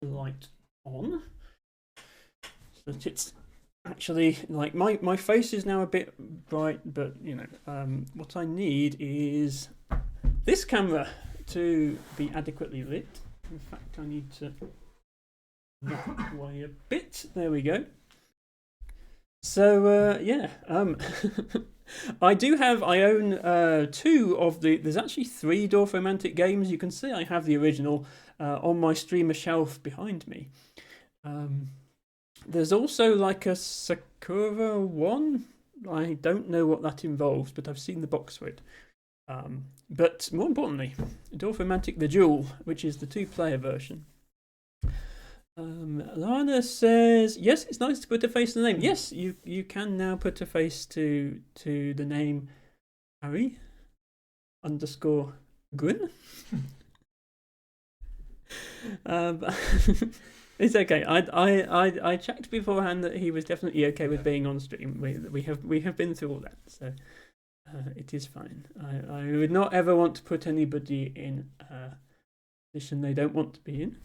light on so that it's actually like my face is now a bit bright, but you know, what I need is this camera to be adequately lit. In fact, I need to that way a bit. There we go. So yeah, I own two of the. There's actually three Dorfromantik games. You can see I have the original on my streamer shelf behind me. There's also like a Sakura one. I don't know what that involves, but I've seen the box for it. But more importantly, Dorfromantik the Duel, which is the two-player version. Lana says, yes, it's nice to put a face to the name. Yes, you can now put a face to the name Harry _ Gwyn. It's okay. I checked beforehand that he was definitely okay with being on stream. We have been through all that, so it is fine. I would not ever want to put anybody in a position they don't want to be in.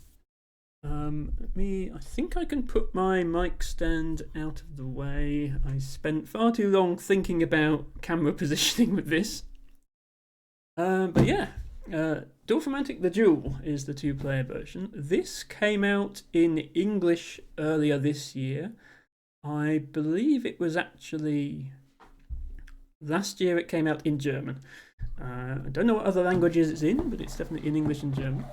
I think I can put my mic stand out of the way. I spent far too long thinking about camera positioning with this. But yeah, Dorfromantik the Duel is the two-player version. This came out in English earlier this year. I believe it was actually last year it came out in German. I don't know what other languages it's in, but it's definitely in English and German.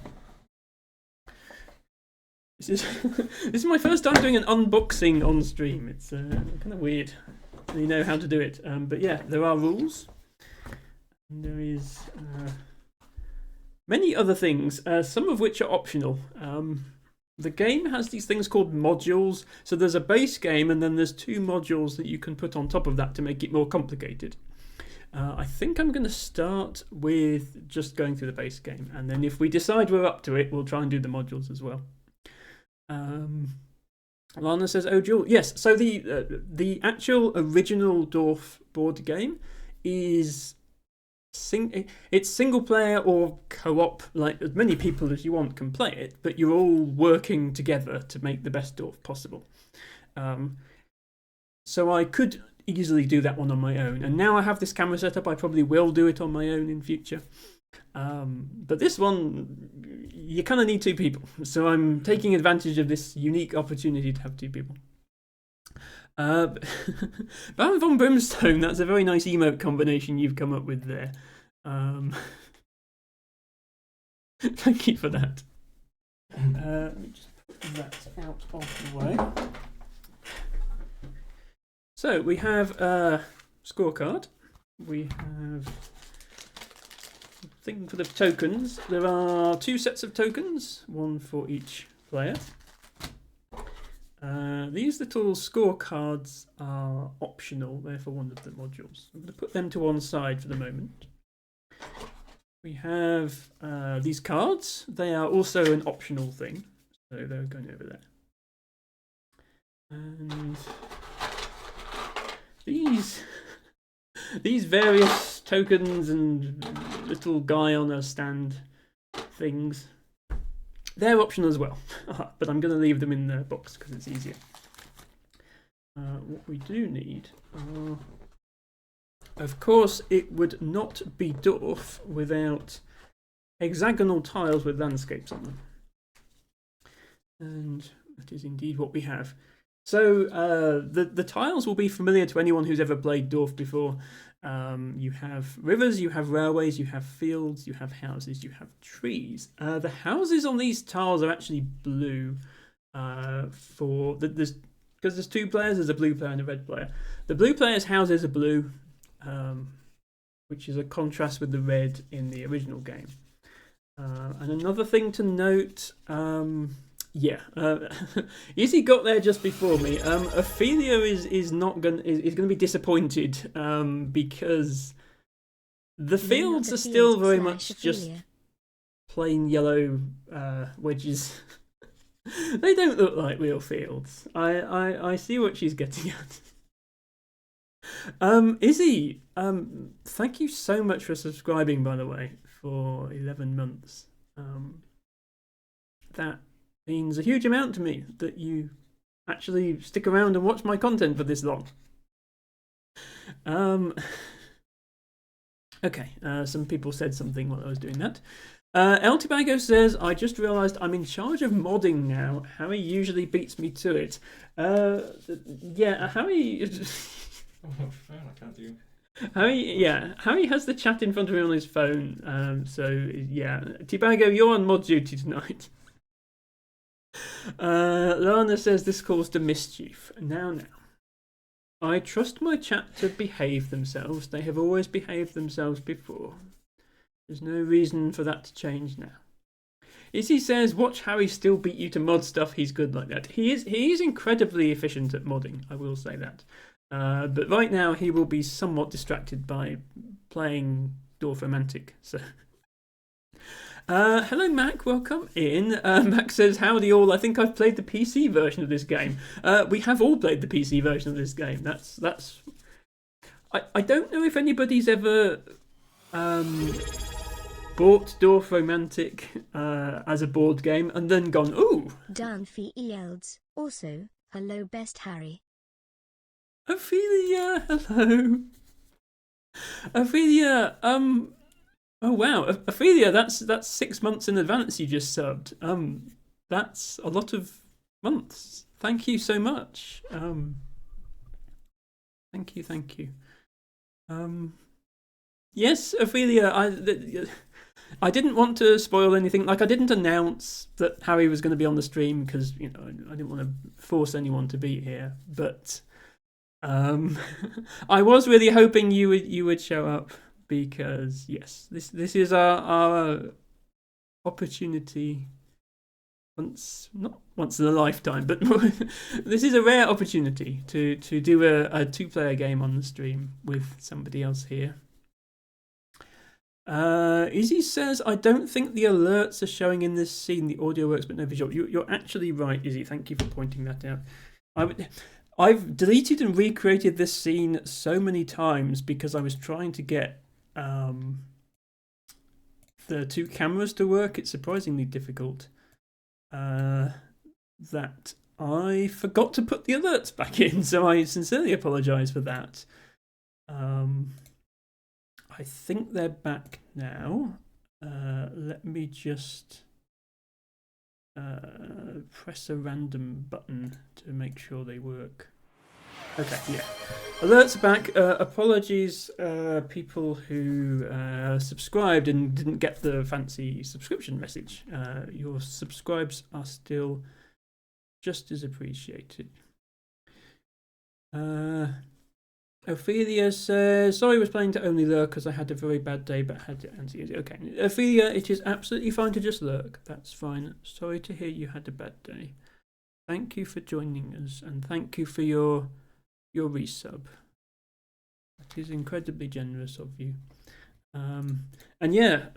This is my first time doing an unboxing on stream. It's kind of weird. You know how to do it, but yeah, there are rules. And there is many other things, some of which are optional. The game has these things called modules. So there's a base game, and then there's two modules that you can put on top of that to make it more complicated. I think I'm going to start with just going through the base game, and then if we decide we're up to it, we'll try and do the modules as well. Lana says, "Oh, Jewel, yes." So the actual original Dorf board game is it's single player or co-op. Like as many people as you want can play it, but you're all working together to make the best Dorf possible. So I could easily do that one on my own, and now I have this camera set up, I probably will do it on my own in future. But this one, you kind of need two people, so I'm taking advantage of this unique opportunity to have two people. Baron von Brimstone, that's a very nice emote combination you've come up with there. Thank you for that. Let me just put that out of the way. So we have a scorecard. We have thing for the tokens. There are two sets of tokens, one for each player. These little scorecards are optional. They're for one of the modules. I'm going to put them to one side for the moment. We have these cards. They are also an optional thing, so they're going over there. And these various tokens and little guy on a stand things, they're optional as well, but I'm going to leave them in the box because it's easier. What we do need are, of course, it would not be Dorf without hexagonal tiles with landscapes on them. And that is indeed what we have. So the tiles will be familiar to anyone who's ever played Dorf before. You have rivers, you have railways, you have fields, you have houses, you have trees. The houses on these tiles are actually blue. Because there's two players, there's a blue player and a red player. The blue player's houses are blue, which is a contrast with the red in the original game. And another thing to note, Izzy got there just before me. Ophelia is going to be disappointed because the fields are still very much just plain yellow wedges. They don't look like real fields. I see what she's getting at. Izzy, thank you so much for subscribing, by the way, for 11 months. That means a huge amount to me that you actually stick around and watch my content for this long. Okay, some people said something while I was doing that. El Tobago says, I just realised I'm in charge of modding now. Harry usually beats me to it. Yeah, Harry... I can't do. Harry has the chat in front of him on his phone. So, yeah. Tobago, you're on mod duty tonight. Lana says, this calls to mischief. Now. I trust my chat to behave themselves. They have always behaved themselves before. There's no reason for that to change now. Izzy says, watch Harry still beat you to mod stuff. He's good like that. He is incredibly efficient at modding, I will say that. But right now he will be somewhat distracted by playing Dorfromantik. So, hello Mac, welcome in. Mac says, howdy all. I think I've played the PC version of this game. We have all played the PC version of this game. That's. I don't know if anybody's ever bought Dorfromantik as a board game and then gone, ooh. Dan Fields. Also, hello best Harry. Ophelia, hello. Ophelia, oh wow, Ophelia, that's 6 months in advance you just subbed. That's a lot of months. Thank you so much. Thank you. Yes, Ophelia, I didn't want to spoil anything. Like, I didn't announce that Harry was going to be on the stream because, you know, I didn't want to force anyone to be here. But I was really hoping you would show up because, yes, this is our opportunity. Not once in a lifetime, but this is a rare opportunity to do a 2-player game on the stream with somebody else here. Izzy says, I don't think the alerts are showing in this scene. The audio works, but no visual. You're actually right, Izzy. Thank you for pointing that out. I've deleted and recreated this scene so many times because I was trying to get the 2 cameras to work. It's surprisingly difficult. That I forgot to put the alerts back in, so I sincerely apologise for that. I think they're back now. Let me just press a random button to make sure they work. Okay, yeah. Alerts are back. Apologies, people who subscribed and didn't get the fancy subscription message. Your subscribes are still just as appreciated. Ophelia says, sorry I was planning to only lurk because I had a very bad day but had to answer you. Okay, Ophelia, it is absolutely fine to just lurk. That's fine. Sorry to hear you had a bad day. Thank you for joining us and thank you for your resub. That is incredibly generous of you. And yeah,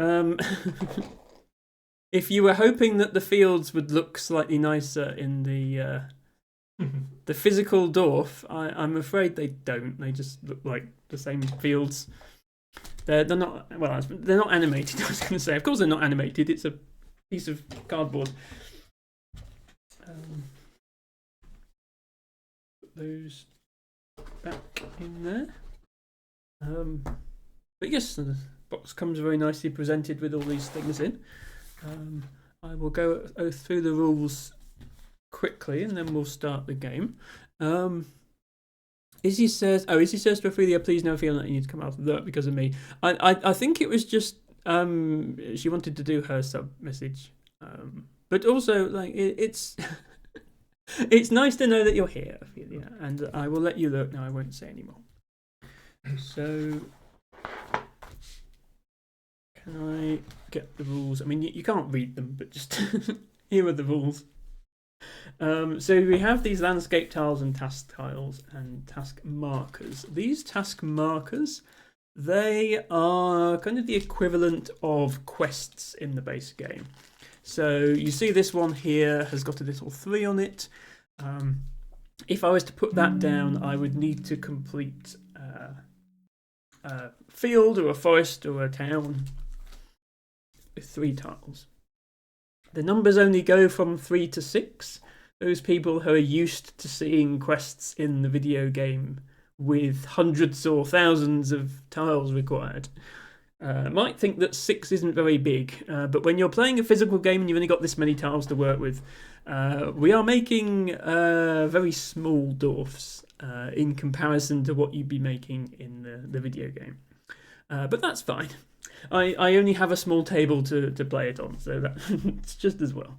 if you were hoping that the fields would look slightly nicer in the physical dwarf, I'm afraid they don't. They just look like the same fields. They're not they're not animated. I was going to say, of course they're not animated. It's a piece of cardboard. Put those back in there. But yes, the box comes very nicely presented with all these things in. I will go through the rules quickly and then we'll start the game. Izzy says to Ophelia, please no feeling that you need to come out of that because of me. I think it was just she wanted to do her sub message. But also like it's it's nice to know that you're here, Ophelia, and I will let you look now. I won't say anymore. So can I get the rules? I mean, you can't read them, but just here are the rules. So we have these landscape tiles and task tiles and task markers. These task markers, they are kind of the equivalent of quests in the base game. So you see this one here has got a little 3 on it. If I was to put that down, I would need to complete a field or a forest or a town with 3 tiles. The numbers only go from 3 to 6. Those people who are used to seeing quests in the video game with hundreds or thousands of tiles required might think that 6 isn't very big, but when you're playing a physical game and you've only got this many tiles to work with, we are making very small dwarfs in comparison to what you'd be making in the video game. But that's fine. I only have a small table to play it on, so that's just as well.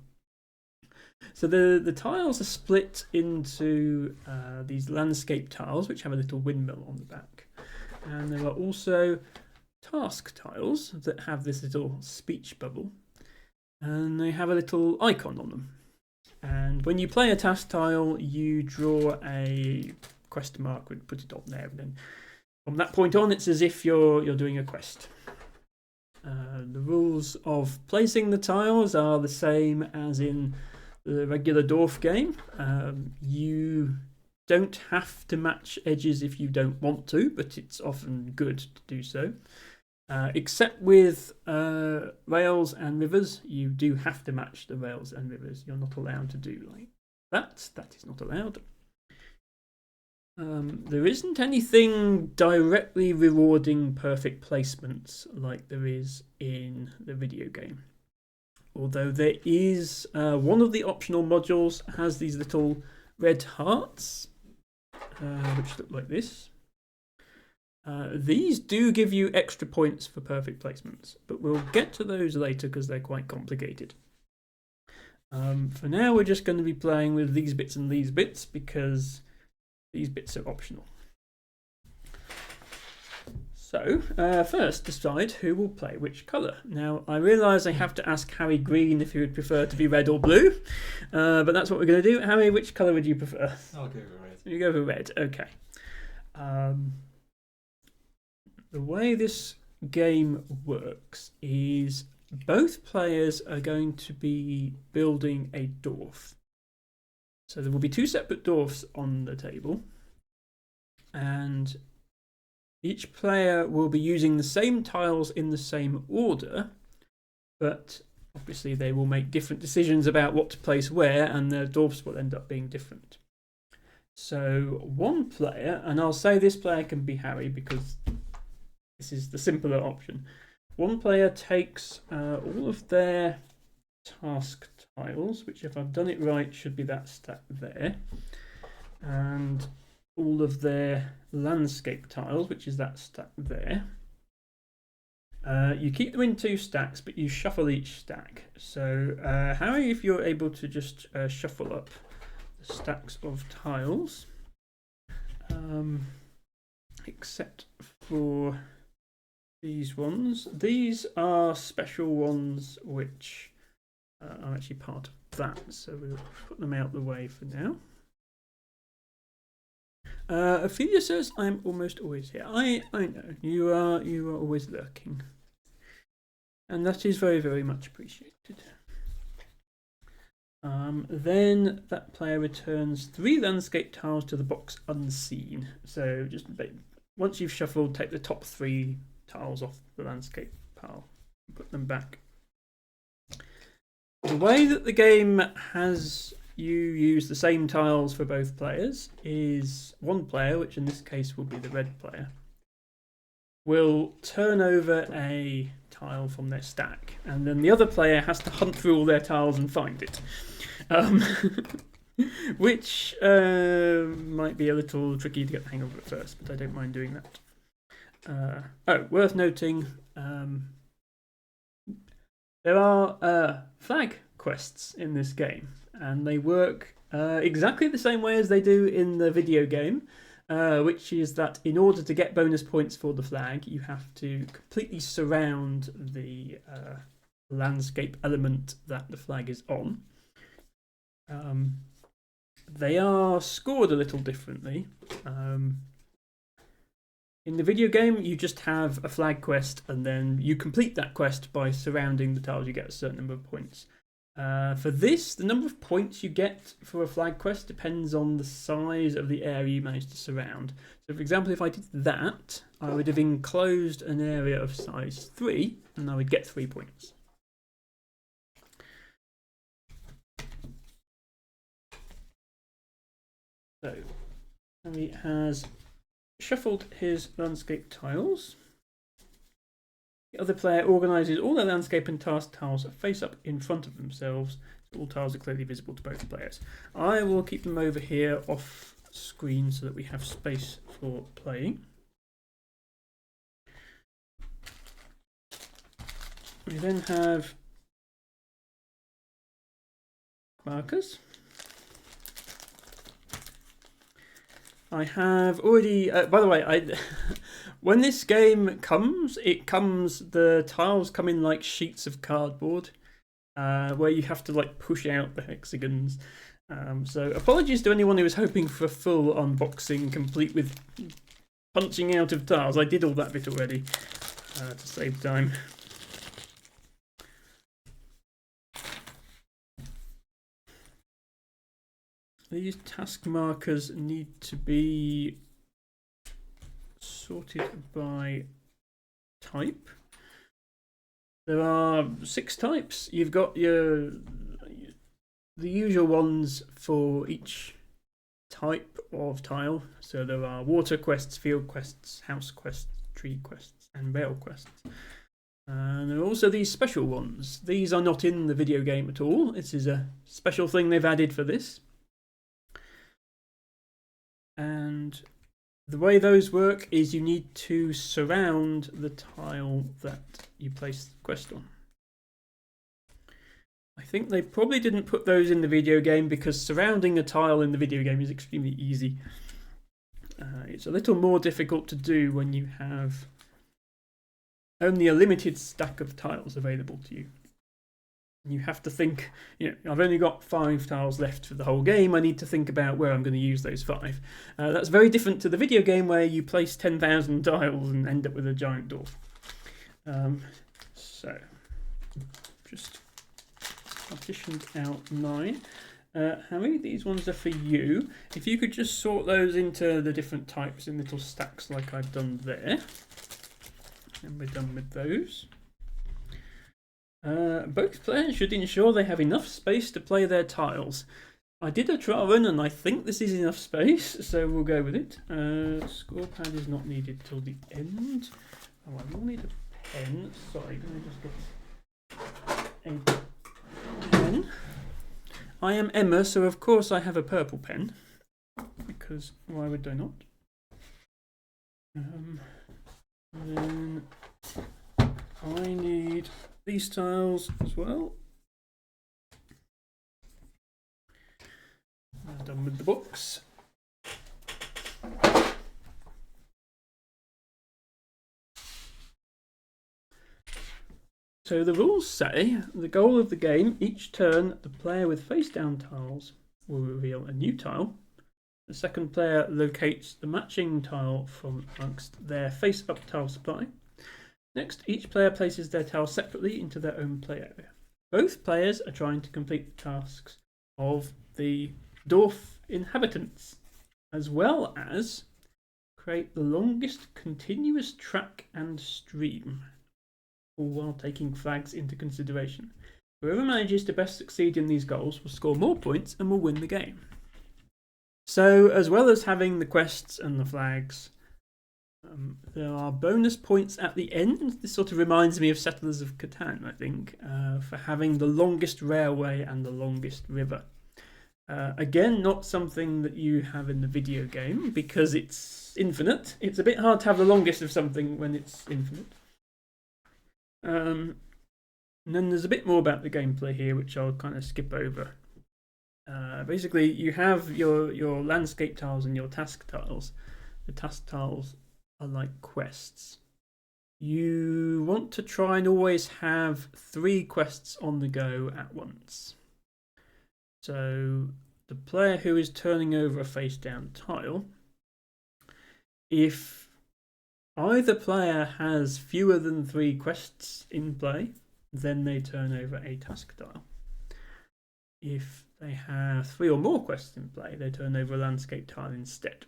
So the tiles are split into these landscape tiles, which have a little windmill on the back. And there are also task tiles that have this little speech bubble. And they have a little icon on them. And when you play a task tile, you draw a question mark and put it on there. And then from that point on, it's as if you're doing a quest. The rules of placing the tiles are the same as in the regular dwarf game. You don't have to match edges if you don't want to, but it's often good to do so. Except with rails and rivers, you do have to match the rails and rivers. You're not allowed to do like that. That is not allowed. There isn't anything directly rewarding perfect placements like there is in the video game. Although there is one of the optional modules has these little red hearts, which look like this. These do give you extra points for perfect placements, but we'll get to those later because they're quite complicated. For now, we're just going to be playing with these bits and these bits because these bits are optional. So, first decide who will play which colour. Now, I realise I have to ask Harry Green if he would prefer to be red or blue, but that's what we're going to do. Harry, which colour would you prefer? I'll go for red. You go for red, okay. The way this game works is both players are going to be building a dwarf. So there will be two separate dwarfs on the table, and each player will be using the same tiles in the same order, but obviously they will make different decisions about what to place where, and the dwarfs will end up being different. So one player, and I'll say this player can be Harry because this is the simpler option. One player takes all of their task tiles, which if I've done it right should be that stack there, and all of their landscape tiles, which is that stack there. You keep them in two stacks, but you shuffle each stack. So Harry, if you're able to just shuffle up the stacks of tiles, except for these ones. These are special ones which are actually part of that, so we'll put them out the way for now. Ophelia says, "I'm almost always here." I know you are always lurking, and that is very, very much appreciated. Then that player returns 3 landscape tiles to the box unseen. So just once you've shuffled, take the top 3 tiles off the landscape pile and put them back. The way that the game has you use the same tiles for both players is one player, which in this case will be the red player, will turn over a tile from their stack, and then the other player has to hunt through all their tiles and find it. Which might be a little tricky to get the hang of at first, but I don't mind doing that. Worth noting, there are flag quests in this game, and they work exactly the same way as they do in the video game, which is that in order to get bonus points for the flag, you have to completely surround the landscape element that the flag is on. They are scored a little differently. In the video game, you just have a flag quest, and then you complete that quest by surrounding the tiles. You get a certain number of points. For this, the number of points you get for a flag quest depends on the size of the area you manage to surround. So, for example, if I did that, I would have enclosed an area of size 3, and I would get 3 points. So Harry has shuffled his landscape tiles. The other player organises all their landscape and task tiles face up in front of themselves, so all tiles are clearly visible to both players. I will keep them over here off screen so that we have space for playing. We then have markers. I have already, by the way, when this game comes, the tiles come in like sheets of cardboard, where you have to like push out the hexagons. So apologies to anyone who was hoping for a full unboxing complete with punching out of tiles. I did all that bit already to save time. These task markers need to be sorted by type. There are 6 types. You've got the usual ones for each type of tile. So there are water quests, field quests, house quests, tree quests, and rail quests. And there are also these special ones. These are not in the video game at all. This is a special thing they've added for this. And the way those work is you need to surround the tile that you place the quest on. I think they probably didn't put those in the video game because surrounding a tile in the video game is extremely easy. It's a little more difficult to do when you have only a limited stack of tiles available to you. You have to think, I've only got 5 tiles left for the whole game. I need to think about where I'm going to use those 5. That's very different to the video game where you place 10,000 tiles and end up with a giant dwarf. So, just partitioned out 9. Harry, these ones are for you. If you could just sort those into the different types in little stacks like I've done there. And we're done with those. Both players should ensure they have enough space to play their tiles. I did a trial run and I think this is enough space, so we'll go with it. Score pad is not needed till the end. Oh, I will need a pen. Sorry, can I just get a pen? I am Emma, so of course I have a purple pen, because why would I not? Then I need these tiles as well. I'm done with the books. So the rules say the goal of the game, each turn the player with face down tiles will reveal a new tile. The second player locates the matching tile from amongst their face up tile supply. Next, each player places their tiles separately into their own play area. Both players are trying to complete the tasks of the dwarf inhabitants, as well as create the longest continuous track and stream, all while taking flags into consideration. Whoever manages to best succeed in these goals will score more points and will win the game. So, as well as having the quests and the flags, there are bonus points at the end. This sort of reminds me of Settlers of Catan, I think, for having the longest railway and the longest river. Again, not something that you have in the video game because it's infinite. It's a bit hard to have the longest of something when it's infinite. And then there's a bit more about the gameplay here, which I'll kind of skip over. Basically, you have your landscape tiles and your task tiles. The task tiles are like quests. You want to try and always have 3 quests on the go at once. So the player who is turning over a face down tile, if either player has fewer than 3 quests in play, then they turn over a task tile. If they have 3 or more quests in play, they turn over a landscape tile instead.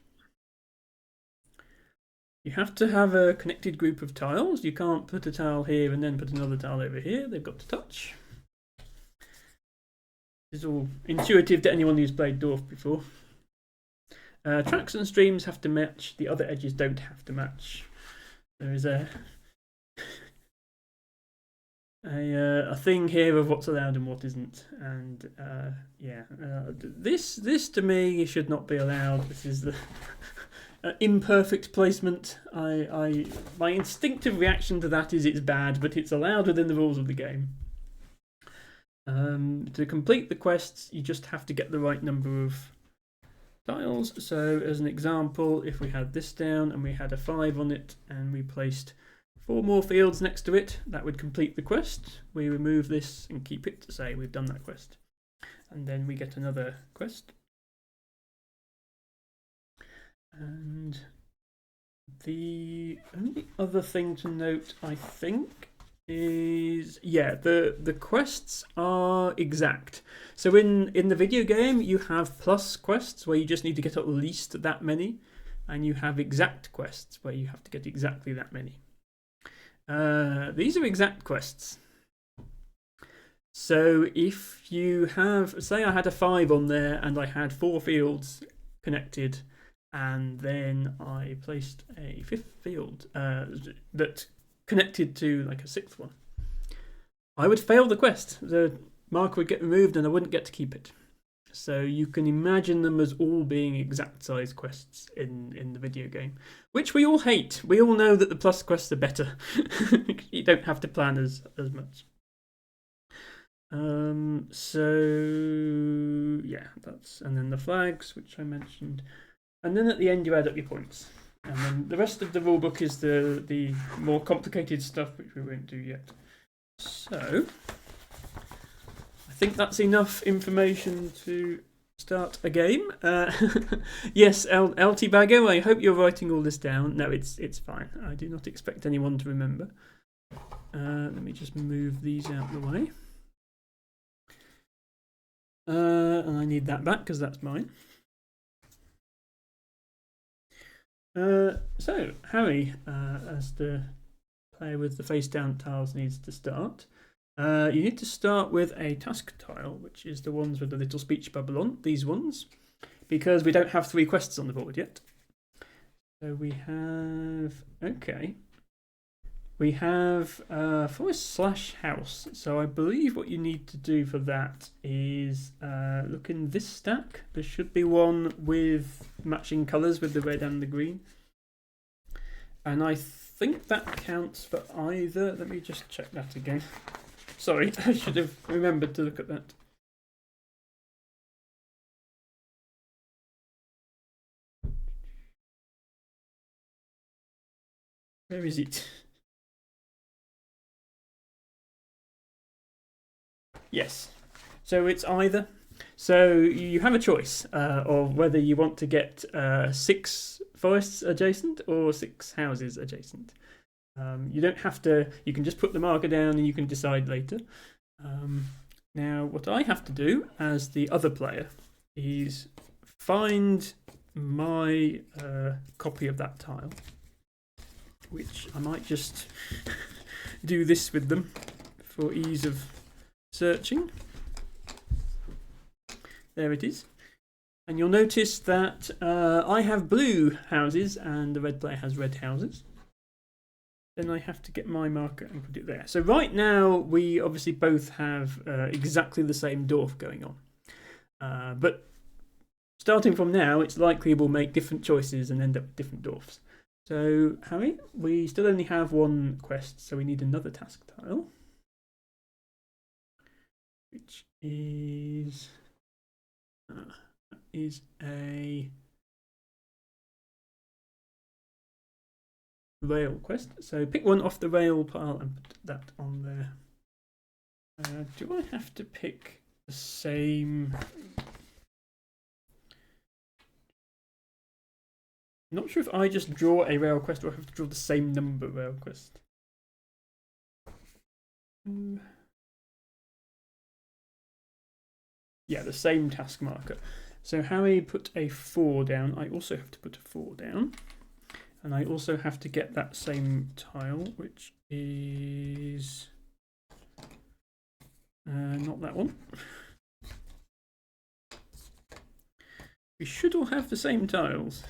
You have to have a connected group of tiles. You can't put a tile here and then put another tile over here. They've got to touch. It's all intuitive to anyone who's played Dwarf before. Tracks and streams have to match. The other edges don't have to match. There is a thing here of what's allowed and what isn't, and this to me should not be allowed. This is the imperfect placement. My instinctive reaction to that is it's bad, but it's allowed within the rules of the game. To complete the quests, you just have to get the right number of tiles. So as an example, if we had this down and we had a 5 on it and we placed 4 more fields next to it, that would complete the quest. We remove this and keep it to say we've done that quest. And then we get another quest. And the only other thing to note, I think, is the quests are exact. So in the video game you have plus quests where you just need to get at least that many, and you have exact quests where you have to get exactly that many. These are exact quests. So if you have, say I had a 5 on there and I had 4 fields connected, and then I placed a 5th field that connected to like a 6th one, I would fail the quest. The marker would get removed and I wouldn't get to keep it. So you can imagine them as all being exact size quests in the video game, which we all hate. We all know that the plus quests are better. You don't have to plan as much. So yeah, and then the flags, which I mentioned, and then at the end you add up your points, and then the rest of the rulebook is the more complicated stuff, which we won't do yet. So I think that's enough information to start a game. Yes, LT Baggo, I hope you're writing all this down. No, it's fine. I do not expect anyone to remember. Let me just move these out of the way. And I need that back because that's mine. So, Harry, as the player with the face down tiles, needs to start. You need to start with a task tile, which is the ones with the little speech bubble on, these ones, because we don't have 3 quests on the board yet. So we have, we have forest/house. So I believe what you need to do for that is look in this stack. There should be one with matching colours with the red and the green. And I think that counts for either. Let me just check that again. Sorry, I should have remembered to look at that. Where is it? Yes. So it's either. So you have a choice of whether you want to get 6 forests adjacent or 6 houses adjacent. You don't have to, you can just put the marker down and you can decide later. Now, what I have to do as the other player is find my copy of that tile, which I might just do this with them for ease of searching. There it is. And you'll notice that I have blue houses and the red player has red houses. Then I have to get my marker and put it there. So right now we obviously both have exactly the same dwarf going on. But starting from now, it's likely we'll make different choices and end up with different dwarfs. So Harry, we still only have 1 quest, so we need another task tile, which is a rail quest. So pick one off the rail pile and put that on there. Do I have to pick the same? I'm not sure if I just draw a rail quest or I have to draw the same number rail quest. Yeah, the same task marker. So Harry put a 4 down. I also have to put a 4 down. And I also have to get that same tile, which is not that one. We should all have the same tiles,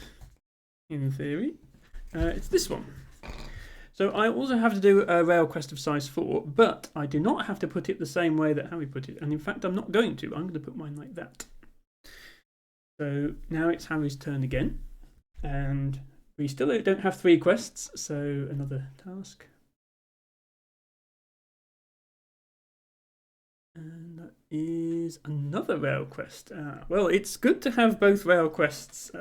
in theory. It's this one. So I also have to do a rail quest of size 4, but I do not have to put it the same way that Harry put it. And in fact, I'm not going to. I'm going to put mine like that. So now it's Harry's turn again. And we still don't have 3 quests, so another task. And that is another rail quest. Well, it's good to have both rail quests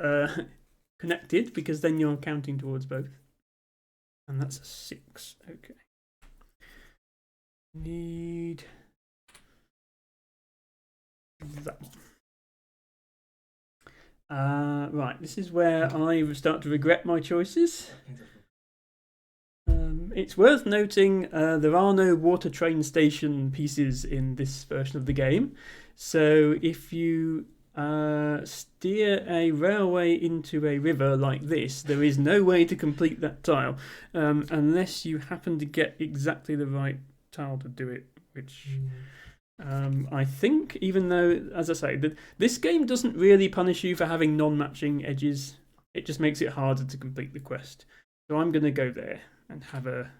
connected, because then you're counting towards both. And that's a 6. Okay. Need that one. Right, this is where I start to regret my choices. It's worth noting there are no water train station pieces in this version of the game. So if you steer a railway into a river like this, there is no way to complete that tile unless you happen to get exactly the right tile to do it, which I think, even though, as I say, this game doesn't really punish you for having non-matching edges. It just makes it harder to complete the quest. So I'm going to go there and have a...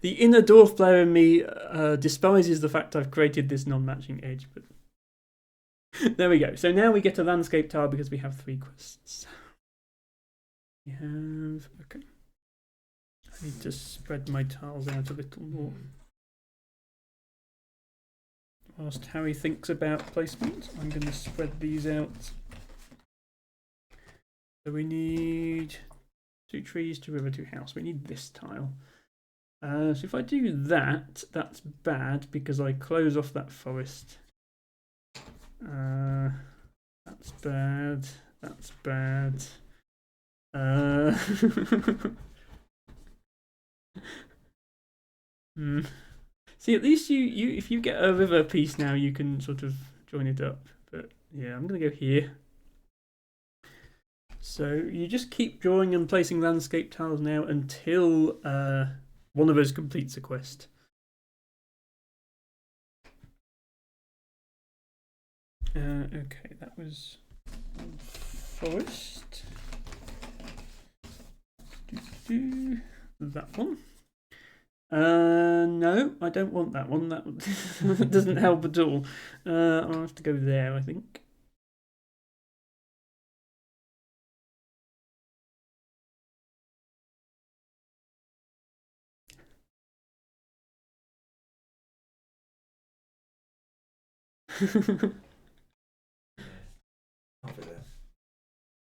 The inner dwarf player in me despises the fact I've created this non-matching edge, but there we go. So now we get a landscape tile because we have 3 quests. We have... Okay. I need to spread my tiles out a little more. Whilst Harry thinks about placement, I'm going to spread these out. So we need 2 trees, 2 river, 2 house. We need this tile. So if I do that, that's bad because I close off that forest. That's bad. That's bad. See, at least you if you get a river piece now, you can sort of join it up. But yeah, I'm gonna go here. So you just keep drawing and placing landscape tiles now until one of us completes a quest. Okay, that was forest. That one. No, I don't want that one. That doesn't help at all. I'll have to go there, I think.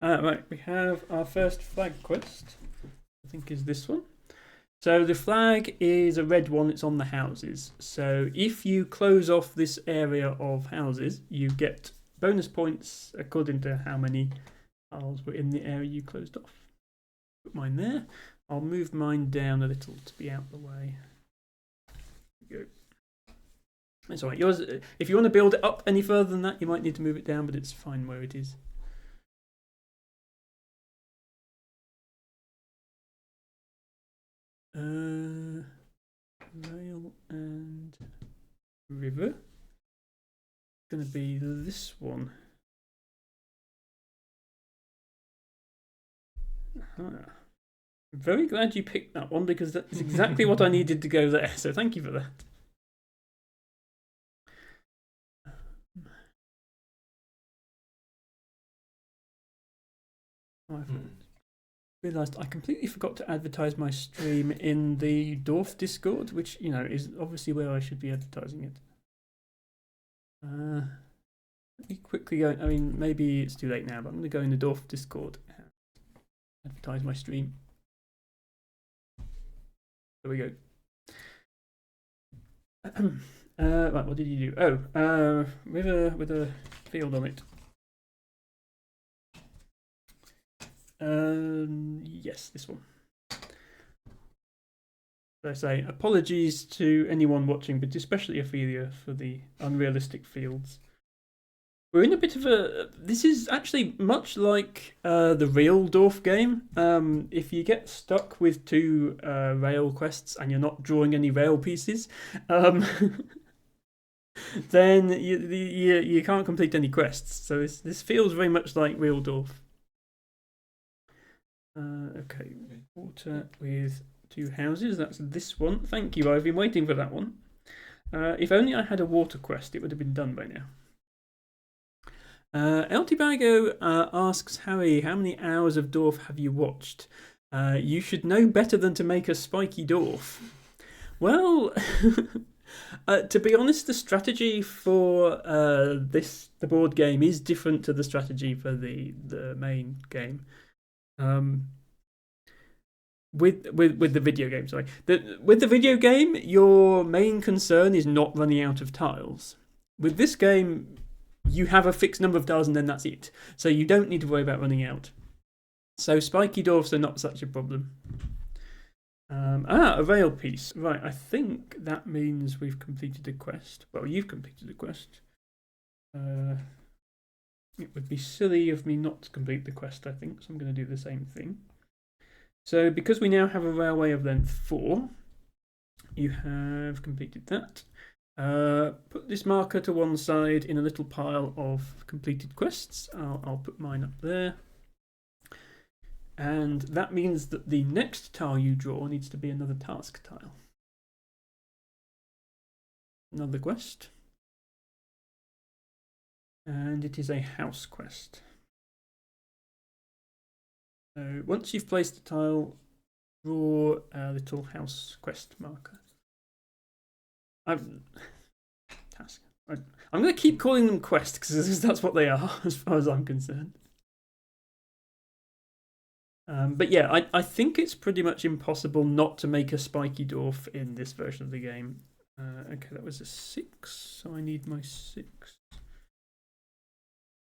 Right, we have our first flag quest. I think is this one. So the flag is a red one, it's on the houses. So if you close off this area of houses, you get bonus points according to how many tiles were in the area you closed off. Put mine there. I'll move mine down a little to be out of the way. There we go. It's alright. Yours, if you want to build it up any further than that, you might need to move it down, but it's fine where it is. Rail and river. It's going to be this one. I'm very glad you picked that one because that's exactly what I needed to go there. So thank you for that. Realised I completely forgot to advertise my stream in the Dwarf Discord, which, you know, is obviously where I should be advertising it. Let me quickly go. I mean, maybe it's too late now, but I'm going to go in the Dwarf Discord and advertise my stream. There we go. Right, what did you do? Oh, river with a field on it. Yes, this one. I say apologies to anyone watching, but especially Ophelia for the unrealistic fields. We're in a bit of a... This is actually much like the real Dwarf game. If you get stuck with 2 rail quests and you're not drawing any rail pieces, then you can't complete any quests. So this feels very much like real dwarf. Okay, water with 2 houses. That's this one. Thank you. I've been waiting for that one. If only I had a water quest, it would have been done by now. El Tibago asks Harry, how many hours of Dwarf have you watched? You should know better than to make a spiky dwarf. Well, to be honest, the strategy for the board game is different to the strategy for the main game. With the video game, sorry. With the video game, your main concern is not running out of tiles. With this game, you have a fixed number of tiles and then that's it. So you don't need to worry about running out. So spiky dwarfs are not such a problem. A rail piece. Right, I think that means we've completed a quest. Well, you've completed a quest. It would be silly of me not to complete the quest, I think, so I'm going to do the same thing. So because we now have a railway of length 4, you have completed that. Put this marker to one side in a little pile of completed quests. I'll put mine up there. And that means that the next tile you draw needs to be another task tile. Another quest. And it is a house quest. So once you've placed the tile, draw a little house quest marker. I'm going to keep calling them quests because that's what they are as far as I'm concerned. But yeah, I think it's pretty much impossible not to make a spiky dwarf in this version of the game. Okay, that was a 6, so I need my 6.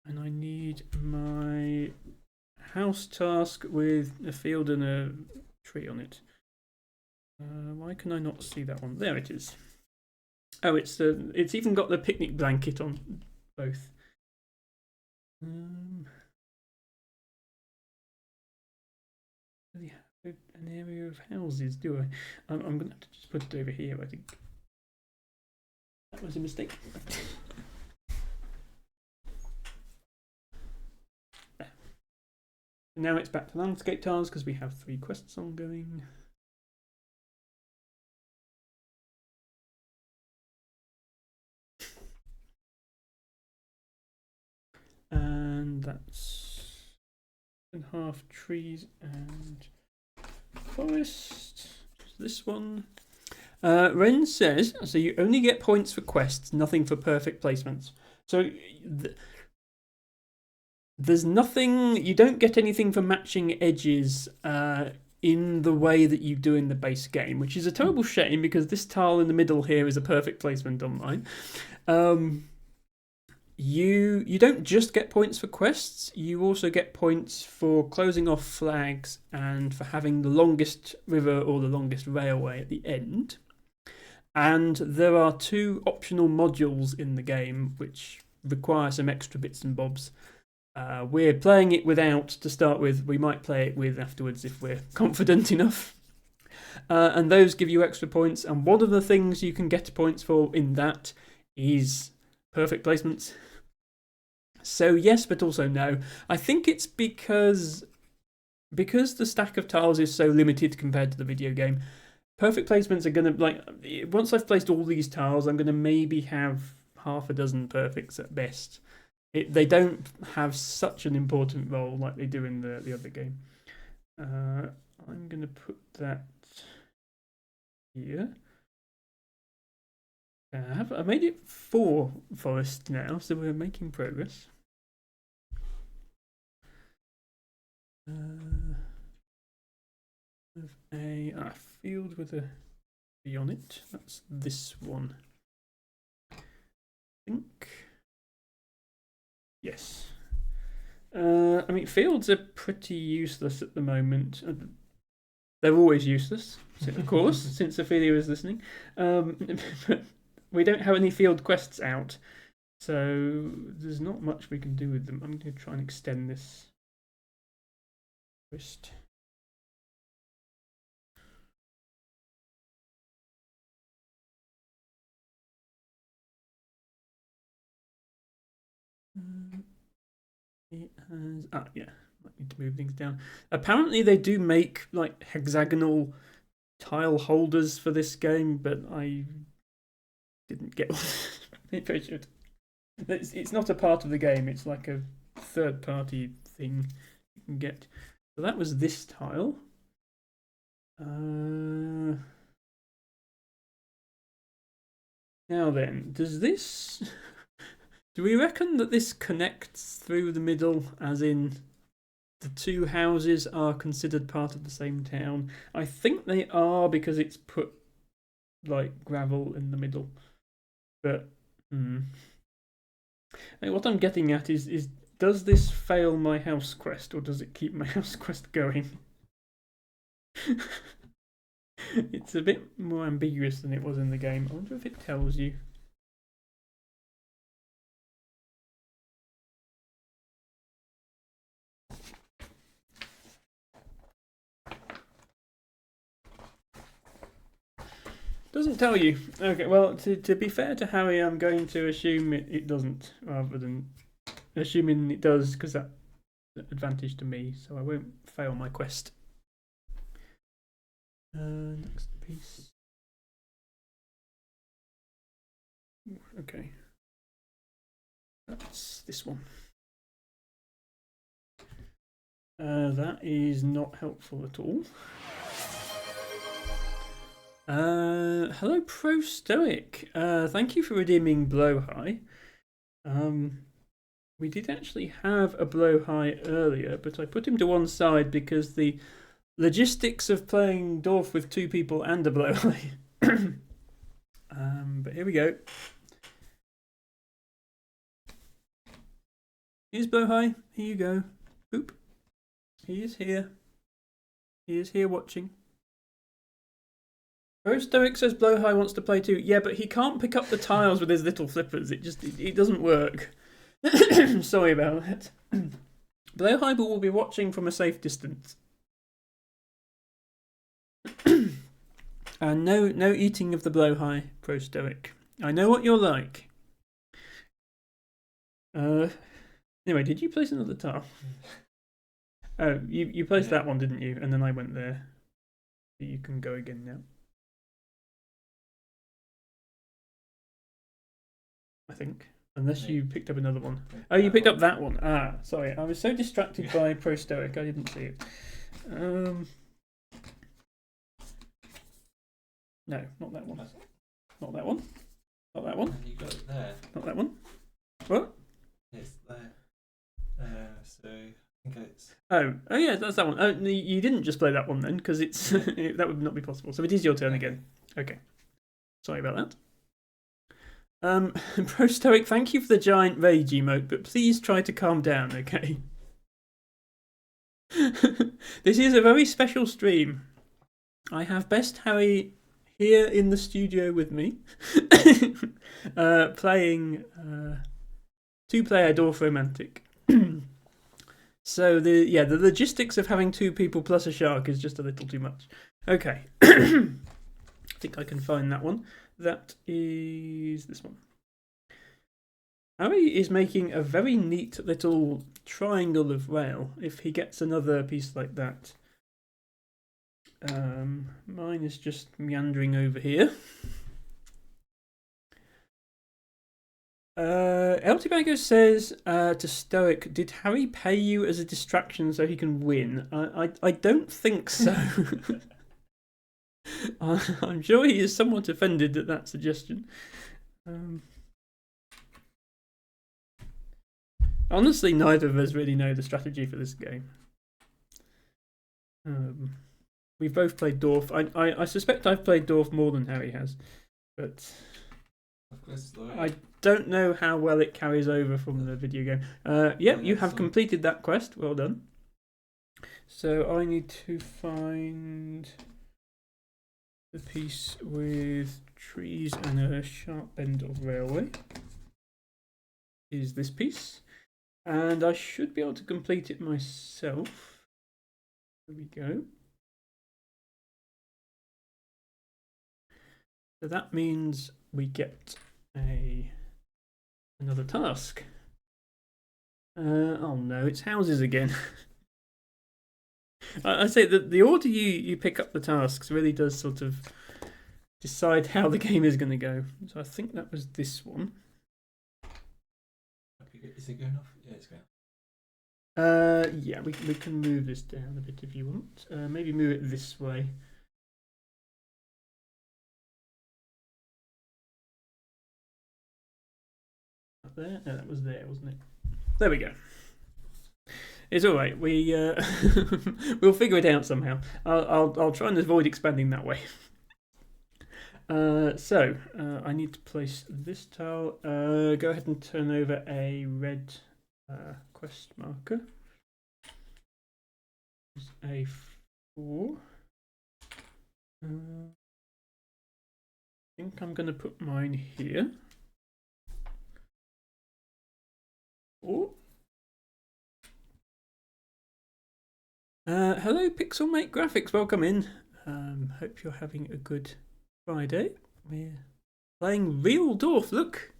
And I need my house task with a field and a tree on it. Why can I not see that one? There it is. Oh, it's even got the picnic blanket on both. Really have an area of houses, do I? I'm going to have to just put it over here, I think. That was a mistake. There. Now it's back to landscape tiles because we have 3 quests ongoing. And that's 2.5 trees and forest. This one. Ren says, so you only get points for quests, nothing for perfect placements. So there's nothing, you don't get anything for matching edges in the way that you do in the base game, which is a terrible shame because this tile in the middle here is a perfect placement on mine. You don't just get points for quests, you also get points for closing off flags and for having the longest river or the longest railway at the end. And there are 2 optional modules in the game which require some extra bits and bobs. We're playing it without to start with. We might play it with afterwards if we're confident enough. And those give you extra points. And one of the things you can get points for in that is perfect placements. So yes, but also no. I think it's because the stack of tiles is so limited compared to the video game. Perfect placements are going to, once I've placed all these tiles, I'm going to maybe have half a dozen perfects at best. They don't have such an important role like they do in the other game. I'm going to put that here. I made it 4 forests now, so we're making progress. A field with a B on it. That's this one. I think. Yes. I mean, fields are pretty useless at the moment. They're always useless, of course, since Ophelia is listening. But we don't have any field quests out, so there's not much we can do with them. I'm going to try and extend this twist. It has. Ah, yeah. Might need to move things down. Apparently, they do make like hexagonal tile holders for this game, but I didn't get one. Maybe I should. It's not a part of the game. It's like a third-party thing you can get. So that was this tile. Now then, does this? Do we reckon that this connects through the middle, as in the two houses are considered part of the same town? I think they are because it's put like gravel in the middle. But what I'm getting at is does this fail my house quest or does it keep my house quest going? It's a bit more ambiguous than it was in the game. I wonder if it tells you. Doesn't tell you. Okay, well, to be fair to Harry, I'm going to assume it doesn't, rather than assuming it does, because that's an advantage to me, so I won't fail my quest. Next piece. Okay. That's this one. That is not helpful at all. Hello, Pro Stoic. Thank you for redeeming Blow High. We did actually have a Blow High earlier, but I put him to one side because the logistics of playing Dwarf with two people and a Blow High. But here we go. Here's Blow High. Here you go. Boop. He is here. He is here watching. Pro Stoic says Blow High wants to play too. Yeah, but he can't pick up the tiles with his little flippers. It doesn't work. Sorry about that. Blow High will be watching from a safe distance. And no eating of the Blow High, Pro Stoic. I know what you're like. Anyway, did you place another tile? Oh, you placed that one, didn't you? And then I went there. You can go again now. I think. Unless you picked up another one. Oh, you picked up that one. Ah, sorry. I was so distracted by Pro Stoic, I didn't see it. No, not that one. Not that one. Not that one. You got it there. Not that one. What? It's there. So I think it's. Oh yeah, that's that one. Oh, you didn't just play that one then, because it's that would not be possible. So it is your turn again. Okay. Sorry about that. Pro Stoic, thank you for the giant rage emote, but please try to calm down, okay? This is a very special stream. I have Best Harry here in the studio with me, playing two-player Dorfromantik. So the logistics of having two people plus a shark is just a little too much. Okay, I think I can find that one. That is this one. Harry is making a very neat little triangle of rail. If he gets another piece like that. Mine is just meandering over here. Eltibago says to Stoic, did Harry pay you as a distraction so he can win? I don't think so. I'm sure he is somewhat offended at that suggestion. Honestly, neither of us really know the strategy for this game. We've both played Dwarf. I suspect I've played Dwarf more than Harry has, but I don't know how well it carries over from the video game. Yep, you have completed that quest. Well done. So I need to find the piece with trees and a sharp bend of railway. Is this piece. And I should be able to complete it myself. There we go. So that means we get another task. Oh no, it's houses again. I say that the order you pick up the tasks really does sort of decide how the game is going to go. So I think that was this one. Is it going off? Yeah, it's going off. Yeah, we can move this down a bit if you want. Maybe move it this way. Up there? No, that was there, wasn't it? There we go. It's all right. We we'll figure it out somehow. I'll try and avoid expanding that way. So I need to place this tile. Go ahead and turn over a red quest marker. It's a 4. I think I'm going to put mine here. Oh. Hello, Pixelmate Graphics. Welcome in. Hope you're having a good Friday. We're playing real Dwarf. Look,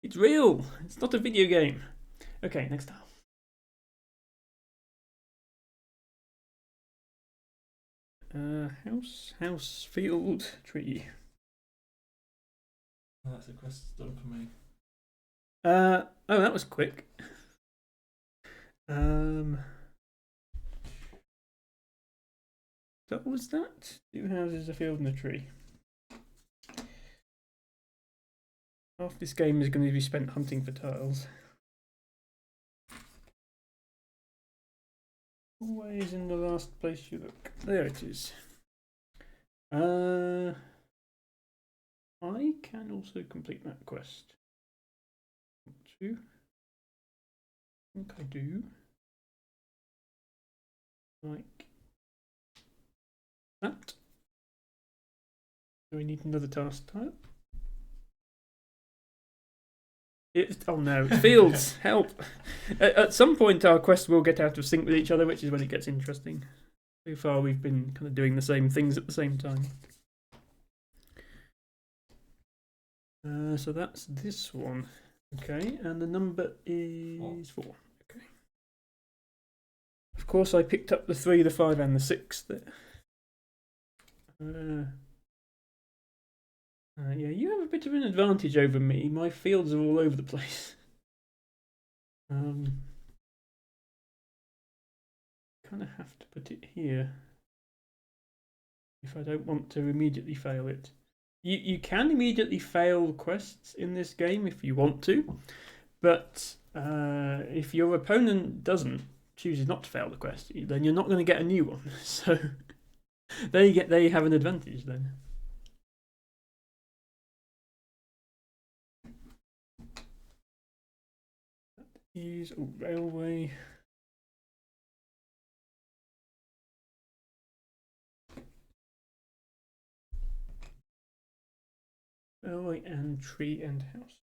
it's real. It's not a video game. Okay, next tile. House, field, tree. Oh, that's a quest done for me. Oh, that was quick. What was that? 2 houses, a field, and a tree. Half this game is going to be spent hunting for tiles. Always in the last place you look. There it is. I can also complete that quest. Want to? I think I do. Like that. Do we need another task tile? Oh no, fields! Help! At some point our quests will get out of sync with each other, which is when it gets interesting. So far we've been kind of doing the same things at the same time. So that's this one. Okay, and the number is 4. Okay. Of course I picked up the 3, the 5 and the 6 there. Yeah, you have a bit of an advantage over me. My fields are all over the place. Kind of have to put it here if I don't want to immediately fail it. You can immediately fail quests in this game if you want to, but if your opponent chooses not to fail the quest, then you're not going to get a new one. So they have an advantage then. Use railway. Railway and tree and house.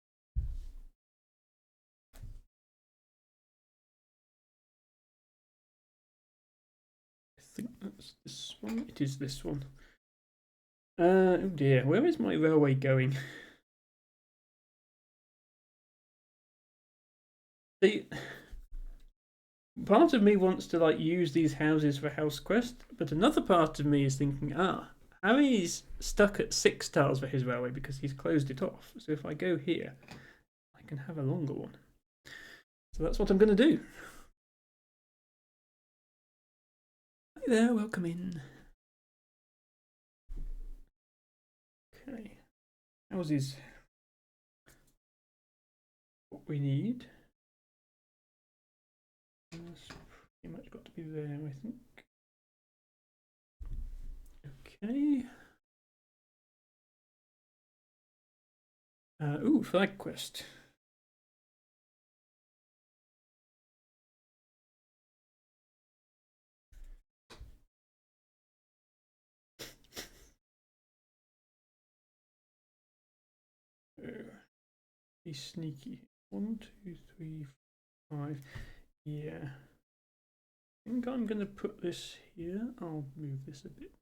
I think that's this one. It is this one. Oh dear, where is my railway going? See, part of me wants to use these houses for house quest, but another part of me is thinking, Harry's stuck at 6 tiles for his railway because he's closed it off. So if I go here, I can have a longer one. So that's what I'm going to do. Hi there, welcome in. Okay, houses. What we need. That's pretty much got to be there, I think. Okay. Flag quest. Be sneaky. 1, 2, 3, 5. Yeah. I think I'm going to put this here. I'll move this a bit.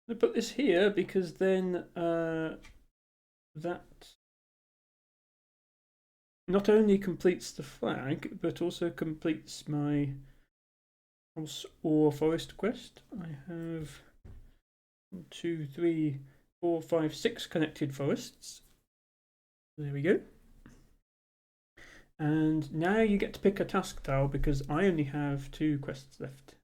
I put this here because then that not only completes the flag, but also completes my house or forest quest. I have 1, 2, 3, 4, 5, 6 connected forests. There we go. And now you get to pick a task tile because I only have 2 quests left.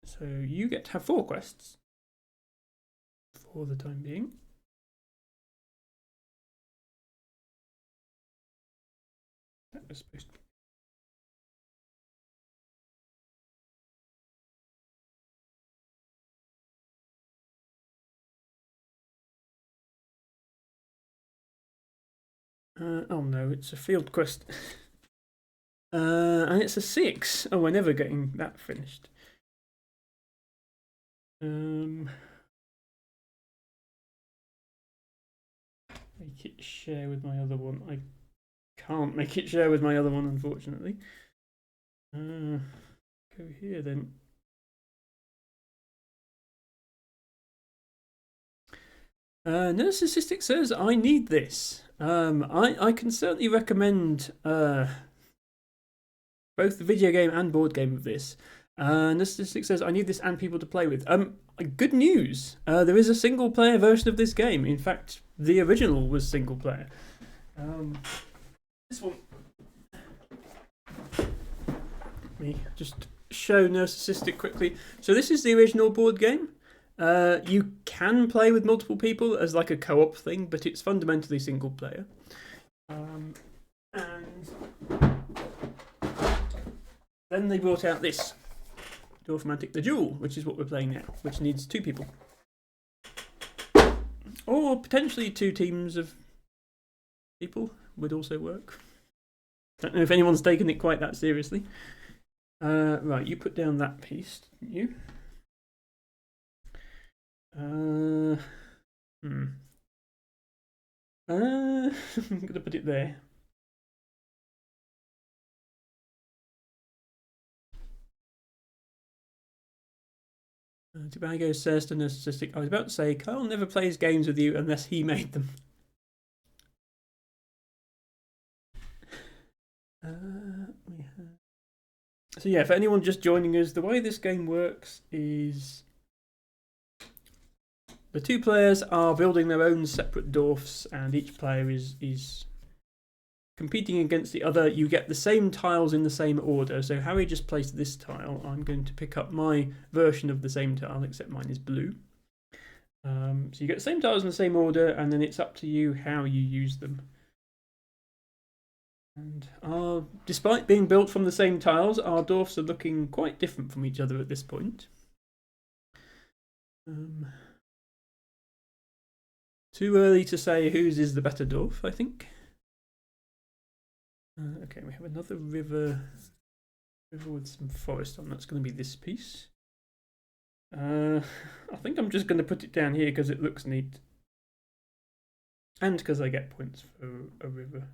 So you get to have 4 quests for the time being. That was supposed to be. Oh no, it's a field quest. And it's a 6. Oh, we're never getting that finished. Make it share with my other one. I can't make it share with my other one, unfortunately. Go here then. Narcissistic says, I need this. I can certainly recommend both the video game and board game of this. Narcissistic says, I need this and people to play with. Good news. There is a single player version of this game. In fact, the original was single player. This one. Let me just show Narcissistic quickly. So this is the original board game. You can play with multiple people as like a co-op thing, but it's fundamentally single player. And then they brought out this Dorfromantik the Duel, which is what we're playing now, which needs 2 people. Or potentially 2 teams of people would also work. Don't know if anyone's taken it quite that seriously. Right, you put down that piece, didn't you? I'm gonna put it there. Tobago says to Narcissistic, I was about to say, Kyle never plays games with you unless he made them. So yeah, for anyone just joining us, the way this game works is the 2 players are building their own separate dwarfs, and each player is competing against the other. You get the same tiles in the same order. So Harry just placed this tile. I'm going to pick up my version of the same tile, except mine is blue. So you get the same tiles in the same order, and then it's up to you how you use them. And despite being built from the same tiles, our dwarfs are looking quite different from each other at this point. Too early to say whose is the better dwarf, I think. Okay, we have another river with some forest on. That's going to be this piece. I think I'm just going to put it down here because it looks neat. And because I get points for a river.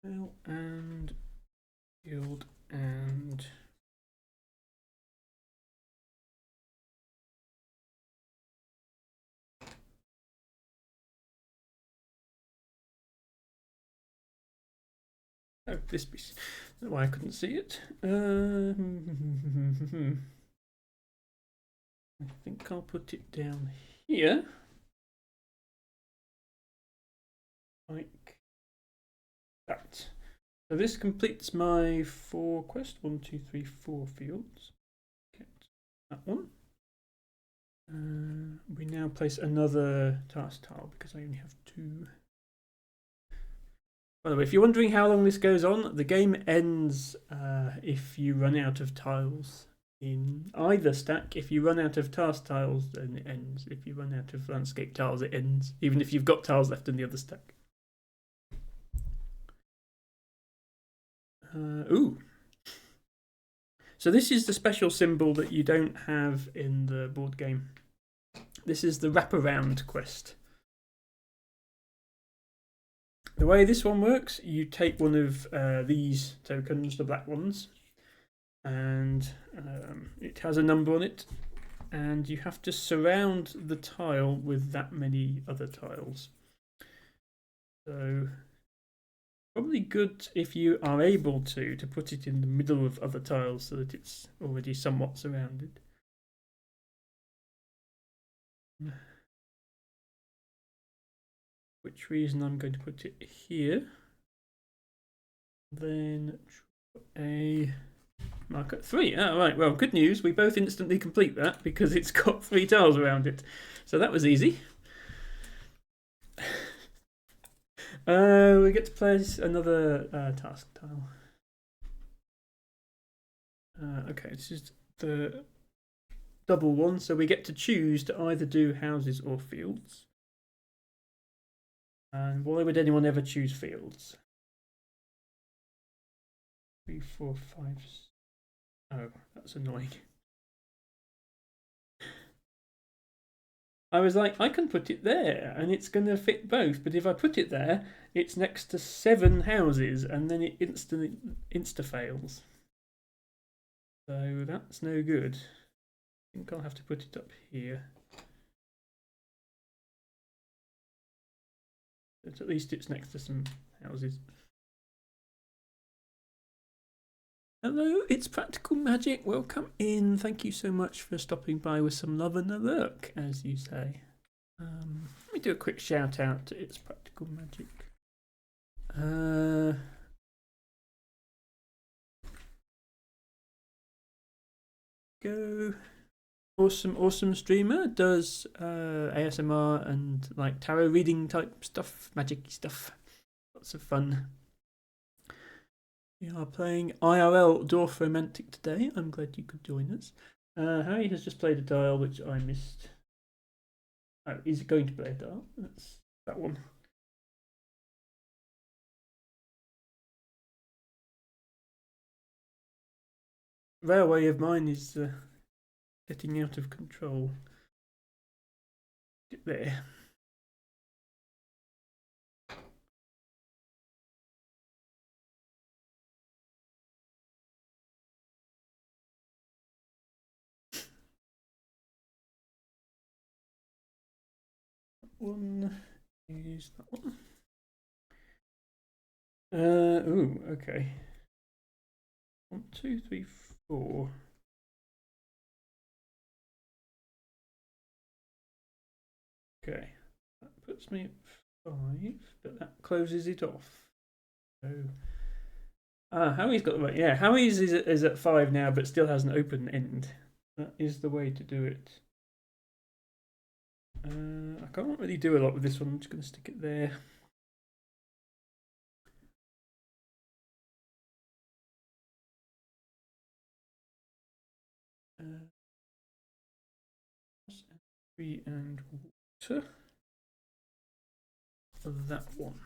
Well, and field and oh, this piece. I don't know why I couldn't see it. I think I'll put it down here. Like that. So this completes my 4 quest. 1, 2, 3, 4 fields. Get that one. We now place another task tile because I only have 2. By the way, if you're wondering how long this goes on, the game ends if you run out of tiles. in either stack. If you run out of task tiles, then it ends. If you run out of landscape tiles, it ends, even if you've got tiles left in the other stack. Ooh. So this is the special symbol that you don't have in the board game. This is the wraparound quest. The way this one works, you take one of these tokens, the black ones, and it has a number on it, and you have to surround the tile with that many other tiles. So probably good if you are able to put it in the middle of other tiles so that it's already somewhat surrounded. Which reason I'm going to put it here. Then a marker 3. Oh, right. Well, good news. We both instantly complete that because it's got 3 tiles around it. So that was easy. We get to place another task tile. Okay, this is the double one, so we get to choose to either do houses or fields. And why would anyone ever choose fields? 3, 4, 5. Oh, that's annoying. I was like, I can put it there and it's going to fit both, but if I put it there, it's next to 7 houses and then it insta fails. So that's no good. I think I'll have to put it up here. But at least it's next to some houses. Hello, it's Practical Magic. Welcome in. Thank you so much for stopping by with some love and a look, as you say. Let me do a quick shout out to It's Practical Magic. Go. Awesome streamer, does ASMR and like tarot reading type stuff, magic stuff. Lots of fun. We are playing IRL Dorfromantik today. I'm glad you could join us. Harry has just played a dial which I missed. Oh, is it going to play a dial? That's that one. Railway of mine is getting out of control. Get there. One is that one. Ooh, okay. 1, 2, 3, 4. Okay, that puts me at 5, but that closes it off. So, Howie's got the right. Yeah, Howie's is at 5 now, but still has an open end. That is the way to do it. I can't really do a lot with this one. I'm just going to stick it there. And water for that one.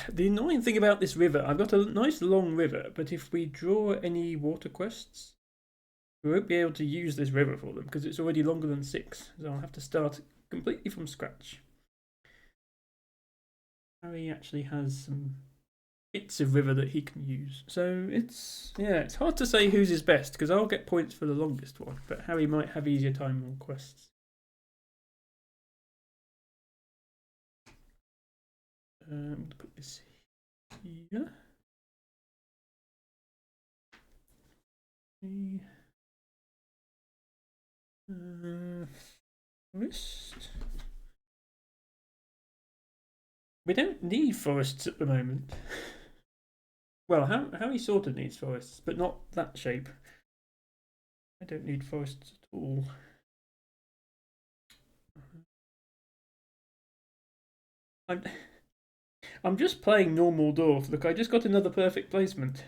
The annoying thing about this river, I've got a nice long river, but if we draw any water quests, we won't be able to use this river for them because it's already longer than 6. So I'll have to start completely from scratch. Harry actually has some bits of river that he can use. So it's hard to say whose is best because I'll get points for the longest one, but Harry might have easier time on quests. Put this here. Forest. We don't need forests at the moment. Well, Harry sort of needs forests, but not that shape. I don't need forests at all. I'm just playing normal dwarf. Look, I just got another perfect placement.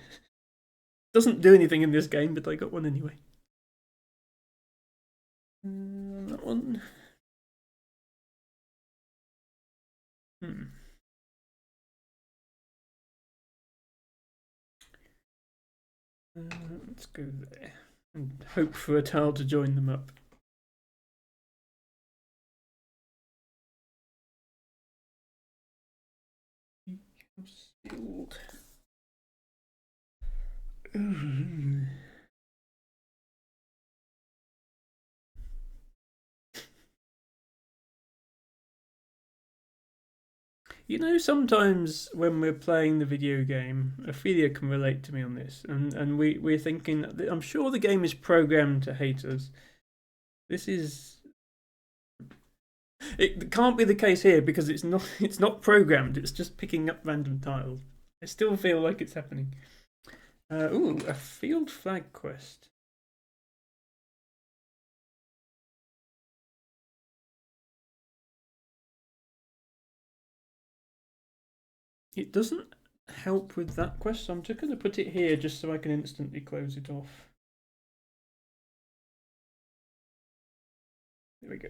Doesn't do anything in this game, but I got one anyway. That one. Let's go there and hope for a tile to join them up. Sealed. You know, sometimes when we're playing the video game, Ophelia can relate to me on this, and we're thinking, I'm sure the game is programmed to hate us. It can't be the case here because it's not programmed, it's just picking up random tiles. I still feel like it's happening. Ooh, a field flag quest. It doesn't help with that quest, so I'm just going to put it here just so I can instantly close it off. There we go.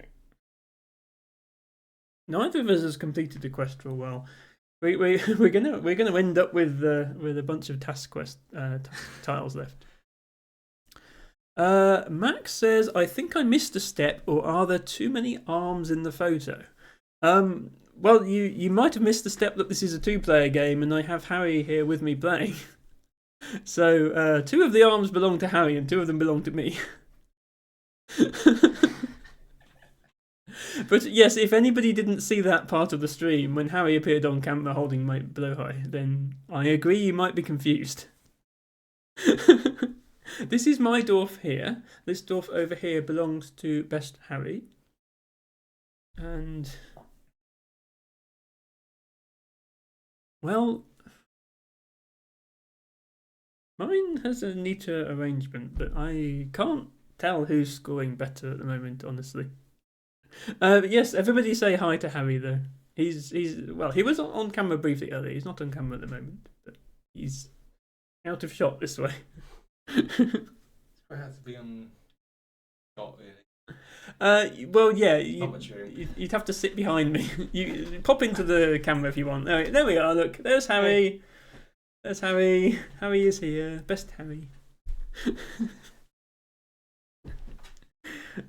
Neither of us has completed the quest for a while. We're gonna end up with a bunch of task quest tiles left. Max says, I think I missed a step, or are there too many arms in the photo? Well, you might have missed the step that this is a two-player game, and I have Harry here with me playing. So 2 of the arms belong to Harry, and 2 of them belong to me. But yes, if anybody didn't see that part of the stream when Harry appeared on camera holding my blowhigh, then I agree you might be confused. This is my dwarf here. This dwarf over here belongs to Best Harry. And well, mine has a neater arrangement, but I can't tell who's scoring better at the moment, honestly. Yes, everybody say hi to Harry though. He's well, he was on camera briefly earlier. He's not on camera at the moment, but he's out of shot this way. It's quite hard to be on shot, really. Well, yeah, Not much room. you'd have to sit behind me. You pop into the camera if you want. There we are. Look, there's Harry. There's Harry. Harry is here. Best Harry.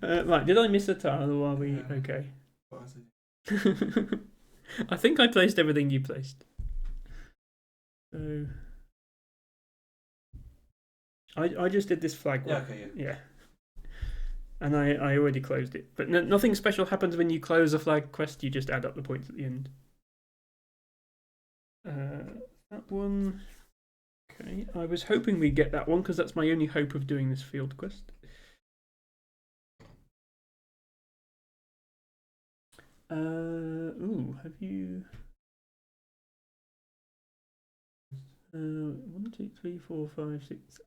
Right, did I miss a tile or are we okay? What was it? I think I placed everything you placed. So I just did this flag one. Yeah, okay, Yeah. And I already closed it. But nothing special happens when you close a flag quest, you just add up the points at the end. That one. Okay, I was hoping we'd get that one because that's my only hope of doing this field quest. Ooh, have you? 1, 2, 3, 4, 5, 6.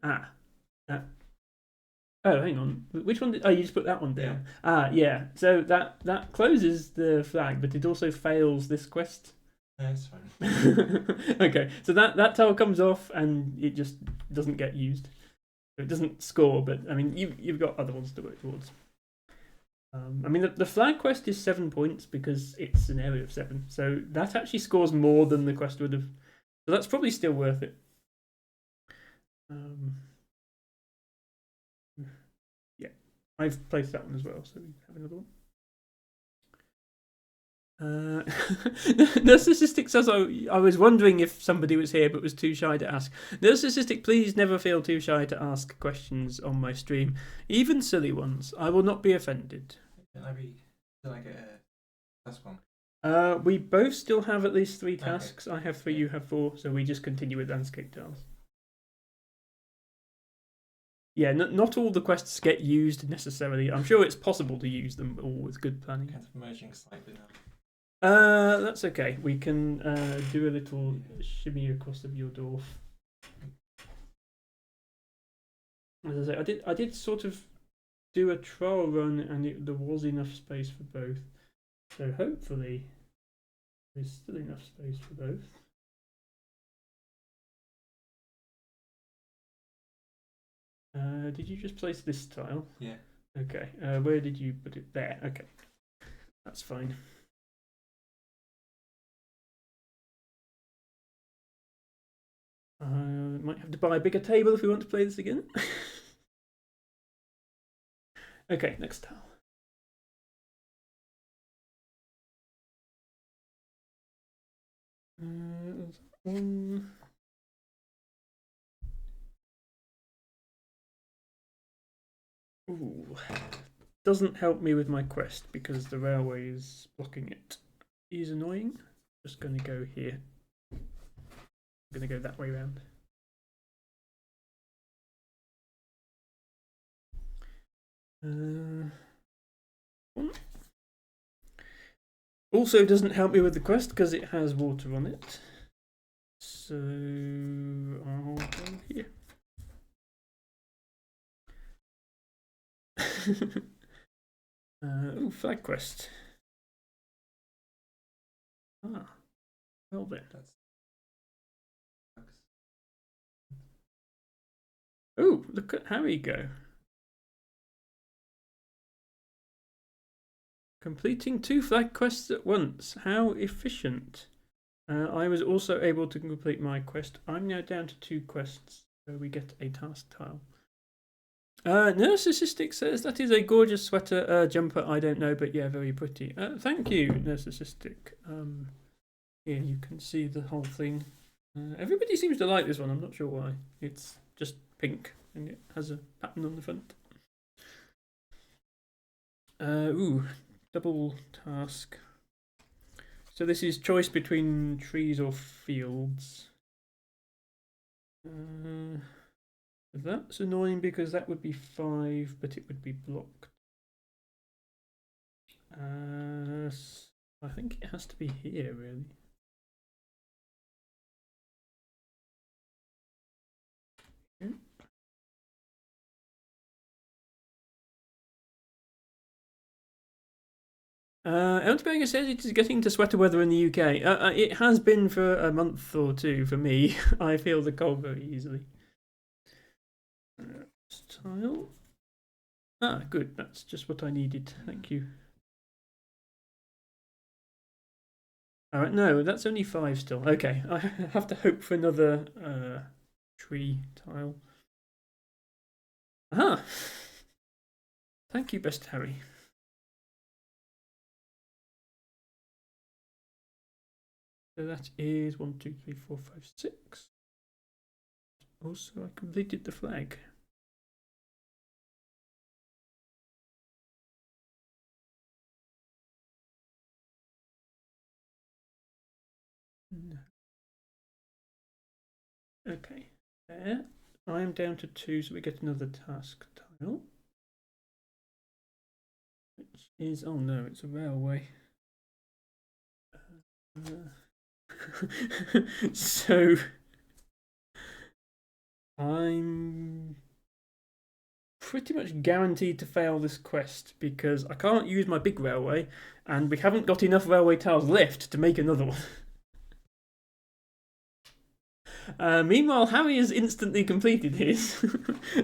Oh, hang on. Which one did? Oh, you just put that one down. Yeah. Yeah. So that closes the flag, but it also fails this quest. That's fine. Okay, so that tile comes off and it just doesn't get used. It doesn't score, but I mean you've got other ones to work towards. I mean the flag quest is 7 points because it's an area of 7, so that actually scores more than the quest would have. So that's probably still worth it. Yeah, I've placed that one as well, so we have another one. Narcissistic says, I was wondering if somebody was here but was too shy to ask. Narcissistic, please never feel too shy to ask questions on my stream, even silly ones. I will not be offended. Can I get a task one? We both still have at least 3 tasks. Okay. I have 3, you have 4, so we just continue with landscape tiles. Yeah, not all the quests get used necessarily. I'm sure it's possible to use them all with good planning. Kind of merging slightly now. That's okay. We can do a little shimmy across of your dwarf. As I say, I did sort of do a trial run, and there was enough space for both. So hopefully There's still enough space for both. Did you just place this tile? Yeah. Okay. Where did you put it? There. Okay. That's fine. Might have to buy a bigger table if we want to play this again. Okay, next tile. One. Ooh. Doesn't help me with my quest because the railway is blocking it. Is annoying. Just going to go here. I'm going to go that way around. Also doesn't help me with the quest because it has water on it. So I'll go here. Oh, flag quest. Ah, well then. Oh, look at Harry go. Completing 2 flag quests at once. How efficient. I was also able to complete my quest. I'm now down to 2 quests, so we get a task tile. Narcissistic says that is a gorgeous sweater jumper. I don't know, but yeah, very pretty. Thank you, Narcissistic. Here you can see the whole thing. Everybody seems to like this one. I'm not sure why. It's just pink and it has a pattern on the front. Ooh, double task. So this is choice between trees or fields. That's annoying because that would be 5, but it would be blocked. I think it has to be here, really. Here. Eltberger says it is getting to sweater weather in the UK. It has been for a month or two for me. I feel the cold very easily. Style. Ah, good. That's just what I needed. Thank you. Alright, no, that's only 5 still. Okay, I have to hope for another tree tile. Aha! Thank you, best Harry. So that is 1, 2, 3, 4, 5, 6. Also, I completed the flag. No. Okay, there. I am down to 2, so we get another task tile. Which is, oh no, it's a railway. So I'm pretty much guaranteed to fail this quest because I can't use my big railway and we haven't got enough railway tiles left to make another one. Meanwhile, Harry has instantly completed his.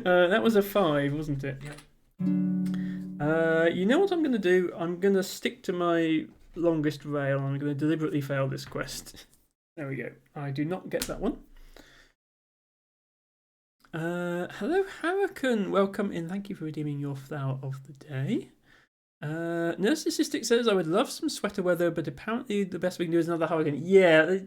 That was a 5, wasn't it? Yeah. You know what I'm going to do? I'm going to stick to my longest rail and I'm going to deliberately fail this quest. There we go. I do not get that one. Hello, Hurricane. Welcome in. Thank you for redeeming your flower of the day. Narcissistic says, I would love some sweater weather, but apparently the best we can do is another hurricane. Yeah.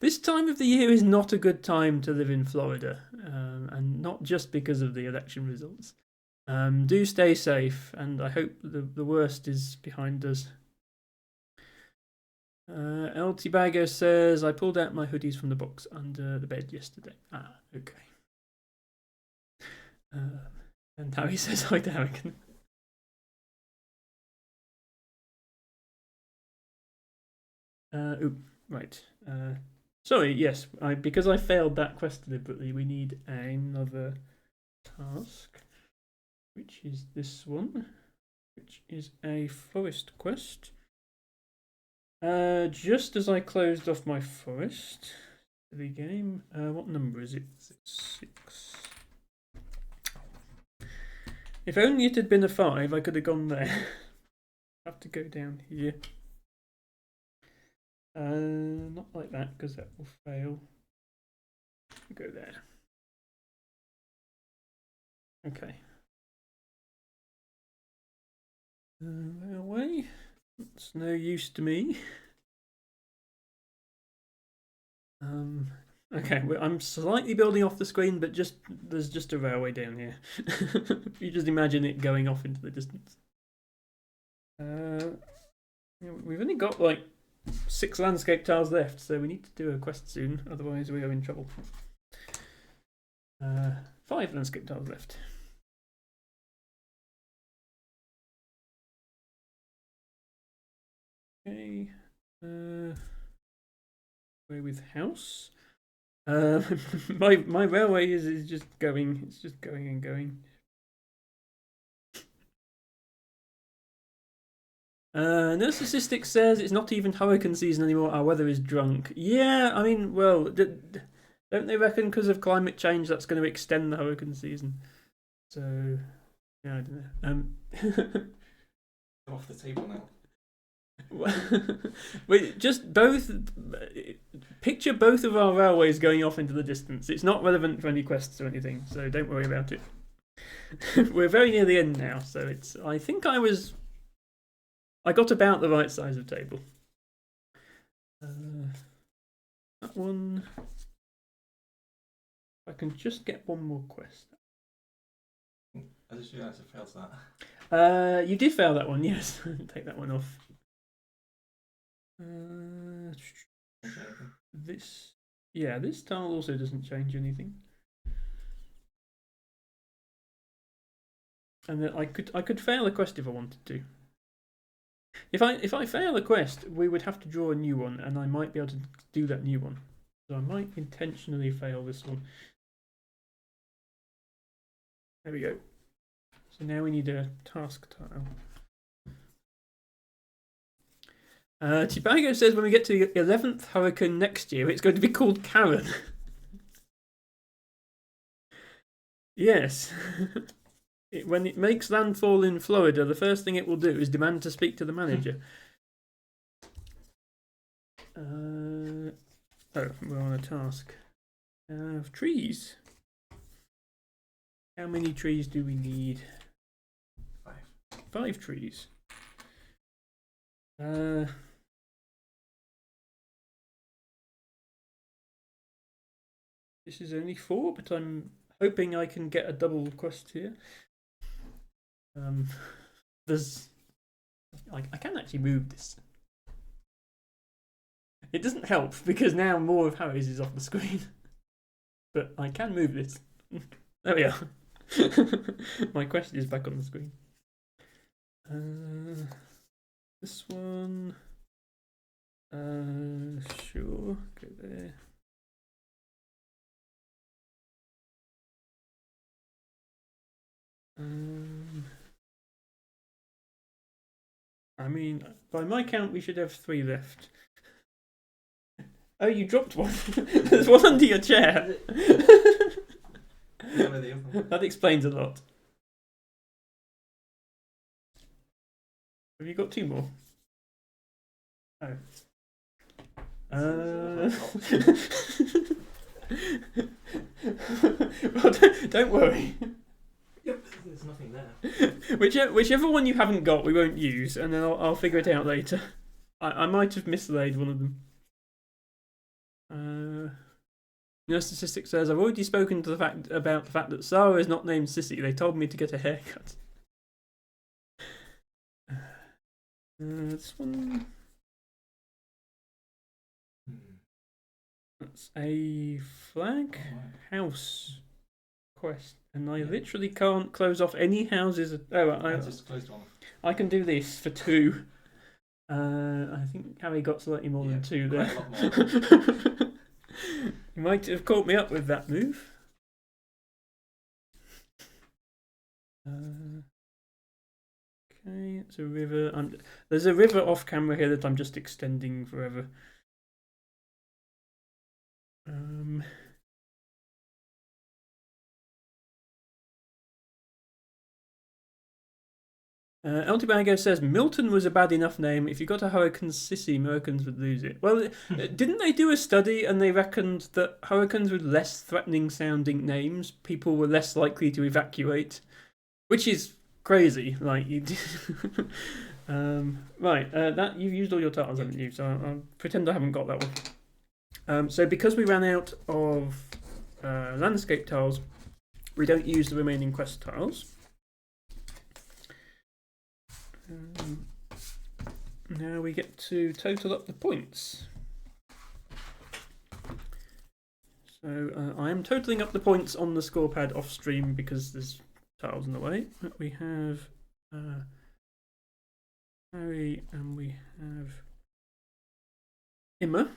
This time of the year is not a good time to live in Florida, and not just because of the election results. Do stay safe, and I hope the worst is behind us. LT Bagger says, I pulled out my hoodies from the box under the bed yesterday. Ah, okay. And Harry says, hi to Harrigan. Right. Sorry, yes, because I failed that quest deliberately, we need another task, which is this one, which is a forest quest. Just as I closed off my forest, the game. What number is it? 6. If only it had been a 5, I could have gone there. Have to go down here. Not like that because that will fail. Go there. Okay. Railway. It's no use to me. Okay, I'm slightly building off the screen, but there's just a railway down here. You just imagine it going off into the distance. We've only got like 6 landscape tiles left, so we need to do a quest soon, otherwise we are in trouble. 5 landscape tiles left. Okay. Way with house. My railway is just going. It's just going and going. Narcissistic says it's not even hurricane season anymore. Our weather is drunk. Yeah, I mean, well, don't they reckon because of climate change that's going to extend the hurricane season? So, yeah, I don't know. Off the table now. Wait, just both. Picture both of our railways going off into the distance. It's not relevant for any quests or anything, so don't worry about it. We're very near the end now, so it's. I think I got about the right size of table. That one. I can just get one more quest. I just realised I failed that. You did fail that one, yes. Take that one off. This tile also doesn't change anything. And then I could fail a quest if I wanted to. If I fail a quest, we would have to draw a new one, and I might be able to do that new one. So I might intentionally fail this one. There we go. So now we need a task tile. Chibago says when we get to the 11th hurricane next year, it's going to be called Karen. Yes. When it makes landfall in Florida, the first thing it will do is demand to speak to the manager. We're on a task. Trees. How many trees do we need? 5 trees. This is only 4, but I'm hoping I can get a double quest here. I can actually move this. It doesn't help because now more of Harry's is off the screen. But I can move this. There we are. My quest is back on the screen. This one. Sure. Go there. I mean, by my count, we should have 3 left. Oh, you dropped one. There's one under your chair. That explains a lot. Have you got 2 more? Oh. Well, don't worry. Yep, there's nothing there. Whichever one you haven't got, we won't use, and then I'll figure it out later. I might have mislaid one of them. Narcissistic says, I've already spoken to about the fact that Sarah is not named Sissy. They told me to get a haircut. This one. That's a flag house quest, and I literally can't close off any houses. Oh, I just closed one. I can do this for 2. I think Harry got slightly more than 2 there. Quite a lot more. You might have caught me up with that move. Okay, it's a river. There's a river off camera here that I'm just extending forever. El Tobago says Milton was a bad enough name. If you got a hurricane sissy, Americans would lose it. Well, didn't they do a study and they reckoned that hurricanes with less threatening sounding names, people were less likely to evacuate, which is crazy. Like you, right? That you've used all your tiles, haven't you? So I'll pretend I haven't got that one. So because we ran out of landscape tiles, we don't use the remaining quest tiles. Now we get to total up the points. So I am totaling up the points on the score pad off stream because there's tiles in the way. We have Harry and we have Emma.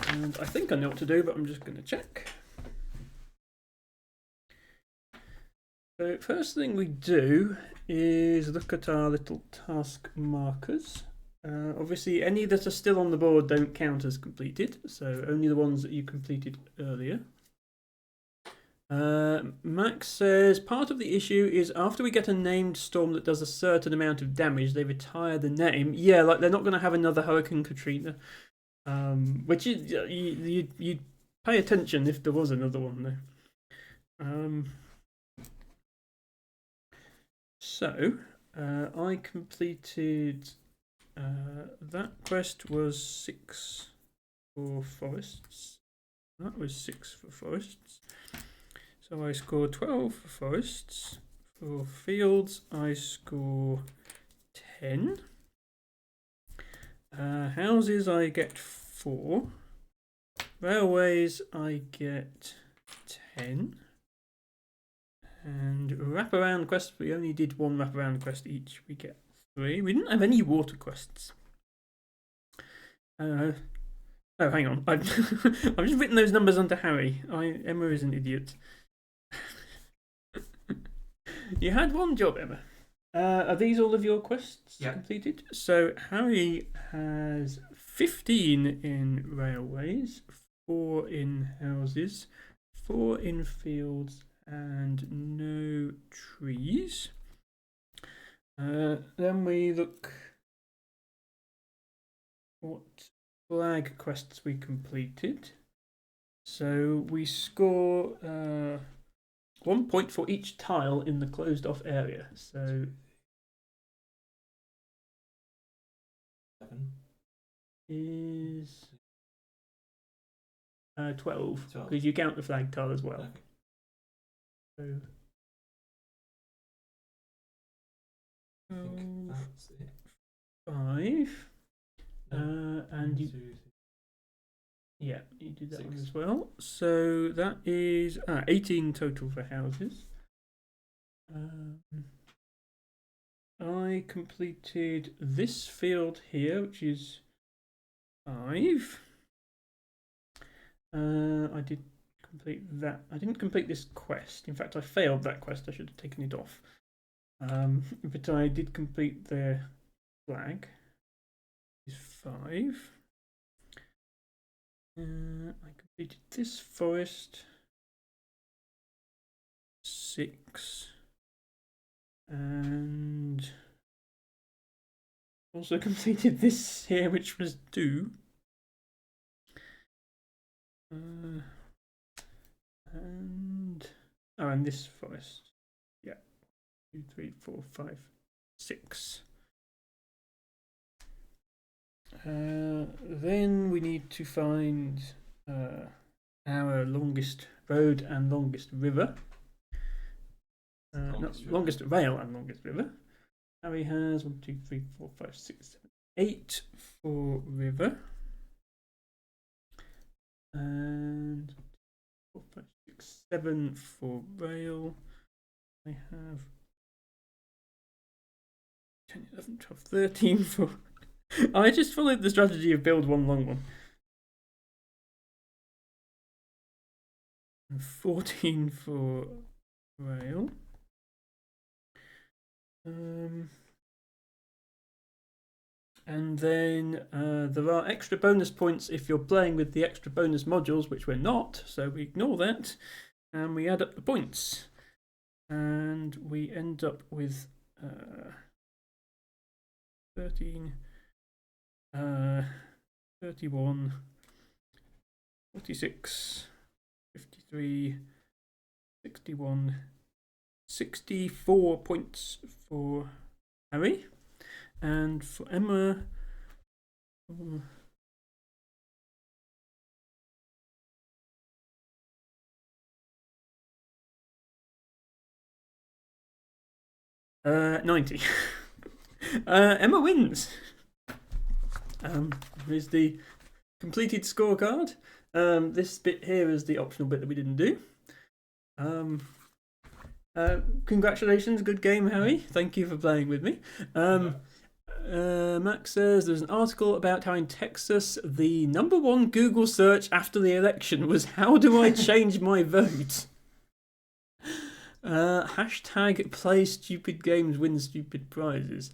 And I think I know what to do, but I'm just going to check. So first thing we do is look at our little task markers. Obviously any that are still on the board don't count as completed, so only the ones that you completed earlier. Max says part of the issue is after we get a named storm that does a certain amount of damage, they retire the name. Yeah, like they're not going to have another Hurricane Katrina, which is you'd pay attention if there was another one though. So, I completed, that quest was 6 for forests. That was 6 for forests. So I scored 12 for forests. For fields, I score 10. Houses, I get 4. Railways, I get 10. And wraparound quests, we only did 1 wraparound quest each. We get 3. We didn't have any water quests. Oh, hang on. I've just written those numbers under Harry. Emma is an idiot. You had 1 job, Emma. Are these all of your quests completed? So Harry has 15 in railways, 4 in houses, 4 in fields, and no trees. Then we look what flag quests we completed. So we score 1 point for each tile in the closed off area. So 7 is 12 because you count the flag tile as well. Okay. So I think that's it. 5. No, And you, 2, 3. yeah, you did that 6. one as well. So that is 18 total for houses. I completed this field here, which is 5. I did complete that. I didn't complete this quest. In fact, I failed that quest. I should have taken it off. But I did complete the flag. Is 5. I completed this forest. 6. And also completed this here, which was 2. And this forest. Yeah. 2, 3, 4, 5, 6. Then we need to find our longest road and longest river. Longest rail and longest river. Harry has 1, 2, 3, 4, 5, 6, 7, 8 for river. And 4, 5, 6, 7 for rail. I have 10, 11, 12, 13 for. I just followed the strategy of build 1 long one. And 14 for rail. And then there are extra bonus points if you're playing with the extra bonus modules, which we're not, so we ignore that. And we add up the points. And we end up with 13, 31, 46, 53, 61, 64 points for Harry. And for Emma, 90. Emma wins. Here's the completed scorecard. This bit here is the optional bit that we didn't do. Congratulations, good game, Harry. Thank you for playing with me. Max says there's an article about how in Texas the #1 Google search after the election was "How do I change my vote?" Hashtag play stupid games, win stupid prizes.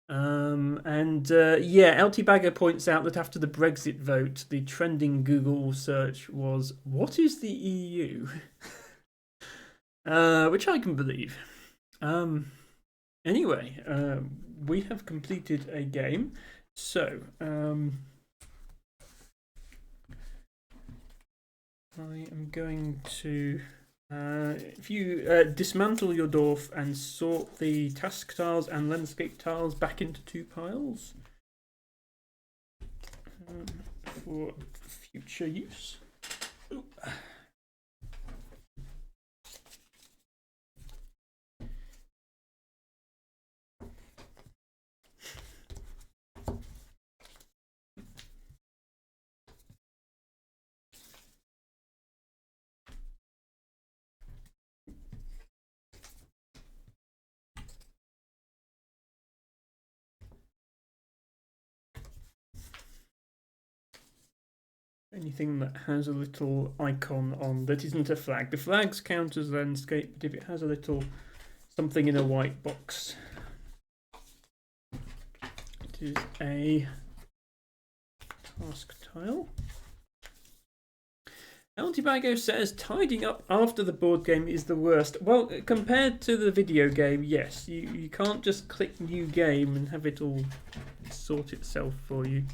Yeah, LT Bagger points out that after the Brexit vote, the trending Google search was "What is the EU?" Which I can believe. Anyway, we have completed a game, so I am going to, if you dismantle your dwarf and sort the task tiles and landscape tiles back into 2 piles for future use. Ooh. Anything that has a little icon on that isn't a flag. The flags count as landscape, but if it has a little something in a white box, it is a task tile. Altibago says tidying up after the board game is the worst. Well, compared to the video game, yes. You can't just click new game and have it all sort itself for you.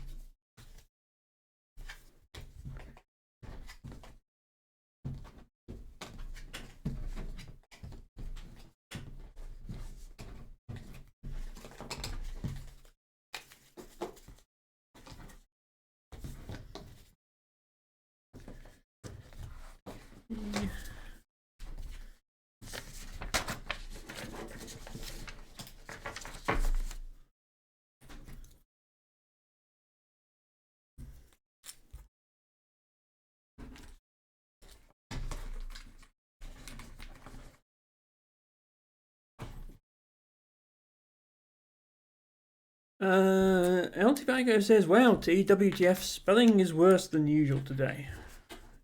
Altibago says, wow, TWTF, spelling is worse than usual today.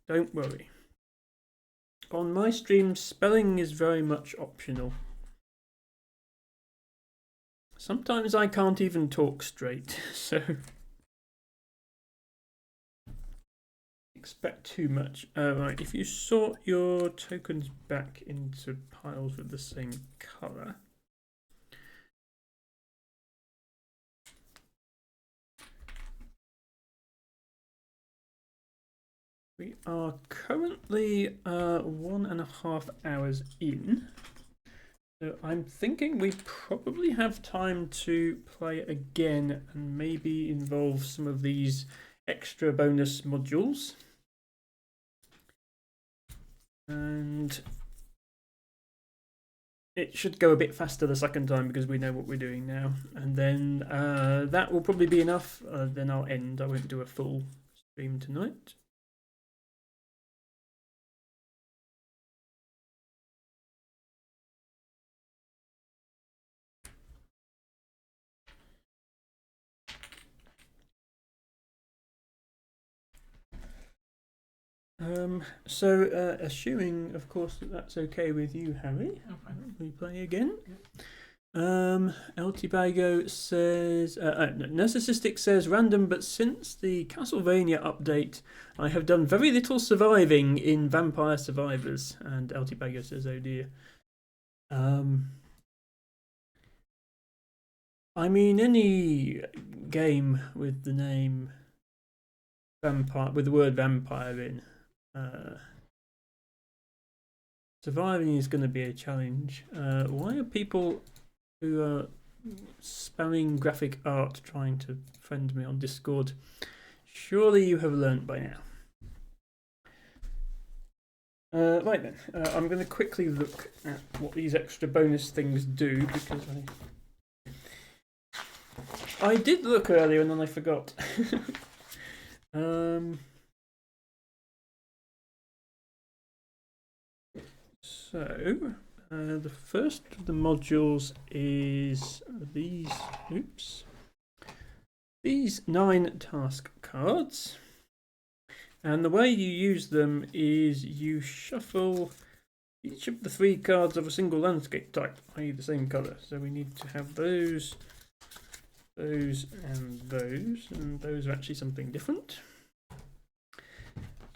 Don't worry. On my stream, spelling is very much optional. Sometimes I can't even talk straight, so expect too much. Right, if you sort your tokens back into piles with the same colour. We are currently 1.5 hours in. So I'm thinking we probably have time to play again and maybe involve some of these extra bonus modules. And it should go a bit faster the second time because we know what we're doing now. And then that will probably be enough. Then I'll end. I won't do a full stream tonight. Assuming, of course, that that's okay with you, Harry, we play again. Yep. El Tibago says, no, Narcissistic says random, but since the Castlevania update, I have done very little surviving in Vampire Survivors. And El Tibago says, oh dear. I mean, any game with the name vampire, with the word vampire in, surviving is going to be a challenge. Why are people who are spamming graphic art trying to friend me on Discord? Surely you have learnt by now. Right then, I'm going to quickly look at what these extra bonus things do, because I did look earlier and then I forgot. So, the first of the modules is these 9 task cards. And the way you use them is you shuffle each of the 3 cards of a single landscape type, i.e. the same colour. So we need to have those, and those are actually something different.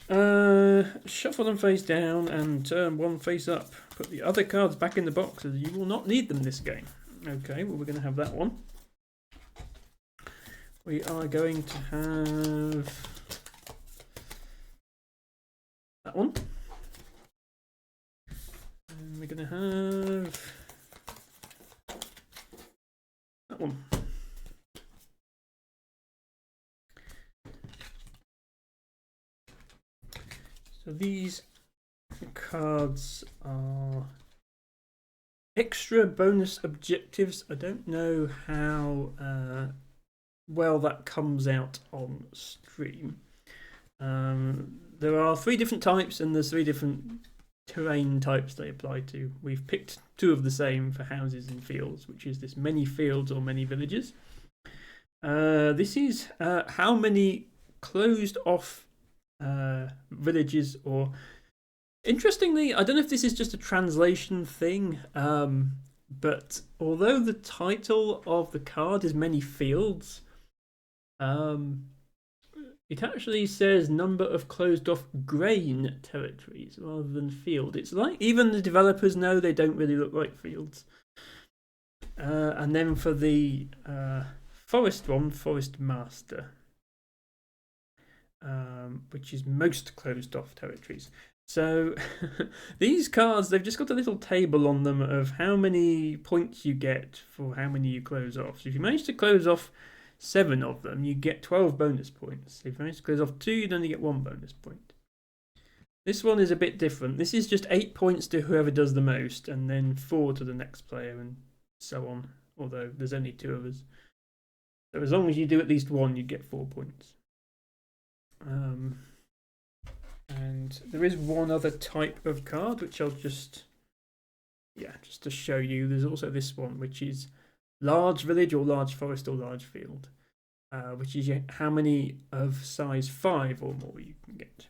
Shuffle them face down and turn one face up. Put the other cards back in the box as you will not need them this game. Okay, well we're going to have that one. We are going to have that one. And we're going to have that one. So these cards are extra bonus objectives. I don't know how well that comes out on stream. There are 3 different types and there's 3 different terrain types they apply to. We've picked 2 of the same for houses and fields, which is this many fields or many villages. This is how many closed off villages, or interestingly, I don't know if this is just a translation thing, but although the title of the card is many fields, it actually says number of closed off grain territories rather than field. It's like even the developers know they don't really look like fields. And then for the forest one, Forest Master, which is most closed off territories. So these cards, they've just got a little table on them of how many points you get for how many you close off. So if you manage to close off 7 of them, you get 12 bonus points. If you manage to close off 2, you only get 1 bonus point. This one is a bit different. This is just 8 points to whoever does the most, and then 4 to the next player, and so on. Although there's only 2 of us. So as long as you do at least 1, you get 4 points. And there is one other type of card which I'll just to show you. There's also this one, which is large village or large forest or large field, which is how many of size 5 or more you can get.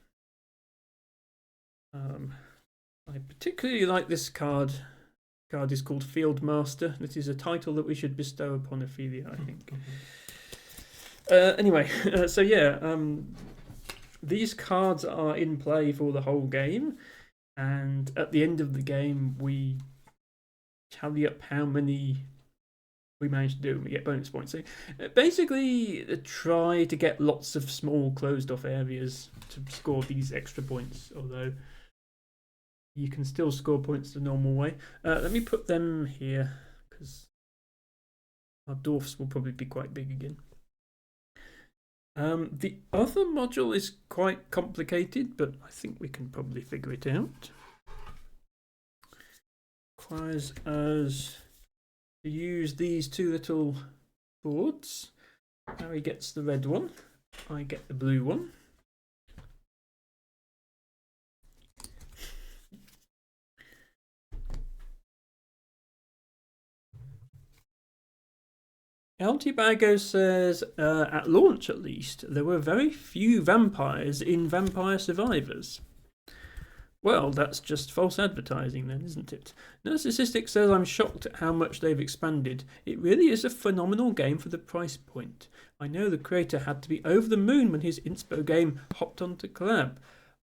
I particularly like this card. The card is called Field Master. This is a title that we should bestow upon Ophelia, I think. Anyway, so yeah, these cards are in play for the whole game, and at the end of the game we tally up how many we managed to do and we get bonus points. So basically try to get lots of small closed off areas to score these extra points, although you can still score points the normal way. Let me put them here because our dwarfs will probably be quite big again. The other module is quite complicated, but I think we can probably figure it out. Requires us to use these 2 little boards. Harry gets the red one, I get the blue one. El Tibago says, at launch at least, there were very few vampires in Vampire Survivors. Well, that's just false advertising then, isn't it? Narcissistic says, I'm shocked at how much they've expanded. It really is a phenomenal game for the price point. I know the creator had to be over the moon when his inspo game hopped onto collab.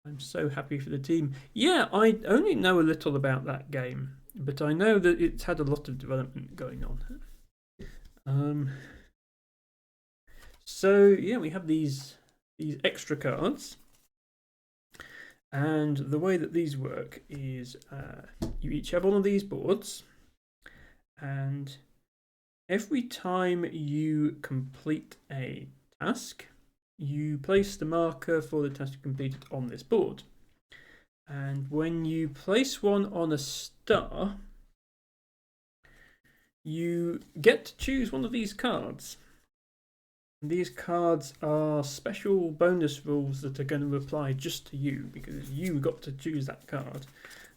I'm so happy for the team. Yeah, I only know a little about that game, but I know that it's had a lot of development going on. So yeah, we have these extra cards. And the way that these work is you each have one of these boards, and every time you complete a task, you place the marker for the task completed on this board. And when you place one on a star, you get to choose one of these cards. These cards are special bonus rules that are going to apply just to you, because you got to choose that card,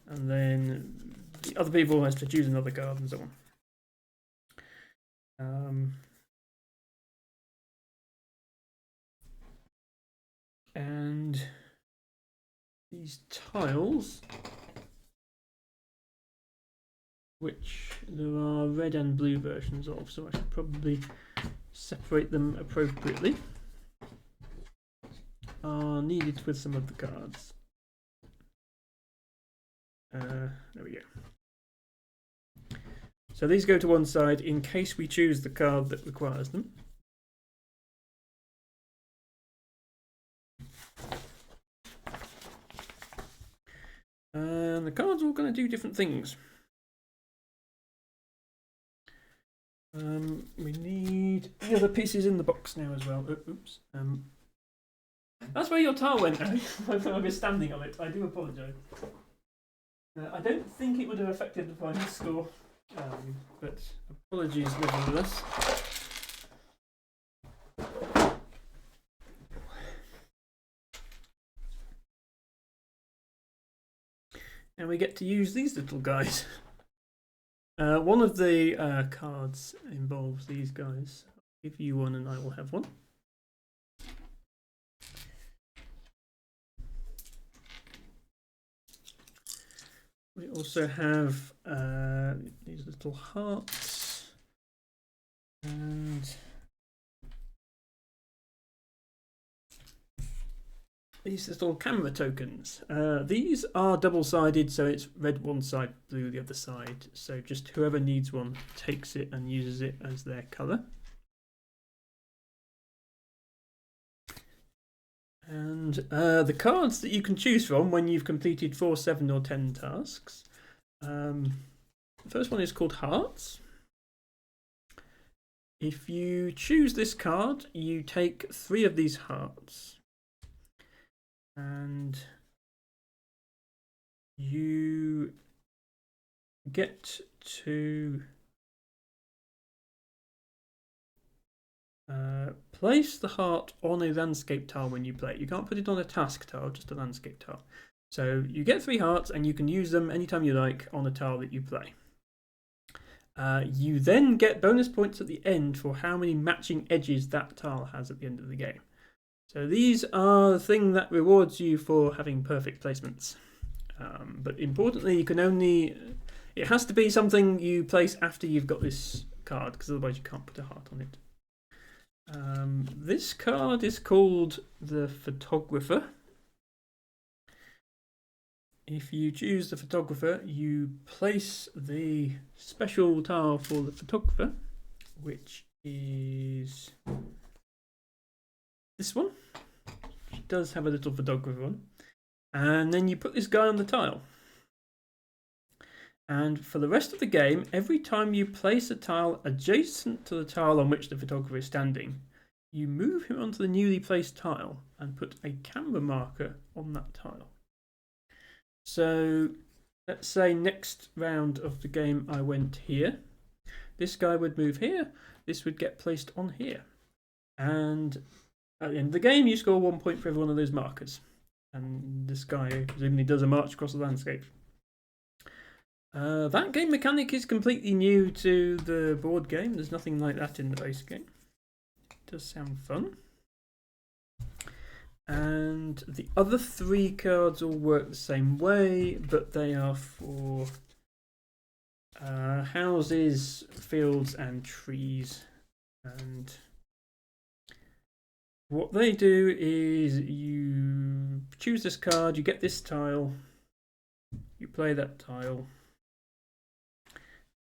and then the other people has to choose another card, and so on. And these tiles, which there are red and blue versions of, so I should probably separate them appropriately, are needed with some of the cards. There we go. So these go to one side in case we choose the card that requires them. And the cards are all going to do different things. We need the other pieces in the box now as well. Oops. That's where your tile went. I was standing on it. I do apologise. I don't think it would have affected the final score, but apologies nevertheless. And we get to use these little guys. One of the cards involves these guys. I'll give you one and I will have one. We also have these little hearts and these little camera tokens. These are double-sided, so it's red one side, blue the other side. So just whoever needs one takes it and uses it as their colour. And the cards that you can choose from when you've completed 4, 7 or 10 tasks. The first one is called Hearts. If you choose this card, you take 3 of these hearts. And you get to place the heart on a landscape tile when you play. You can't put it on a task tile, just a landscape tile. So you get 3 hearts and you can use them anytime you like on a tile that you play. You then get bonus points at the end for how many matching edges that tile has at the end of the game. So these are the thing that rewards you for having perfect placements. But importantly, you can only... It has to be something you place after you've got this card, because otherwise you can't put a heart on it. This card is called the Photographer. If you choose the Photographer, you place the special tile for the Photographer, which is this one. It does have a little photographer on. And then you put this guy on the tile. And for the rest of the game, every time you place a tile adjacent to the tile on which the photographer is standing, you move him onto the newly placed tile and put a camera marker on that tile. So let's say next round of the game I went here. This guy would move here. This would get placed on here. And at the end of the game, you score 1 point for every one of those markers. And this guy presumably does a march across the landscape. That game mechanic is completely new to the board game. There's nothing like that in the base game. It does sound fun. And And the other 3 cards all work the same way, but they are for houses, fields, and trees. And what they do is you choose this card, you get this tile, you play that tile,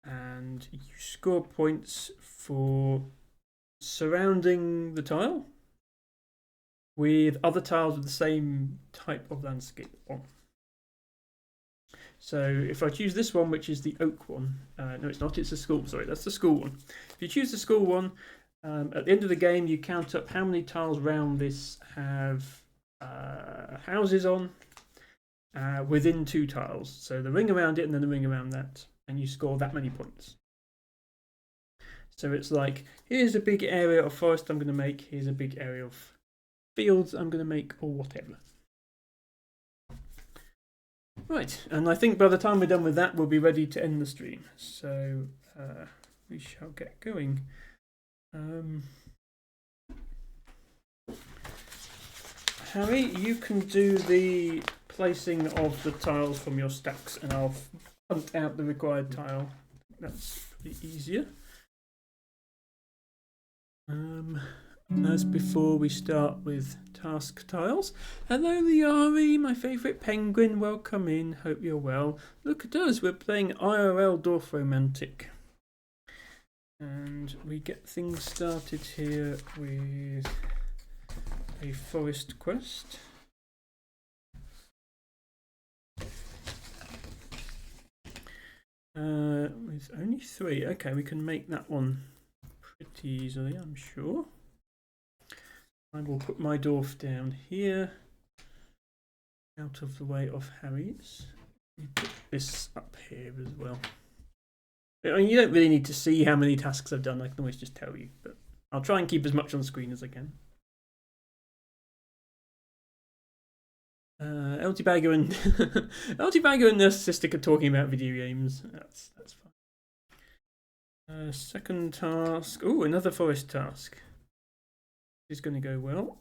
and you score points for surrounding the tile with other tiles with the same type of landscape on. So if I choose this one, which is the oak one, no it's not, it's the school, sorry, that's the school one. If you choose the school one, at the end of the game you count up how many tiles around this have houses on within 2 tiles. So the ring around it and then the ring around that, and you score that many points. So it's like, here's a big area of forest I'm going to make, here's a big area of fields I'm going to make, or whatever. Right, and I think by the time we're done with that, we'll be ready to end the stream. So we shall get going. Harry, you can do the placing of the tiles from your stacks, and I'll hunt out the required tile. That's pretty easier. As before, we start with task tiles. Hello, Liari, my favourite penguin. Welcome in. Hope you're well. Look at us. We're playing IRL Dorfromantik. And we get things started here with a forest quest. With only 3. Okay, we can make that one pretty easily, I'm sure. I will put my dwarf down here, out of the way of Harry's. Let me put this up here as well. I mean, you don't really need to see how many tasks I've done, I can always just tell you, but I'll try and keep as much on screen as I can. LT Bagger and LT Bagger and Narcissistic are talking about video games. That's fine. Second task. Oh, another forest task. This is going to go well.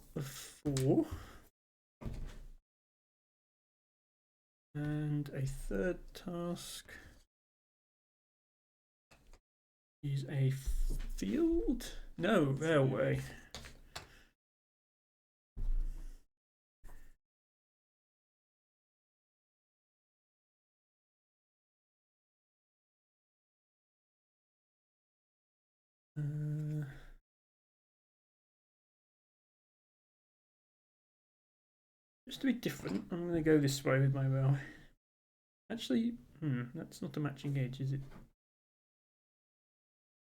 4. And a third task is a field? No, railway. Just to be different, I'm going to go this way with my railway. Actually, that's not a matching edge, is it?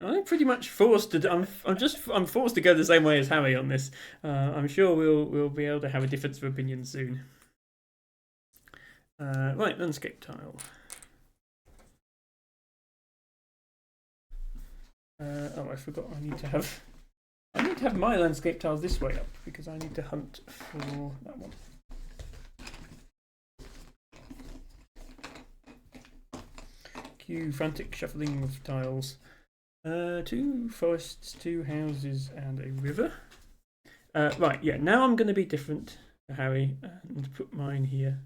I'm pretty much forced to. I'm forced to go the same way as Harry on this. I'm sure we'll be able to have a difference of opinion soon. Right, landscape tile. Oh, I forgot. I need to have my landscape tiles this way up because I need to hunt for that one. Cue frantic shuffling of tiles. 2 forests, 2 houses, and a river. Right, yeah, now I'm going to be different to Harry and put mine here.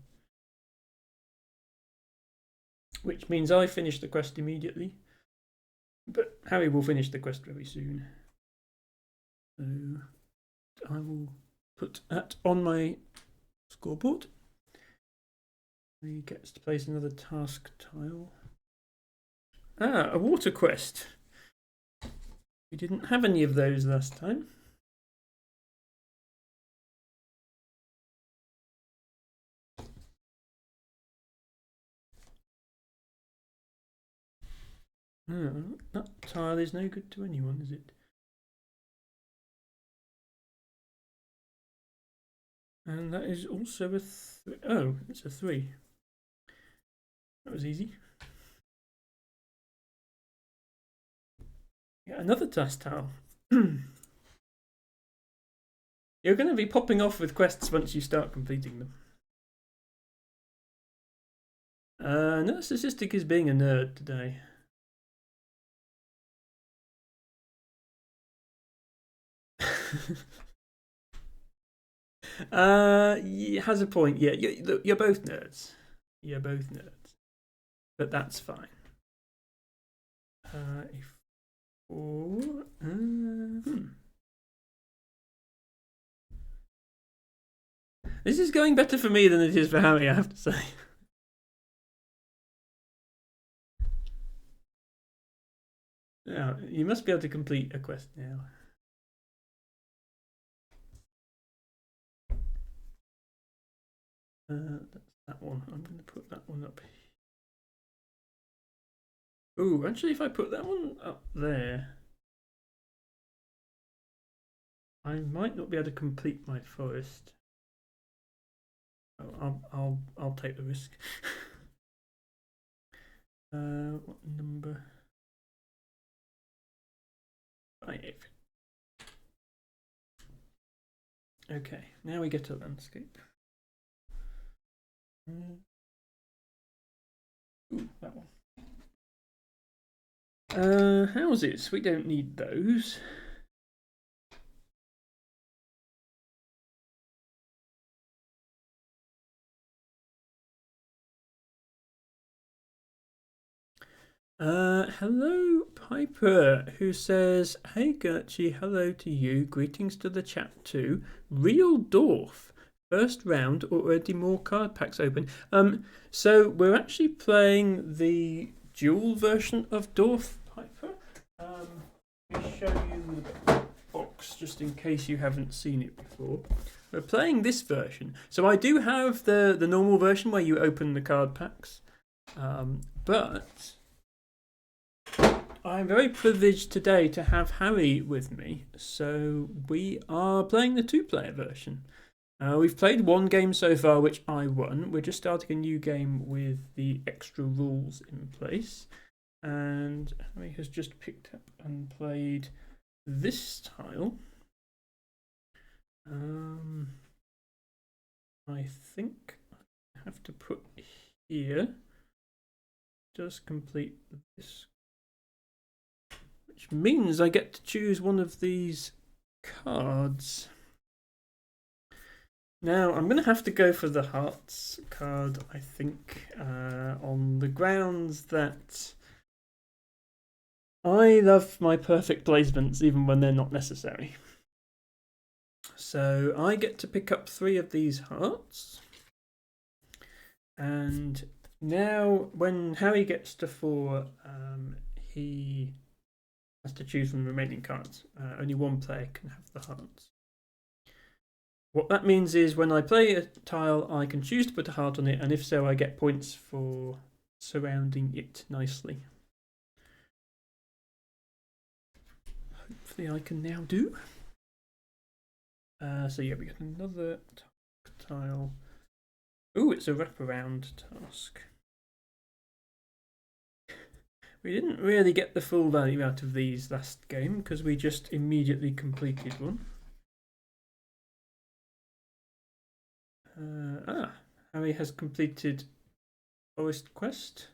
Which means I finish the quest immediately. But Harry will finish the quest very soon. So I will put that on my scoreboard. He gets to place another task tile. Ah, a water quest. We didn't have any of those last time. That tile is no good to anyone, is it? And that is also a oh, it's a 3. That was easy. Yeah, another task tile. You're going to be popping off with quests once you start completing them. Narcissistic is being a nerd today. Has a point. Yeah, you're both nerds. You're both nerds, but that's fine. This is going better for me than it is for Harry, I have to say. Now, you must be able to complete a quest now. That's that one. I'm going to put that one up. Ooh, actually, if I put that one up there, I might not be able to complete my forest. Oh, I'll take the risk. What number? 5. Okay, now we get a landscape. Ooh, that one. Houses. We don't need those. Hello, Piper, who says, "Hey, Gertchie, hello to you. Greetings to the chat too. Real Dwarf. First round, already more card packs open." So we're actually playing the dual version of Dwarf, Piper. Let me show you the box just in case you haven't seen it before. We're playing this version. So I do have the normal version where you open the card packs, but I'm very privileged today to have Harry with me, so we are playing the 2-player version. We've played one game so far, which I won. We're just starting a new game with the extra rules in place, and Harry has just picked up and played this tile. I think I have to put here, just complete this, which means I get to choose one of these cards. Now, I'm going to have to go for the hearts card, I think, on the grounds that I love my perfect placements even when they're not necessary. So I get to pick up 3 of these hearts. And now when Harry gets to 4, he has to choose from the remaining cards. Only one player can have the hearts. What that means is when I play a tile, I can choose to put a heart on it, and if so, I get points for surrounding it nicely. Hopefully I can now do. So yeah, we get another tile. Ooh, it's a wraparound task. We didn't really get the full value out of these last game because we just immediately completed one. Harry has completed Forest Quest.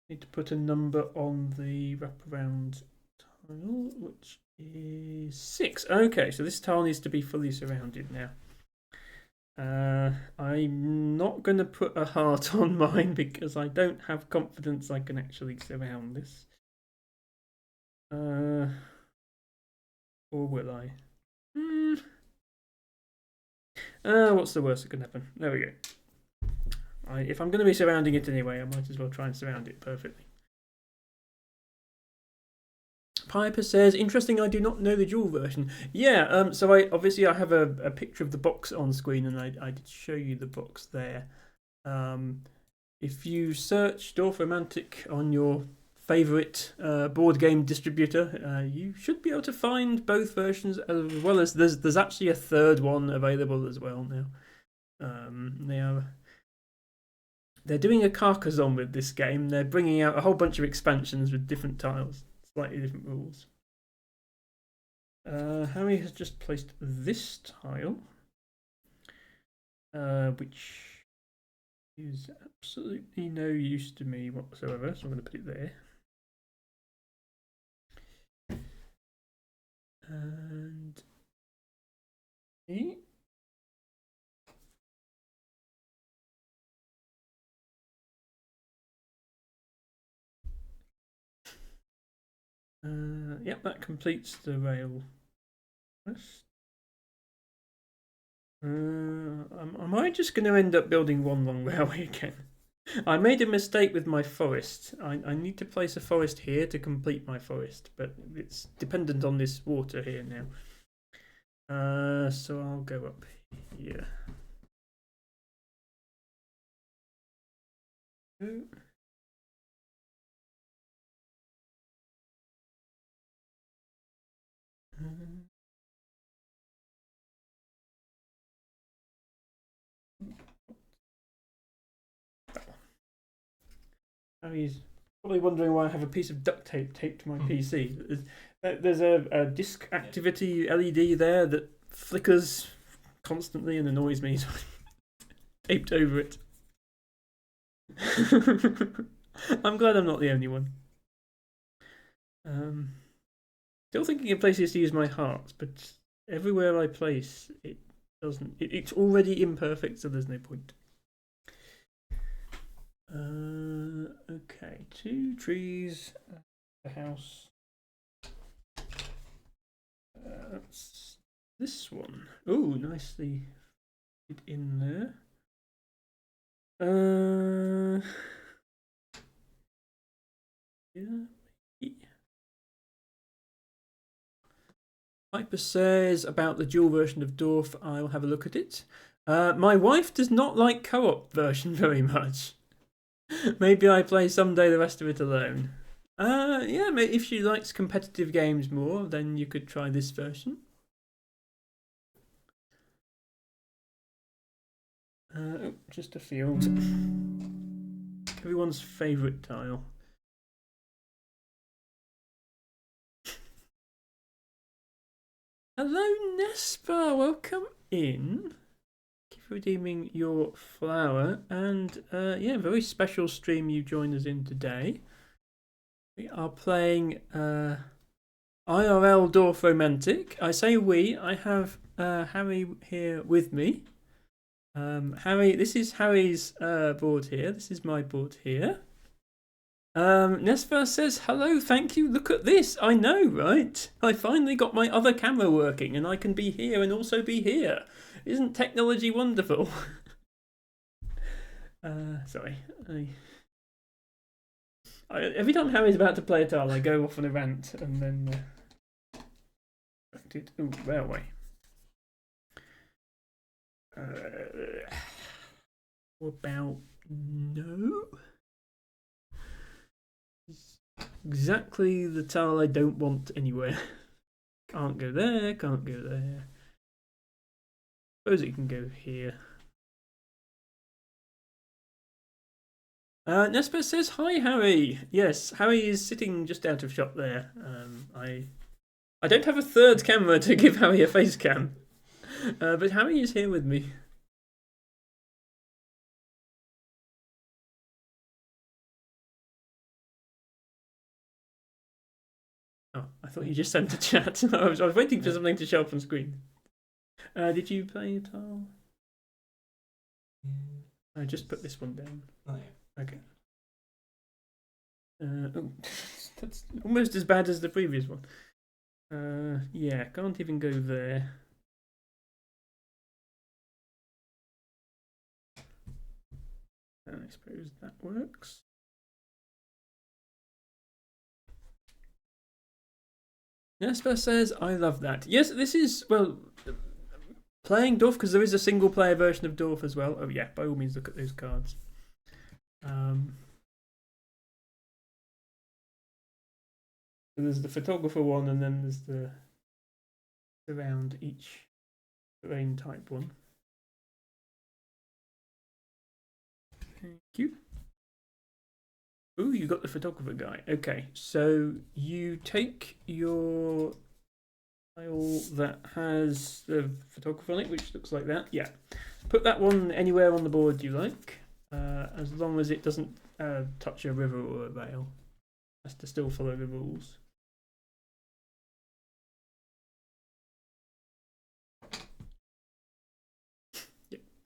Need to put a number on the wraparound tile, which is 6. Okay, so this tile needs to be fully surrounded now. I'm not going to put a heart on mine because I don't have confidence I can actually surround this. Or will I? What's the worst that can happen? There we go. If I'm going to be surrounding it anyway, I might as well try and surround it perfectly. Piper says, "Interesting, I do not know the dual version." Yeah, so I have a picture of the box on screen, and I did show you the box there. If you search Dorfromantik on your favourite board game distributor, you should be able to find both versions, as well as there's actually a third one available as well now. They're doing a Carcassonne with this game. They're bringing out a whole bunch of expansions with different tiles, slightly different rules. Harry has just placed this tile, which is absolutely no use to me whatsoever, so I'm going to put it there. And E. Yep, that completes the rail. Am I just going to end up building one long railway again? I made a mistake with my forest. I need to place a forest here to complete my forest, but it's dependent on this water here now. So I'll go up here. He's probably wondering why I have a piece of duct tape taped to my PC. There's a disk activity LED there that flickers constantly and annoys me, so I taped over it. I'm glad I'm not the only one. Still thinking of places to use my hearts, but everywhere I place it doesn't. It's already imperfect, so there's no point. Okay, 2 trees, a house. That's this one. Oh, nicely fit in there. Yeah. Piper says about the dual version of Dorf. I'll have a look at it. My wife does not like co-op version very much. Maybe I play someday the rest of it alone. Yeah, if she likes competitive games more, then you could try this version. Oh, just a field. Everyone's favourite tile. Hello, Nespa. Welcome in. Thank you for redeeming your flower. And yeah, very special stream you joined us in today. We are playing IRL Dorfromantik. I say we. I have Harry here with me. Harry, this is Harry's board here. This is my board here. Nespa says, hello, thank you. Look at this. I know, right? I finally got my other camera working and I can be here and also be here. Isn't technology wonderful? Sorry. Every time Harry's about to play a tile, I go off on a rant and then... Ooh, railway. What about no? Exactly the tile I don't want anywhere. Can't go there, can't go there. Suppose it can go here. Nespa says, hi Harry. Yes, Harry is sitting just out of shot there. I don't have a third camera to give Harry a face cam. But Harry is here with me. Oh, I thought you just sent a chat. I was waiting for something to show up on screen. Did you play a tile? I just put this one down. Oh, yeah. Okay. Oh, that's almost as bad as the previous one. Yeah, can't even go there. I suppose that works. Nespa says, I love that. Yes, this is, well, playing Dorf, because there is a single player version of Dorf as well. Oh yeah, by all means look at those cards. So there's the photographer one, and then there's the around each terrain type one. Thank you. Ooh, you got the photographer guy. Okay, so you take your tile that has the photographer on it, which looks like that. Yeah. Put that one anywhere on the board you like, as long as it doesn't touch a river or a rail. It has to still follow the rules.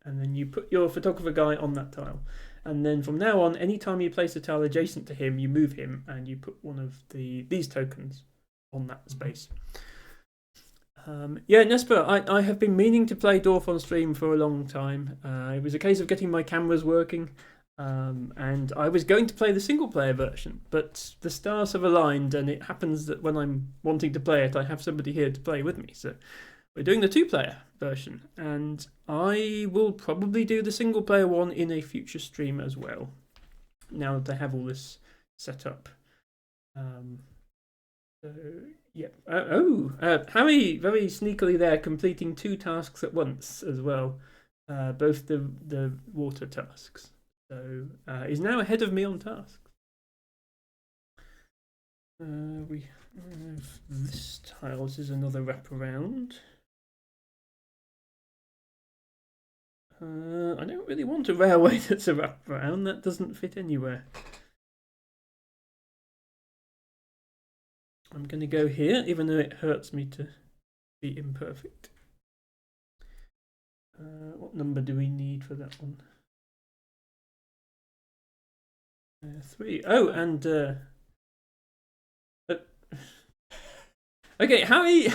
and then you put your photographer guy on that tile. And then from now on, anytime you place a tile adjacent to him, you move him and you put one of these tokens on that space. Yeah, Nesper, I have been meaning to play Dwarf on stream for a long time. It was a case of getting my cameras working, and I was going to play the single player version, but the stars have aligned, and it happens that when I'm wanting to play it, I have somebody here to play with me. So we're doing the 2-player version, and I will probably do the single player one in a future stream as well, now that I have all this set up. So, yeah. Harry very sneakily there, completing 2 tasks at once as well, both the water tasks. So is now ahead of me on tasks. We have this tile. This is another wraparound. I don't really want a railway that's a wraparound. That doesn't fit anywhere. I'm going to go here, even though it hurts me to be imperfect. What number do we need for that one? 3. Oh, and okay, Harry.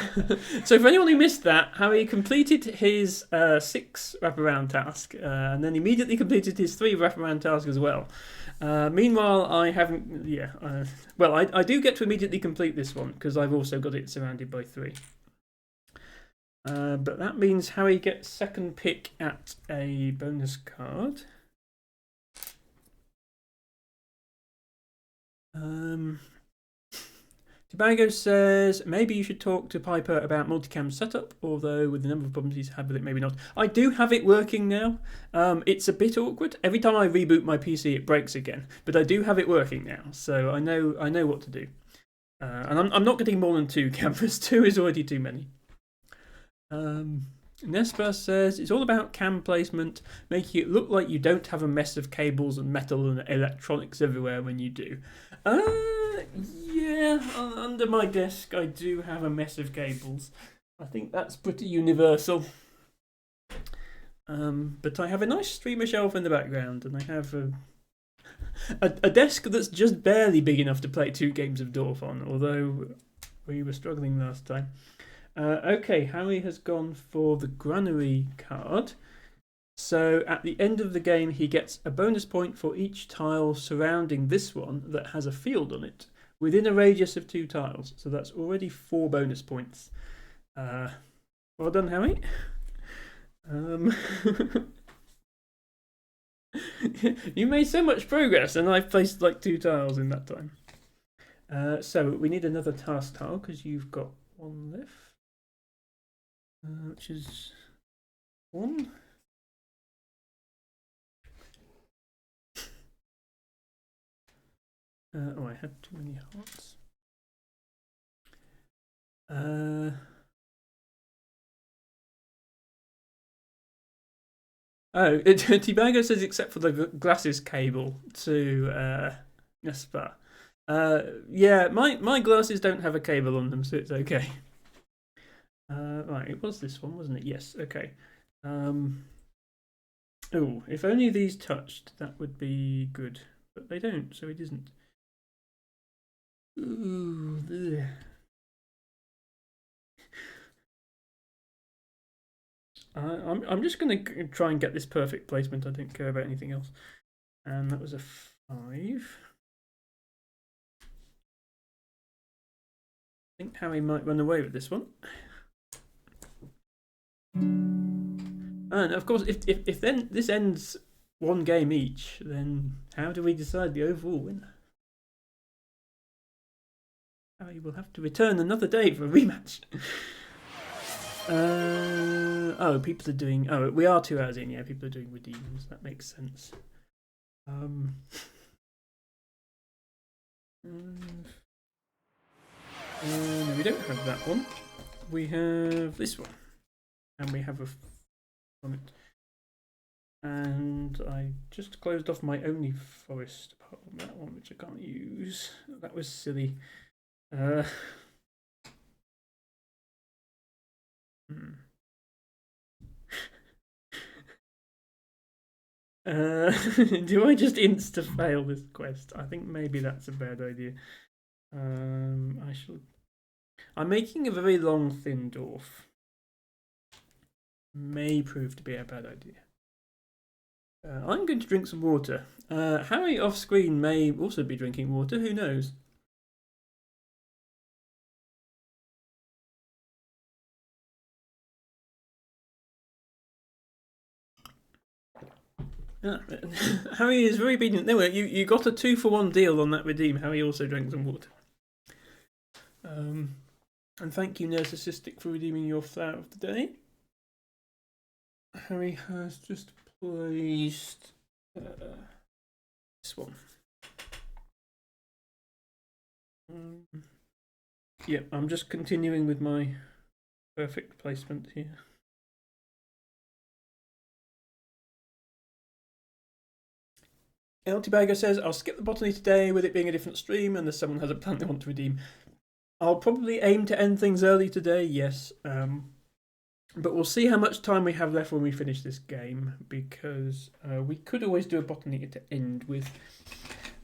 So for anyone who missed that, Harry completed his 6 wraparound task, and then immediately completed his 3 wraparound task as well. Meanwhile, I haven't. Yeah. Well, I do get to immediately complete this one because I've also got it surrounded by 3. But that means Harry gets second pick at a bonus card. Tobago says maybe you should talk to Piper about multicam setup, although with the number of problems he's had with it, maybe not. I do have it working now. It's a bit awkward. Every time I reboot my PC, it breaks again, but I do have it working now, so I know what to do. And I'm not getting more than 2 cameras. 2 is already too many. Nespa says it's all about cam placement, making it look like you don't have a mess of cables and metal and electronics everywhere when you do. Yeah, under my desk I do have a mess of cables. I think that's pretty universal. But I have a nice streamer shelf in the background, and I have a desk that's just barely big enough to play 2 games of Dwarf on, although we were struggling last time. Okay, Harry has gone for the granary card. So at the end of the game, he gets a bonus point for each tile surrounding this one that has a field on it within a radius of 2 tiles. So that's already 4 bonus points. Well done, Harry. You made so much progress, and I've placed like 2 tiles in that time. So we need another task tile because you've got 1 left. Which is 1. I had too many hearts. Tibago says except for the glasses cable to Nespa. Yeah, my glasses don't have a cable on them, so it's okay. Right, it was this one, wasn't it? Yes, okay. Oh, if only these touched, that would be good. But they don't, so it isn't. Ooh, ugh. I'm just going to try and get this perfect placement. I don't care about anything else. And that was a 5. I think Harry might run away with this one. And of course, if then this ends 1 game each, then how do we decide the overall winner? Harry will have to return another day for a rematch. Oh, people are doing. Oh, we are 2 hours in. Yeah, people are doing redeems. That makes sense. We don't have that one. We have this one, and we have a on it. And I just closed off my only forest apart from that one, which I can't use. That was silly. Do I just insta fail this quest? I think maybe that's a bad idea. I shall. I'm making a very long, thin dwarf. May prove to be a bad idea. I'm going to drink some water. Harry off screen may also be drinking water. Who knows? Harry is very obedient. No, you got a 2-for-1 deal on that redeem. Harry also drank some water. And thank you, Narcissistic, for redeeming your flower of the day. Harry has just placed this one. Yeah, I'm just continuing with my perfect placement here. LT Bagger says, I'll skip the botany today with it being a different stream unless someone has a plant they want to redeem. I'll probably aim to end things early today, yes. But we'll see how much time we have left when we finish this game, because we could always do a botany to end with.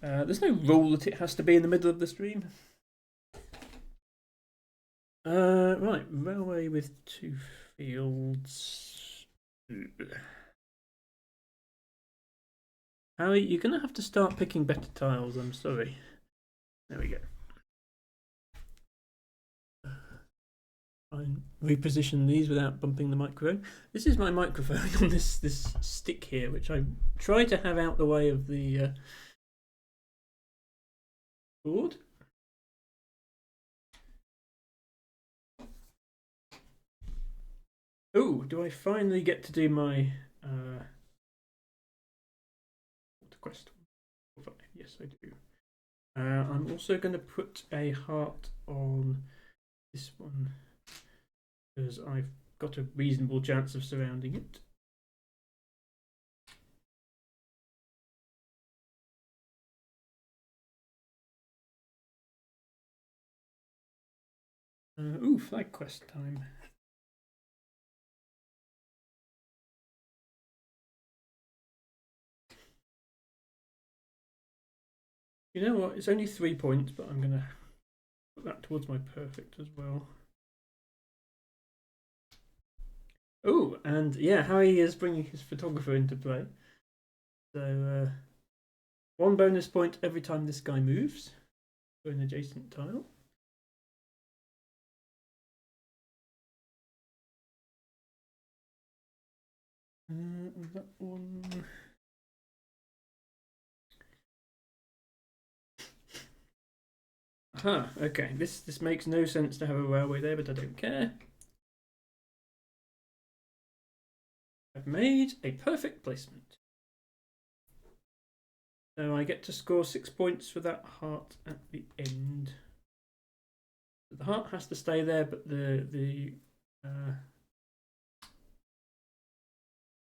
There's no rule that it has to be in the middle of the stream. Right, railway with 2 fields. Harry, you're going to have to start picking better tiles, I'm sorry. There we go. I reposition these without bumping the microphone. This is my microphone on this stick here, which I try to have out the way of the board. Oh, do I finally get to do my quest? Yes, I do. I'm also going to put a heart on this one, because I've got a reasonable chance of surrounding it. Ooh, flag quest time. You know what? It's only 3 points, but I'm going to put that towards my perfect as well. Oh, and yeah, Harry is bringing his photographer into play. So 1 bonus point every time this guy moves for an adjacent tile. That one. Huh, okay. This makes no sense to have a railway there, but I don't care. I've made a perfect placement. So I get to score 6 points for that heart at the end. The heart has to stay there, but the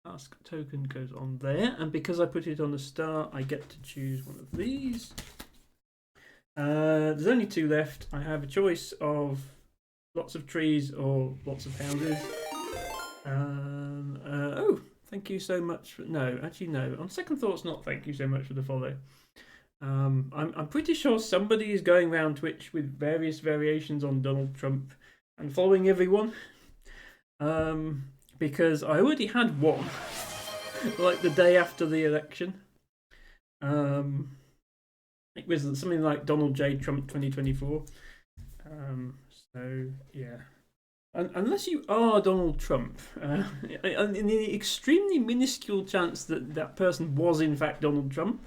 task token goes on there, and because I put it on the star, I get to choose one of these. There's only 2 left. I have a choice of lots of trees or lots of houses. Oh, thank you so much. No, actually, no. On second thoughts, not thank you so much for the follow. I'm pretty sure somebody is going around Twitch with various variations on Donald Trump and following everyone. Because I already had one, like the day after the election. It was something like Donald J. Trump 2024. So yeah. Unless you are Donald Trump, in the extremely minuscule chance that that person was in fact Donald Trump,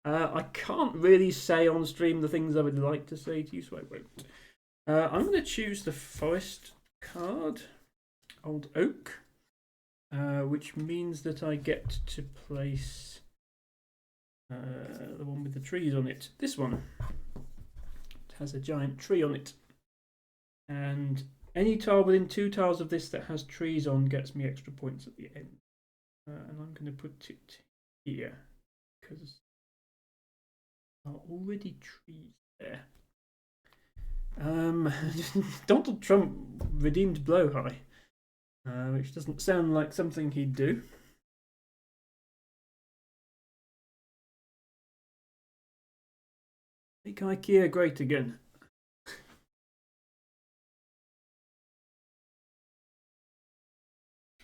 I can't really say on stream the things I would like to say to you, so I won't. I'm going to choose the forest card, Old Oak, which means that I get to place the one with the trees on it. This one. It has a giant tree on it. And any tile within 2 tiles of this that has trees on gets me extra points at the end. And I'm going to put it here, because there are already trees there. Donald Trump redeemed Blowhigh, which doesn't sound like something he'd do. Make IKEA great again.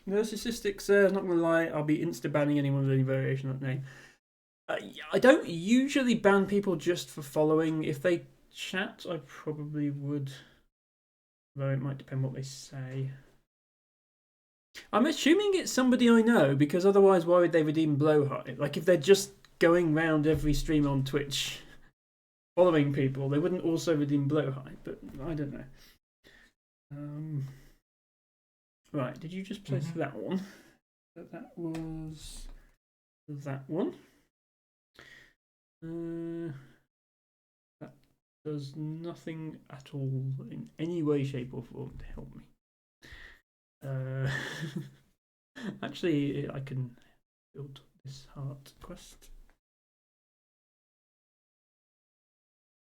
Narcissistic says, not gonna lie, I'll be insta-banning anyone with any variation of that name. I don't usually ban people just for following. If they chat, I probably would. Though it might depend what they say. I'm assuming it's somebody I know, because otherwise why would they redeem Blowhigh? Like, if they're just going round every stream on Twitch following people, they wouldn't also redeem Blowhigh, but I don't know. Right, did you just place that one? That was that one. That does nothing at all in any way, shape, or form to help me. Actually, I can build this heart quest.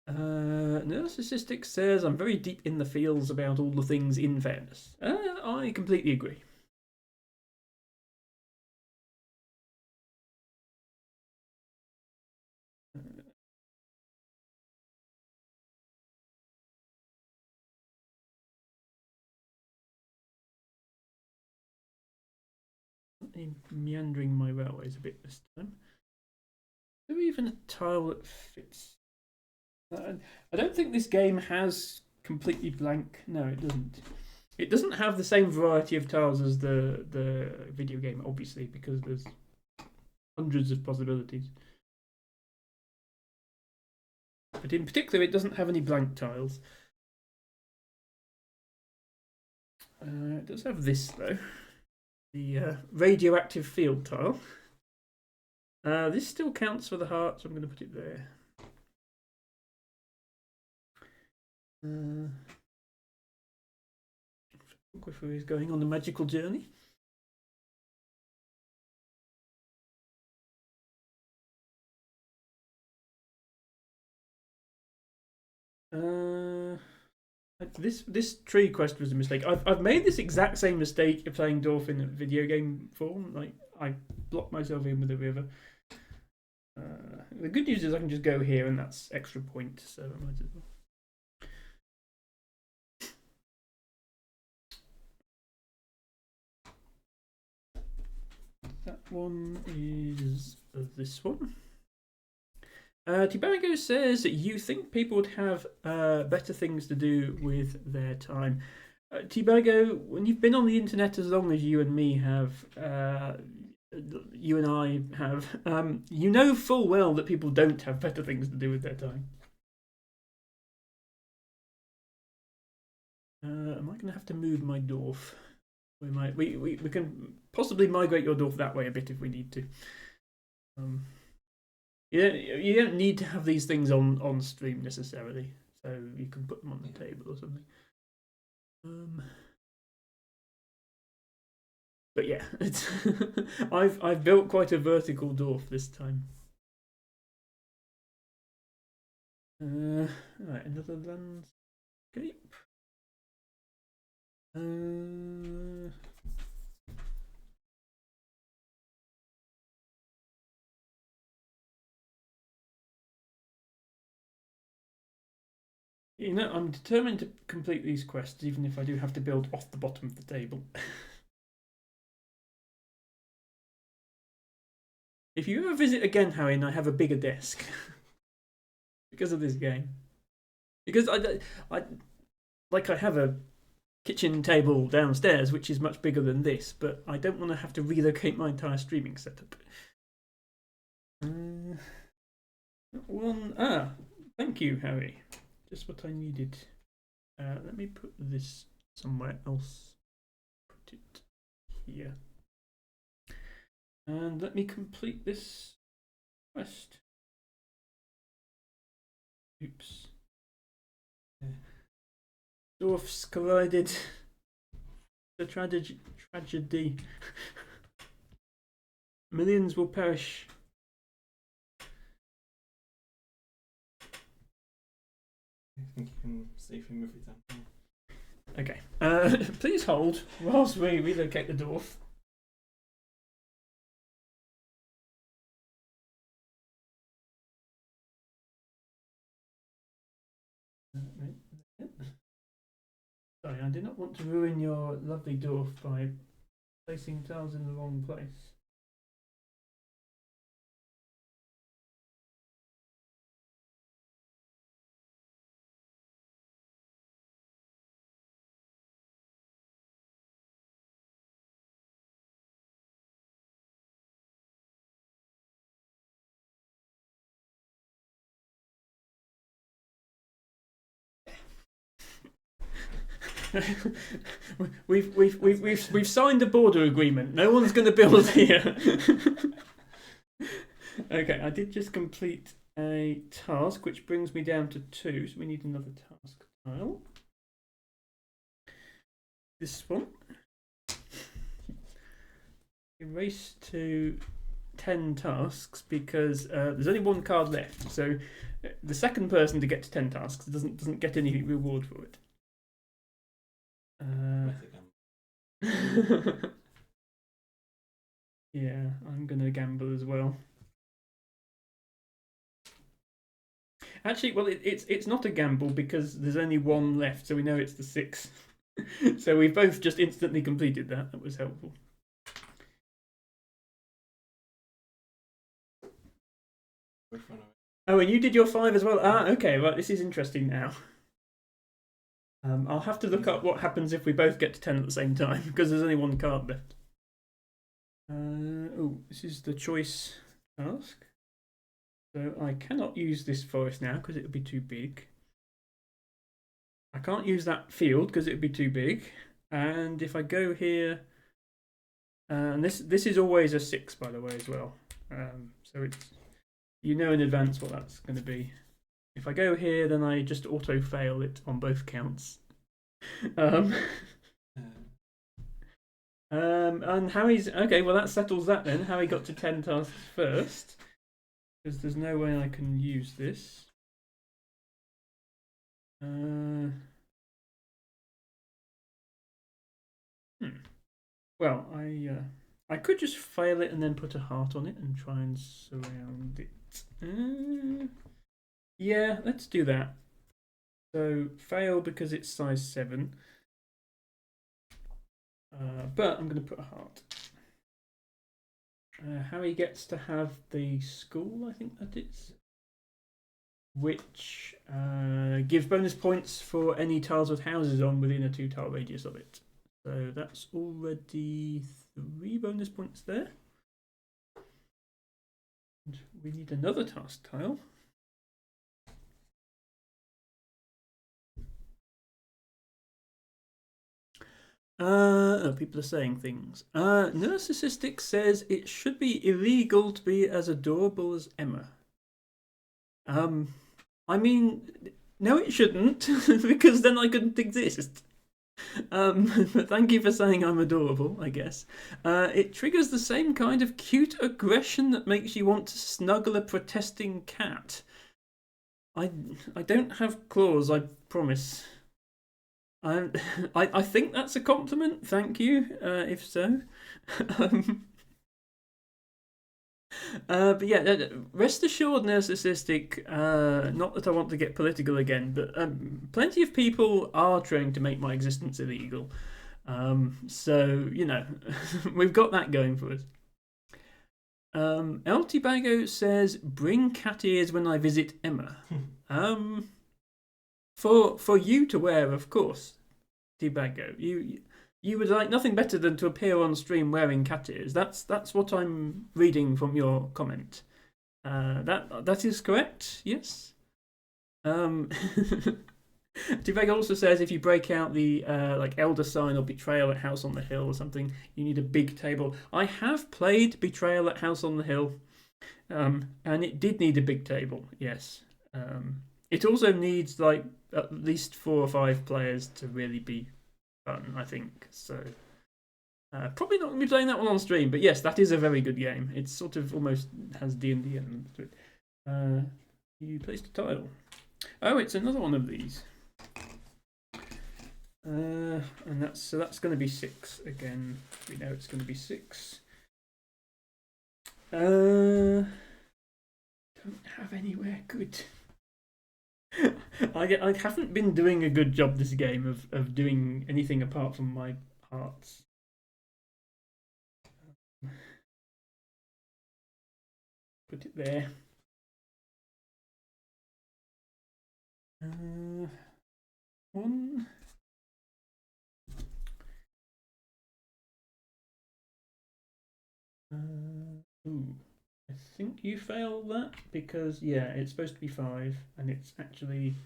Narcissistic says, I'm very deep in the feels about all the things in fairness. I completely agree. Meandering my railways a bit this time. Is there even a tile that fits? I don't think this game has completely blank. No, it doesn't. It doesn't have the same variety of tiles as the video game, obviously, because there's hundreds of possibilities. But in particular, it doesn't have any blank tiles. It does have this, though. The radioactive field tile. This still counts for the heart, so I'm going to put it there. Aquifer is going on a magical journey. This tree quest was a mistake. I've made this exact same mistake of playing Dwarf in a video game form. Like, I blocked myself in with a river. The good news is I can just go here, and that's extra point, so I might as well. That one is this one. Tibago says, you think people would have better things to do with their time. Tibago, when you've been on the internet as long as you and me have, you and I have, you know full well that people don't have better things to do with their time. Am I going to have to move my dwarf? We can possibly migrate your dwarf that way a bit if we need to. You don't need to have these things on stream necessarily, so you can put them on the table or something. But yeah, it's I've built quite a vertical dwarf this time. Right, another landscape. You know, I'm determined to complete these quests, even if I do have to build off the bottom of the table. If you ever visit again, Harry, and I have a bigger desk because of this game, because I have a kitchen table downstairs, which is much bigger than this, but I don't want to have to relocate my entire streaming setup. Thank you, Harry. Just what I needed. Let me put this somewhere else. Put it here. And let me complete this quest. Oops. Dwarfs collided. The tragedy. Millions will perish. I think you can safely move it down. Okay. Please hold whilst we relocate the dwarf. Sorry, I did not want to ruin your lovely dwarf by placing tiles in the wrong place. We've signed a border agreement. No one's going to build here. Okay, I did just complete a task, which brings me down to 2. So we need another task tile. This one. Erase to 10 tasks because there's only 1 card left. So the second person to get to 10 tasks doesn't get any reward for it. Yeah, I'm gonna gamble as well. Actually, well, it's not a gamble because there's only 1 left, so we know it's the 6. So we've both just instantly completed that. That was helpful. Oh, and you did your 5 as well. Ah, okay. Right, this is interesting now. I'll have to look up what happens if we both get to 10 at the same time because there's only 1 card left. Oh, this is the choice task. So I cannot use this forest now because it would be too big. I can't use that field because it would be too big. And if I go here, and this is always a 6, by the way, as well. So it's, you know in advance what that's going to be. If I go here, then I just auto fail it on both counts. And Harry's okay. Well, that settles that then. Harry got to 10 tasks first because there's no way I can use this. Well, I could just fail it and then put a heart on it and try and surround it. Yeah, let's do that. So fail because it's size 7. But I'm going to put a heart. Harry gets to have the school, I think that is, which gives bonus points for any tiles with houses on within a 2-tile radius of it. So that's already 3 bonus points there. And we need another task tile. People are saying things. Narcissistic says it should be illegal to be as adorable as Emma. I mean, no, it shouldn't, because then I couldn't exist. But thank you for saying I'm adorable, I guess. It triggers the same kind of cute aggression that makes you want to snuggle a protesting cat. I don't have claws, I promise. I think that's a compliment. Thank you, if so. But yeah, rest assured, narcissistic. Not that I want to get political again, but plenty of people are trying to make my existence illegal. So you know, we've got that going for us. El Tibago says, "Bring cat ears when I visit Emma." For you to wear, of course, Tibago. You would like nothing better than to appear on stream wearing cat ears. That's what I'm reading from your comment. That is correct. Yes. Tibago also says if you break out the like Elder Sign or Betrayal at House on the Hill or something, you need a big table. I have played Betrayal at House on the Hill, and it did need a big table. Yes. It also needs like at least 4 or 5 players to really be fun, I think. So probably not going to be playing that one on stream, but yes, that is a very good game. It sort of almost has D&D elements to it. You placed a tile. Oh, it's another one of these. And that's going to be 6 again. We know it's going to be 6. Don't have anywhere good. I haven't been doing a good job this game of doing anything apart from my hearts. Put it there. One. Ooh. I think you failed that because yeah, it's supposed to be 5 and it's actually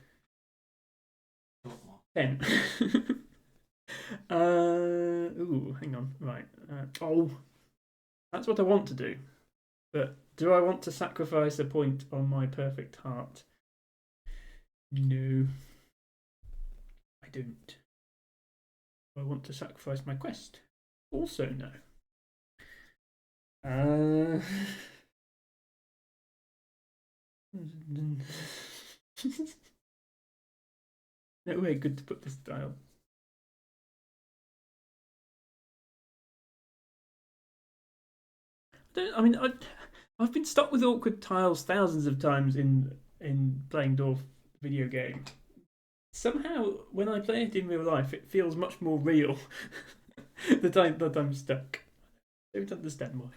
10. Ooh, hang on. Right. Oh, that's what I want to do. But do I want to sacrifice a point on my perfect heart? No, I don't. Do I want to sacrifice my quest? Also, no. No way good to put this dial. I've been stuck with awkward tiles thousands of times in playing Dwarf video game. Somehow, when I play it in real life, it feels much more real. that I'm stuck. I don't understand why.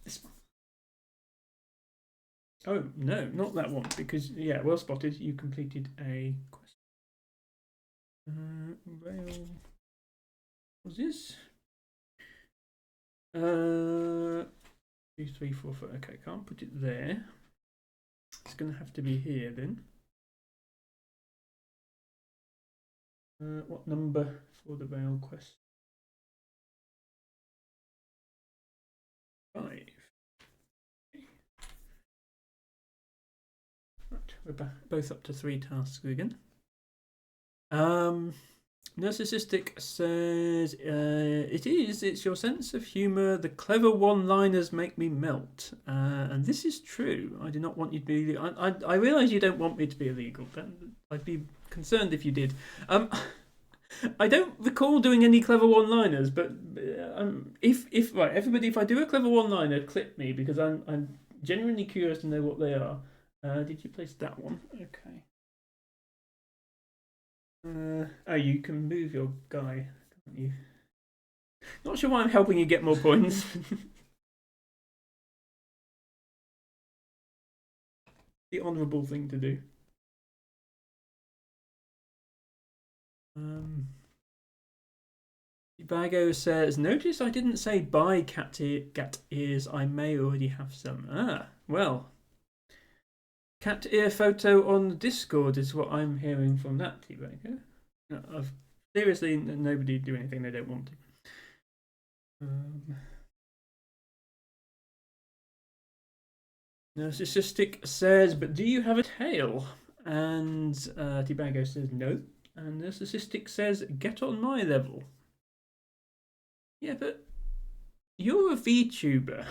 This one. Oh no, not that one because yeah, well spotted. You completed a quest. Rail. What's this? 2, 3, 4, 5. Okay, can't put it there. It's going to have to be here then. What number for the rail quest? 5. Right, we're both up to 3 tasks again. Narcissistic says, it's your sense of humour. The clever one-liners make me melt. And this is true. I do not want you to be... I realise you don't want me to be illegal. I'd be concerned if you did. I don't recall doing any clever one-liners, but right, everybody, if I do a clever one-liner, clip me, because I'm genuinely curious to know what they are. Did you place that one? Okay. Oh, you can move your guy, can't you? Not sure why I'm helping you get more points. The honourable thing to do. Bago says, notice I didn't say buy cat ears. I may already have some. Ah, well. Cat ear photo on Discord is what I'm hearing from that, T-Bago. I've seriously nobody do anything they don't want to. Narcissistic says, but do you have a tail? And T-Bago says no. And Narcissistic says, get on my level. Yeah, but you're a VTuber.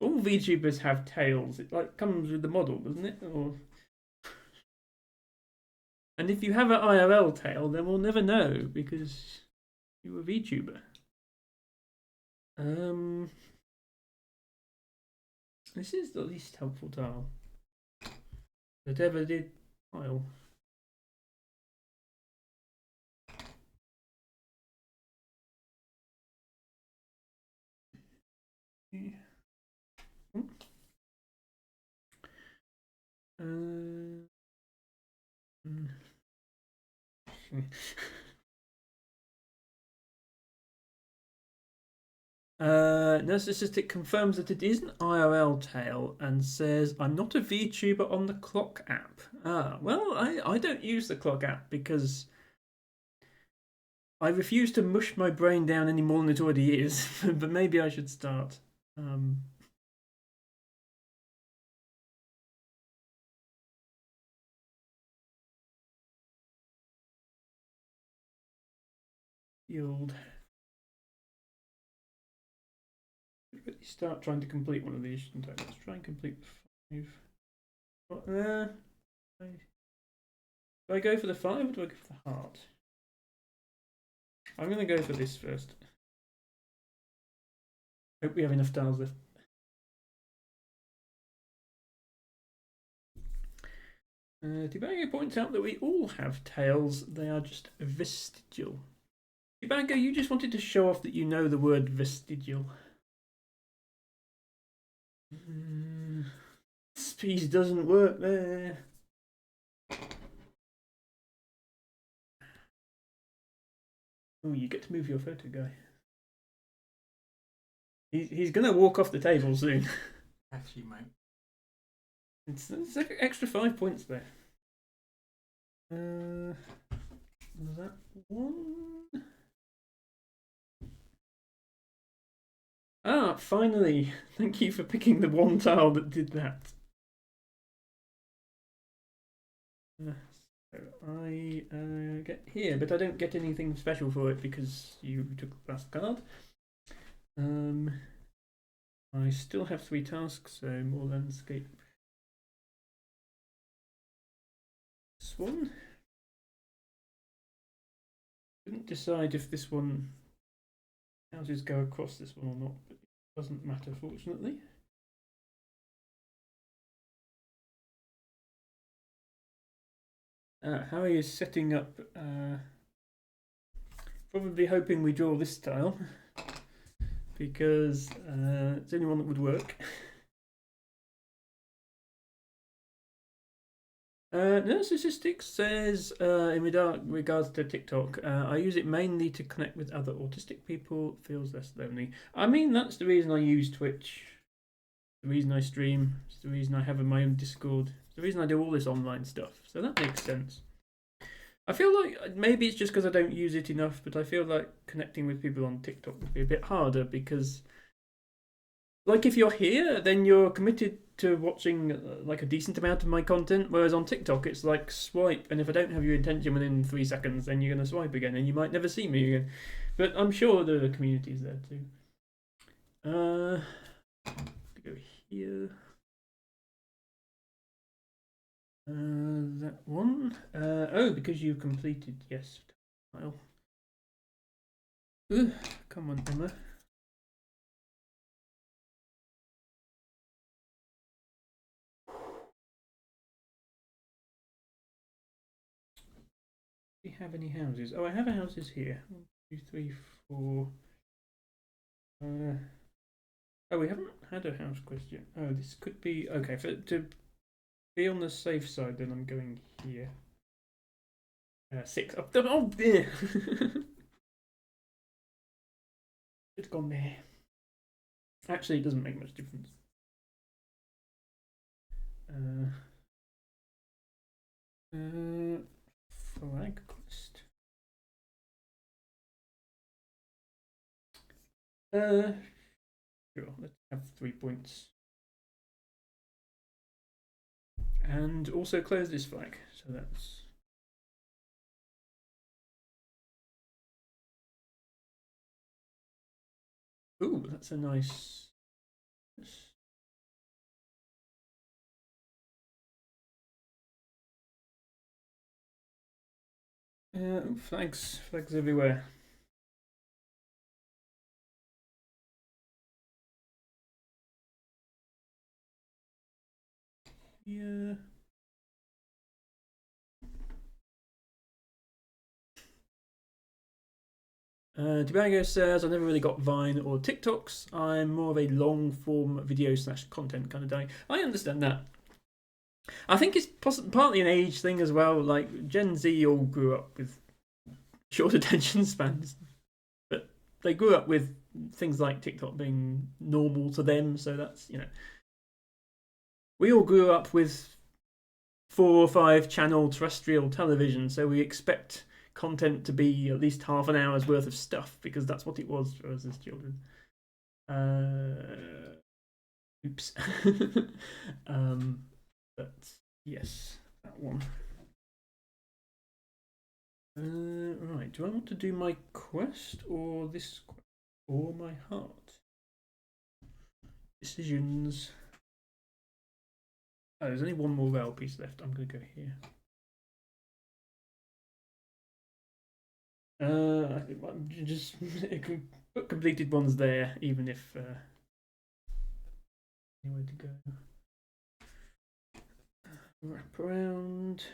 All VTubers have tails. It like comes with the model, doesn't it? Or... And if you have an IRL tail, then we'll never know because you're a VTuber. This is the least helpful tile that ever did tile. Narcissistic confirms that it is an IRL tale and says, I'm not a VTuber on the Clock app. Ah, well, I don't use the Clock app because I refuse to mush my brain down any more than it already is, but maybe I should start. Yield. Really start trying to complete one of these, shouldn't I? Let's try and complete the 5. Do I go for the 5 or do I go for the heart? I'm going to go for this first. Hope we have enough tiles left. Debago points out that we all have tails, they are just vestigial. Debago, you just wanted to show off that you know the word vestigial. Speed doesn't work there. Oh, you get to move your photo guy. He's gonna walk off the table soon. Actually, mate. It's like extra 5 points there. Was that one? Ah, finally! Thank you for picking the one tile that did that. So I get here, but I don't get anything special for it because you took the last card. I still have 3 tasks, so more landscape. This one. Couldn't decide if this one houses go across this one or not, but it doesn't matter, fortunately. How are you setting up? Probably hoping we draw this tile because it's the only one that would work. Narcissistic says in regards to TikTok, I use it mainly to connect with other autistic people. Feels less lonely. I mean, that's the reason I use Twitch. The reason I stream. It's the reason I have my own Discord. It's the reason I do all this online stuff. So that makes sense. I feel like maybe it's just because I don't use it enough, but I feel like connecting with people on TikTok would be a bit harder because, like, if you're here, then you're committed to watching like a decent amount of my content, whereas on TikTok it's like swipe, and if I don't have your attention within 3 seconds, then you're going to swipe again, and you might never see me again. But I'm sure there are communities there too. Go here. That one. Oh, because you've completed, yes. Tile. Come on, Emma. Do we have any houses? Oh, I have houses here. 1, 2, 3, 4. Oh, we haven't had a house question. Oh, this could be okay. To be on the safe side, then I'm going here. 6 up. Oh, there. It's gone there. Actually, it doesn't make much difference. Flag quest. Sure, let's have 3 points. And also close this flag. So that's. Ooh, that's a nice. Flags everywhere. Yeah. Debago says, I never really got Vine or TikToks. I'm more of a long form video / content kind of guy. I understand that. I think it's partly an age thing as well. Like Gen Z all grew up with short attention spans, but they grew up with things like TikTok being normal to them. So that's, we all grew up with 4 or 5 channel terrestrial television, so we expect content to be at least half an hour's worth of stuff because that's what it was for us as children. Oops. But yes, that one. Right, do I want to do my quest or this quest or my heart? Decisions. Oh, there's only one more rail piece left. I'm going to go here. I think just put completed ones there, even if anywhere to go. wrap around.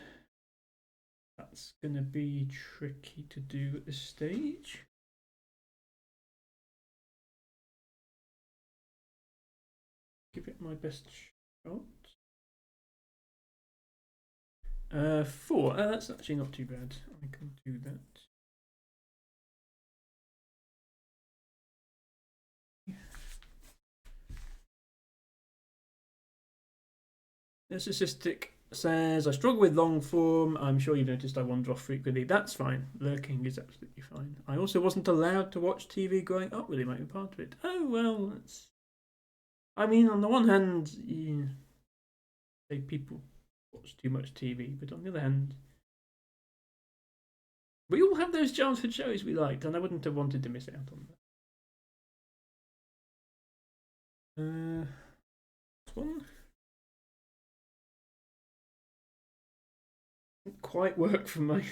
That's going to be tricky to do at this stage. Give it my best shot. 4. That's actually not too bad. I can do that. Narcissistic says, I struggle with long form. I'm sure you've noticed I wander off frequently. That's fine. Lurking is absolutely fine. I also wasn't allowed to watch TV growing up. Really might be part of it. Oh, well, that's... I mean, on the one hand, you say people watch too much TV, but on the other hand, we all have those childhood shows we liked, and I wouldn't have wanted to miss out on that. This one didn't quite work for my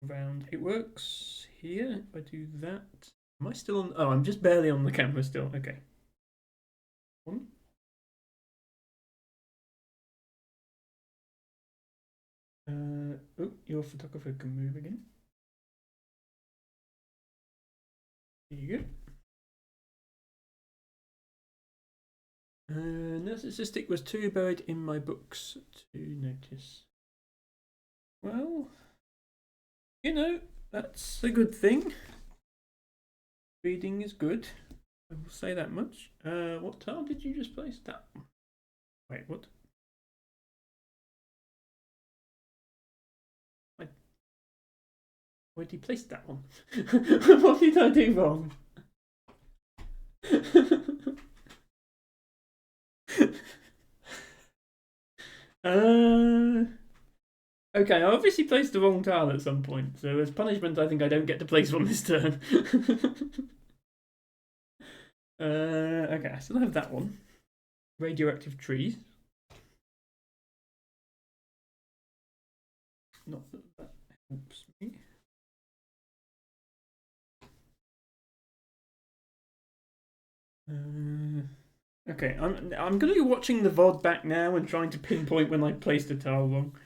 round. It works here if I do that. Am I still on? Oh, I'm just barely on the camera still. Okay. One. Oh, your photographer can move again. There you go. Narcissistic was too buried in my books to notice. Well, you know, that's a good thing. Reading is good. I will say that much. What tile did you just place? That one. Wait, what? Where did he place that one? What did I do wrong? Okay, I obviously placed the wrong tile at some point, so as punishment, I think I don't get to place one this turn. Okay, I still have that one. Radioactive trees. Not that that helps me. Okay, I'm gonna be watching the VOD back now and trying to pinpoint when I placed a tile wrong.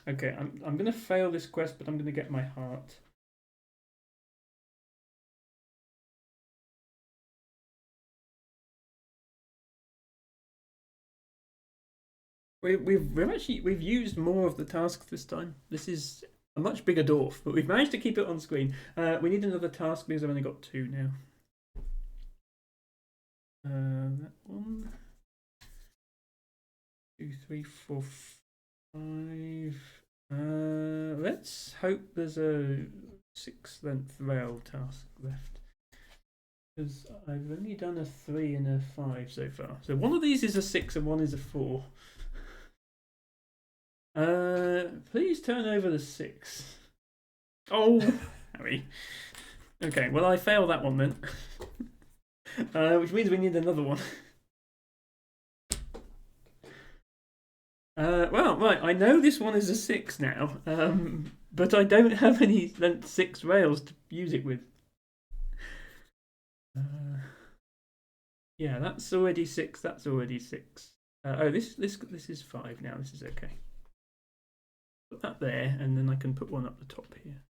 Okay, I'm gonna fail this quest, but I'm gonna get my heart. We've used more of the task this time. This is a much bigger dwarf, but we've managed to keep it on screen. We need another task because I've only got 2 now. That one. 2, 3, 4, 5. Let's hope there's a 6-length rail task left. Because I've only done a 3 and a 5 so far. So one of these is a 6 and one is a 4. Please turn over the 6. Oh, Harry. Okay, well I fail that one then. Which means we need another one. Well, right, I know this one is a 6 now, but I don't have any length 6 rails to use it with. Yeah, that's already 6, that's already 6. Oh, this is 5 now, this is okay. Put that there, and then I can put one up the top here.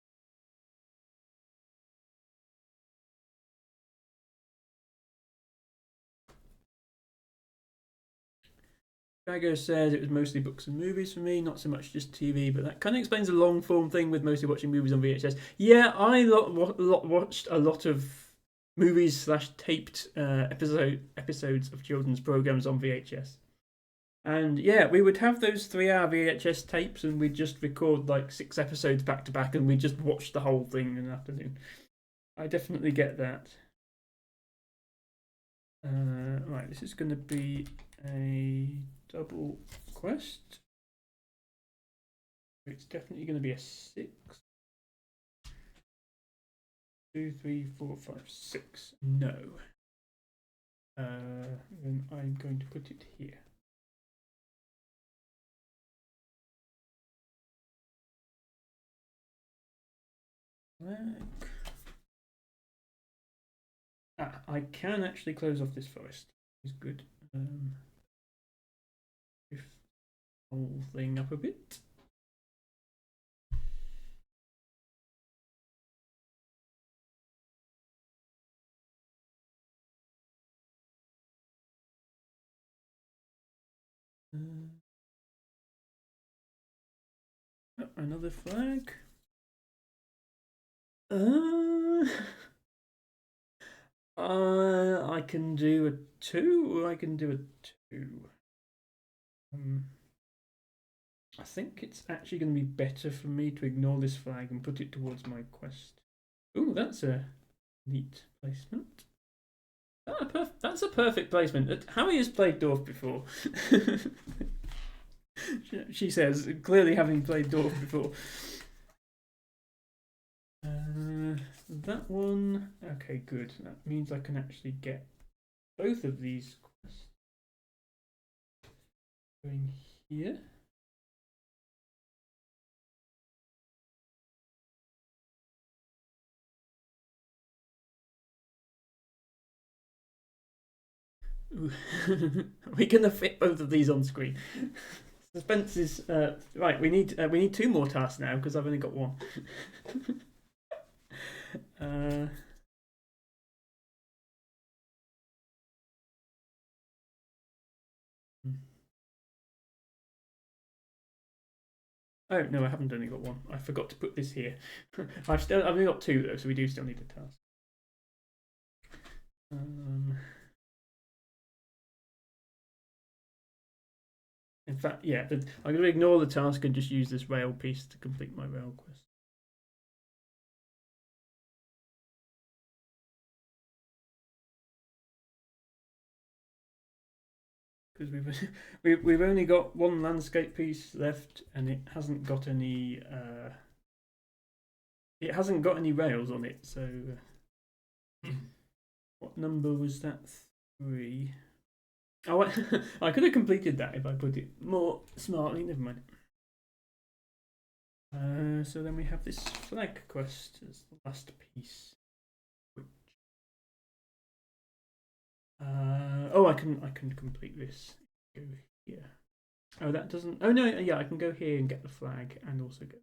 Drago says it was mostly books and movies for me, not so much just TV, but that kind of explains the long form thing with mostly watching movies on VHS. Yeah, I watched a lot of movies / taped episodes of children's programs on VHS. And yeah, we would have those 3-hour VHS tapes and we'd just record like 6 episodes back to back and we'd just watch the whole thing in an afternoon. I definitely get that. Right, this is going to be a double quest. It's definitely going to be a 6. 2, 3, 4, 5, 6. No. Then I'm going to put it here. I can actually close off this forest. It's good. 15, whole thing up a bit. Another flag. I can do a 2, or I can do a 2. I think it's actually going to be better for me to ignore this flag and put it towards my quest. Ooh, that's a neat placement. That's a perfect placement. Harry has played Dwarf before. She says, clearly having played Dwarf before. That one. Okay, good. That means I can actually get both of these quests going here. Are we gonna fit both of these on screen? Suspense is right. We need 2 more tasks now because I've only got 1. Oh no, I haven't only got 1. I forgot to put this here. I've only got 2 though, so we do still need a task. In fact, yeah, I'm going to ignore the task and just use this rail piece to complete my rail quest. Because we've only got 1 landscape piece left, and it hasn't got any rails on it. So, what number was that? 3. Oh, I could have completed that if I put it more smartly. Never mind. So then we have this flag quest as the last piece. Oh, I can complete this. Go here. Oh, that doesn't. Oh no, yeah, I can go here and get the flag, and also get.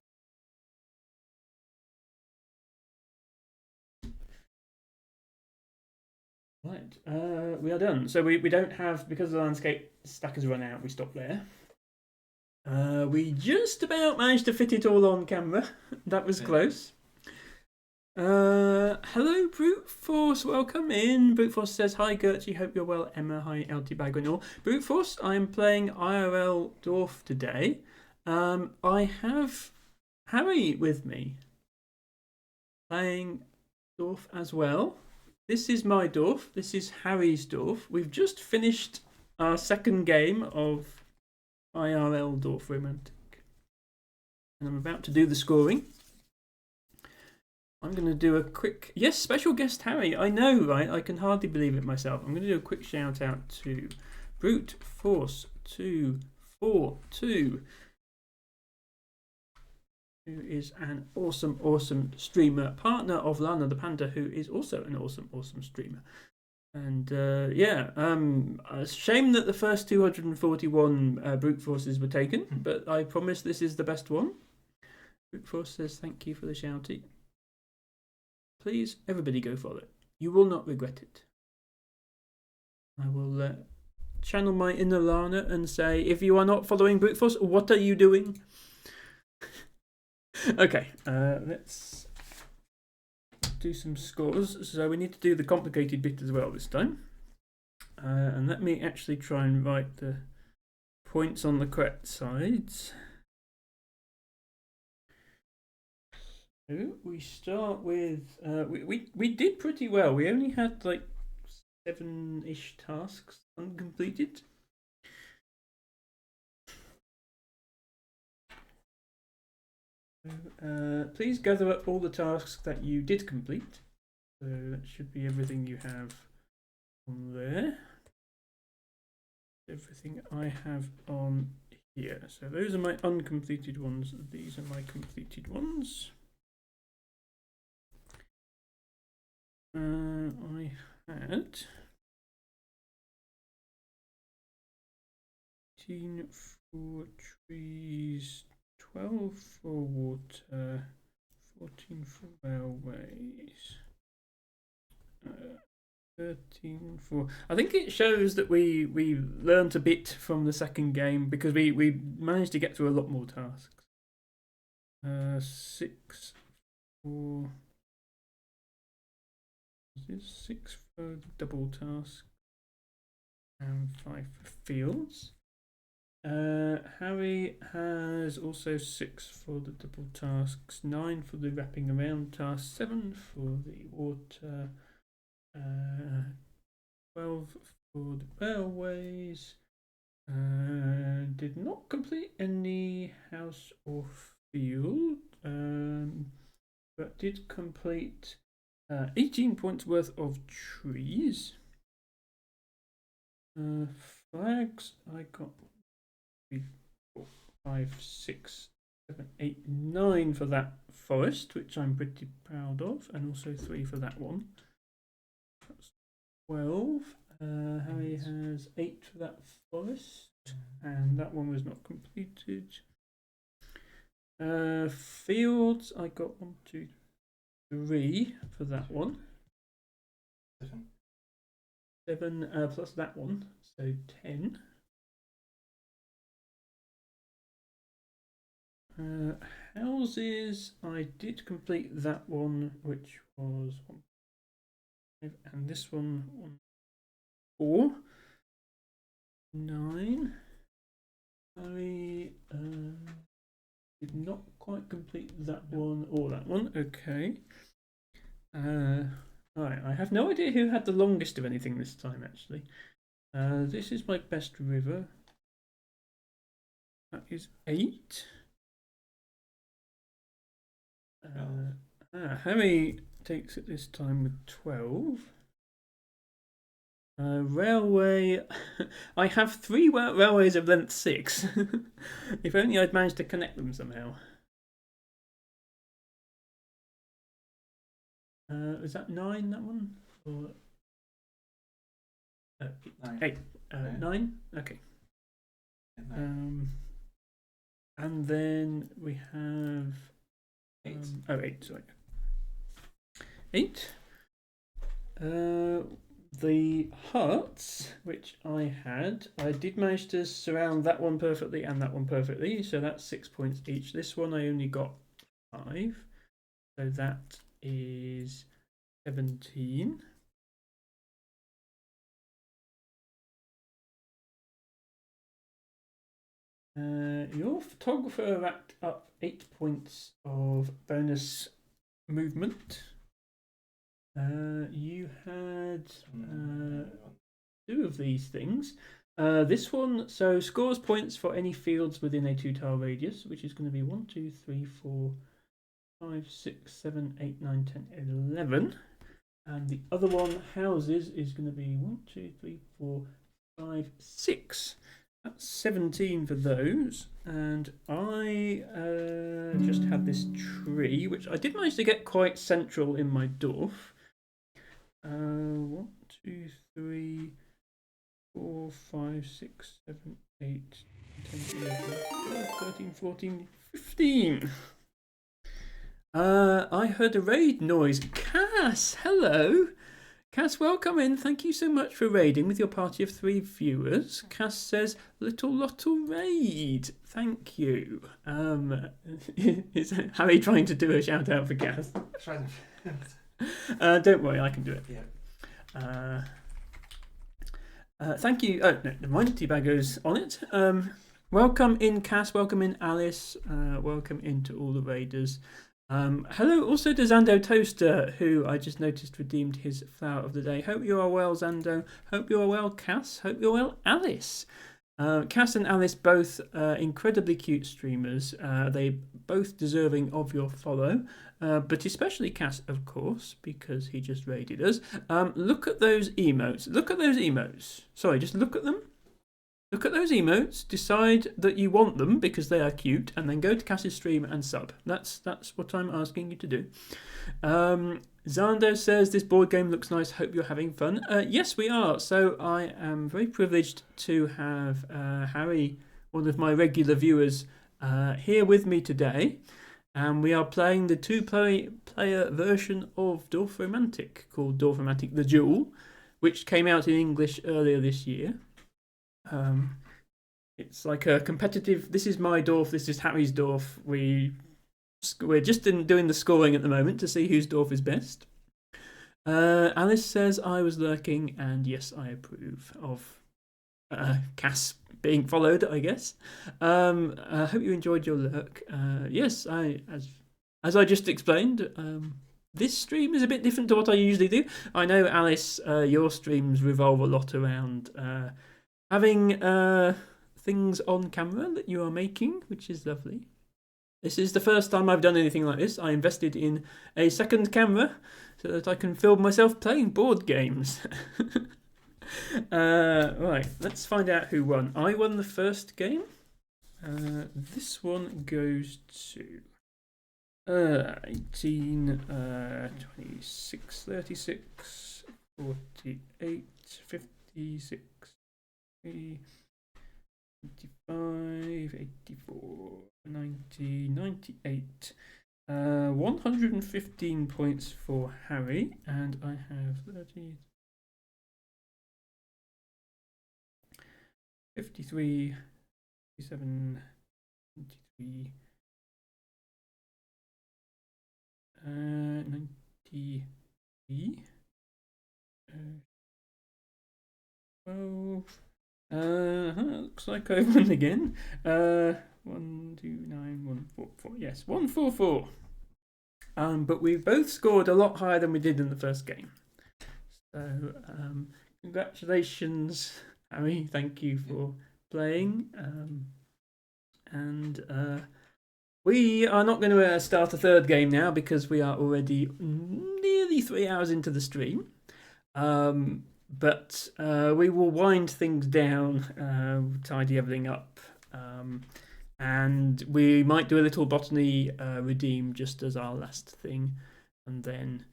Right, we are done. So we don't have, because the landscape stack has run out, we stop there. We just about managed to fit it all on camera. That was close. Hello, Brute Force. Welcome in. Brute Force says, hi, Gertrude. Hope you're well. Emma, hi, LT Bag and all. Brute Force, I'm playing IRL Dwarf today. I have Harry with me playing Dwarf as well. This is my Dwarf. This is Harry's Dwarf. We've just finished our second game of IRL Dorfromantik. And I'm about to do the scoring. I'm going to do a quick... Yes, special guest Harry. I know, right? I can hardly believe it myself. I'm going to do a quick shout out to Brute Force 242, who is an awesome streamer, partner of Lana the Panda, who is also an awesome streamer. And yeah, a shame that the first 241 Brute Forces were taken, but I promise this is the best one. Brute Force says thank you for the shouty. Please, everybody go follow. You will not regret it. I will channel my inner Lana and say, if you are not following Brute Force, what are you doing? Okay, let's do some scores. So we need to do the complicated bit as well this time. And let me actually try and write the points on the correct sides. So we start with we did pretty well. We only had like 7-ish tasks uncompleted. Please gather up all the tasks that you did complete. So that should be everything you have on there. Everything I have on here. So those are my uncompleted ones. These are my completed ones. I had 18, for trees, 12 for water, 14 for railways, 13 for... I think it shows that we learnt a bit from the second game because we managed to get through a lot more tasks. 6 for... Is this 6 for double task? And 5 for fields. Harry has also 6 for the double tasks, 9 for the wrapping around task, 7 for the water, 12 for the railways. Did not complete any house or field, but did complete 18 points worth of trees. Flags, I got 3, 4, 5, 6, 7, 8, 9 for that forest, which I'm pretty proud of, and also 3 for that one. That's 12. Harry has 8 for that forest, and that one was not completed. Fields, I got 1, 2, 3 for that one. 7 plus that one, so 10. Houses, I did complete that one, which was 1, 5, and this one 4, 9. I did not quite complete that one or that one. Okay. Right, I have no idea who had the longest of anything this time, actually. This is my best river. That is 8. Harry takes it this time with 12. Railway. I have 3 railways of length 6. If only I'd managed to connect them somehow. Is that 9, that one? Or 8? 9? Okay. And then we have 8. 8, sorry. 8. The hearts, which I did manage to surround that one perfectly and that one perfectly, so that's 6 points each. This one I only got 5, so that is 17. Your photographer racked up 8 points of bonus movement. You had 2 of these things. This one, so scores points for any fields within a 2-tile radius, which is going to be 1, 2, 3, 4, 5, 6, 7, 8, 9, 10, 11. And the other one, houses, is going to be 1, 2, 3, 4, 5, 6. That's 17 for those. And I just had this tree, which I did manage to get quite central in my dwarf. 1, 2, 3, 4, 5, 6, 7, 8, 10, 11, 12, 13, 14, 15. I heard a raid noise. Cass, hello. Cass, welcome in. Thank you so much for raiding with your party of 3 viewers. Cass says, little lottle raid. Thank you. Is Harry trying to do a shout out for Cass? Don't worry, I can do it. Yeah. Thank you. Oh, no, never mind. Teabagger's on it. Welcome in, Cass. Welcome in, Alice. Welcome into all the raiders. Hello also to Zando Toaster, who I just noticed redeemed his flower of the day. Hope you are well, Zando. Hope you are well, Cass. Hope you're well, Alice. Cass and Alice, both incredibly cute streamers. They both deserving of your follow, but especially Cass, of course, because he just raided us. Look at those emotes. Look at those emotes. Sorry, just look at them. Look at those emotes, decide that you want them because they are cute, and then go to Cass's stream and sub. That's what I'm asking you to do. Zando says, this board game looks nice, hope you're having fun. Yes, we are. So I am very privileged to have Harry one of my regular viewers, here with me today, and we are playing the two-player version of Dorfromantik called Dorfromantik The Duel, which came out in English earlier this year. It's like a competitive. This is my Dorf. This is Harry's Dorf. We're just doing the scoring at the moment to see whose Dorf is best. Alice says I was lurking, and yes, I approve of Cass being followed, I guess. I hope you enjoyed your lurk. Yes, as I just explained, this stream is a bit different to what I usually do. I know, Alice, your streams revolve a lot around having things on camera that you are making, which is lovely. This is the first time I've done anything like this. I invested in a second camera so that I can film myself playing board games. Right, let's find out who won. I won the first game. This one goes to 18, 26, 36, 48, 56, 85, 84, 90, 98. 115 points for Harry, and I have 30, 53, 57, 23, 93, 12. Looks like I won again. 1, 2, 9, 1, 4, 4. Yes, 144. But we both scored a lot higher than we did in the first game. So, congratulations, Harry. Thank you for playing. We are not going to start a third game now because we are already nearly 3 hours into the stream. But we will wind things down, tidy everything up, and we might do a little botany redeem just as our last thing, and then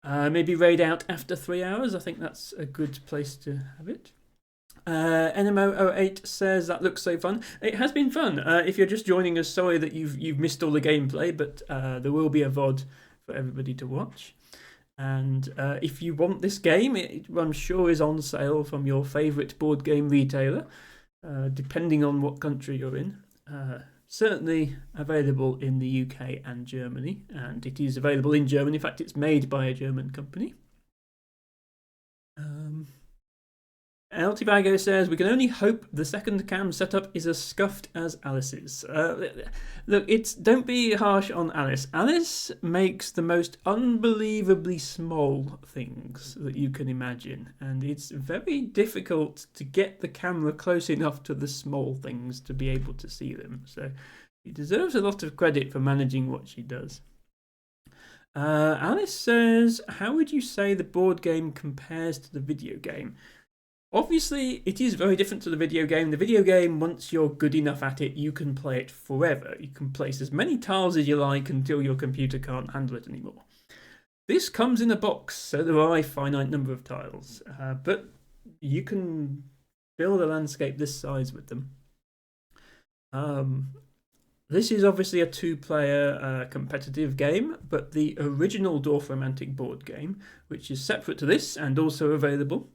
maybe raid out after 3 hours. I think that's a good place to have it. NMO08 says that looks so fun. It has been fun. If you're just joining us, sorry that you've missed all the gameplay, but there will be a VOD for everybody to watch. And if you want this game, it, I'm sure, is on sale from your favourite board game retailer, depending on what country you're in. Certainly available in the UK and Germany, and it is available in Germany. In fact, it's made by a German company. Altivago says, we can only hope the second cam setup is as scuffed as Alice's. Look, don't be harsh on Alice. Alice makes the most unbelievably small things that you can imagine, and it's very difficult to get the camera close enough to the small things to be able to see them. So she deserves a lot of credit for managing what she does. Alice says, how would you say the board game compares to the video game? Obviously, it is very different to the video game. The video game, once you're good enough at it, you can play it forever. You can place as many tiles as you like until your computer can't handle it anymore. This comes in a box, so there are a finite number of tiles, but you can build a landscape this size with them. This is obviously a two-player competitive game, but the original Dorfromantik board game, which is separate to this and also available,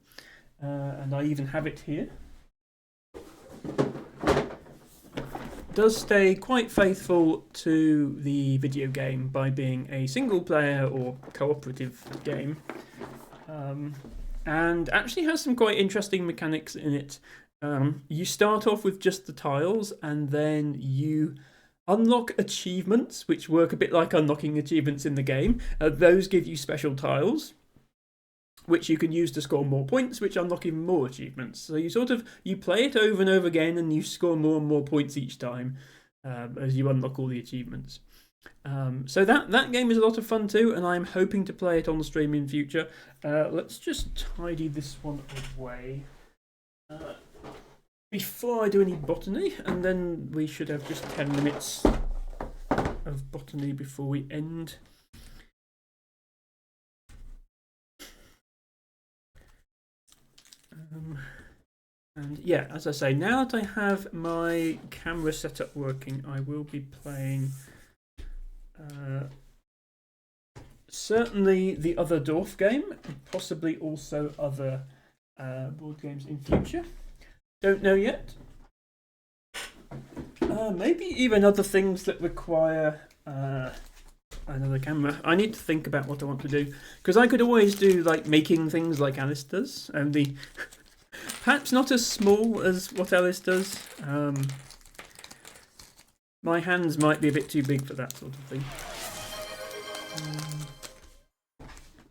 and I even have it here, does stay quite faithful to the video game by being a single player or cooperative game, and actually has some quite interesting mechanics in it. You start off with just the tiles, and then you unlock achievements, which work a bit like unlocking achievements in the game. Those give you special tiles, which you can use to score more points, which unlock even more achievements. So you play it over and over again, and you score more and more points each time as you unlock all the achievements. So that game is a lot of fun too, and I'm hoping to play it on the stream in future. Let's just tidy this one away before I do any botany, and then we should have just 10 minutes of botany before we end. And yeah, as I say, now that I have my camera setup working, I will be playing certainly the other Dorf game, and possibly also other board games in future. Don't know yet. Maybe even other things that require another camera. I need to think about what I want to do, because I could always do like making things like Alice does, only perhaps not as small as what Alice does. My hands might be a bit too big for that sort of thing.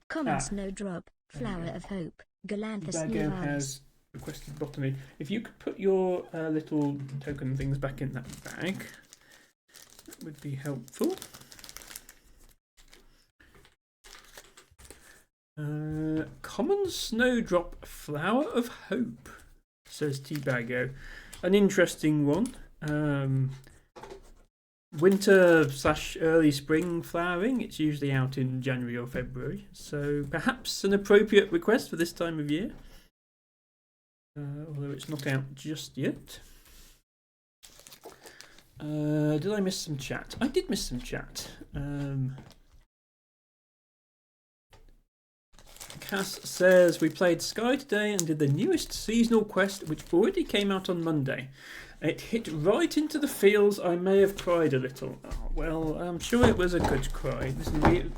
Common snowdrop, flower of hope, Galanthus Dago nivalis. has requested botany. If you could put your little token things back in that bag, that would be helpful. Common snowdrop, flower of hope, says T-Bago. An interesting one. Winter/early spring flowering. It's usually out in January or February, so perhaps an appropriate request for this time of year. Although it's not out just yet. Did I miss some chat? I did miss some chat. Cass says, we played Sky today and did the newest seasonal quest, which already came out on Monday. It hit right into the feels. I may have cried a little. Oh, well, I'm sure it was a good cry. Listen,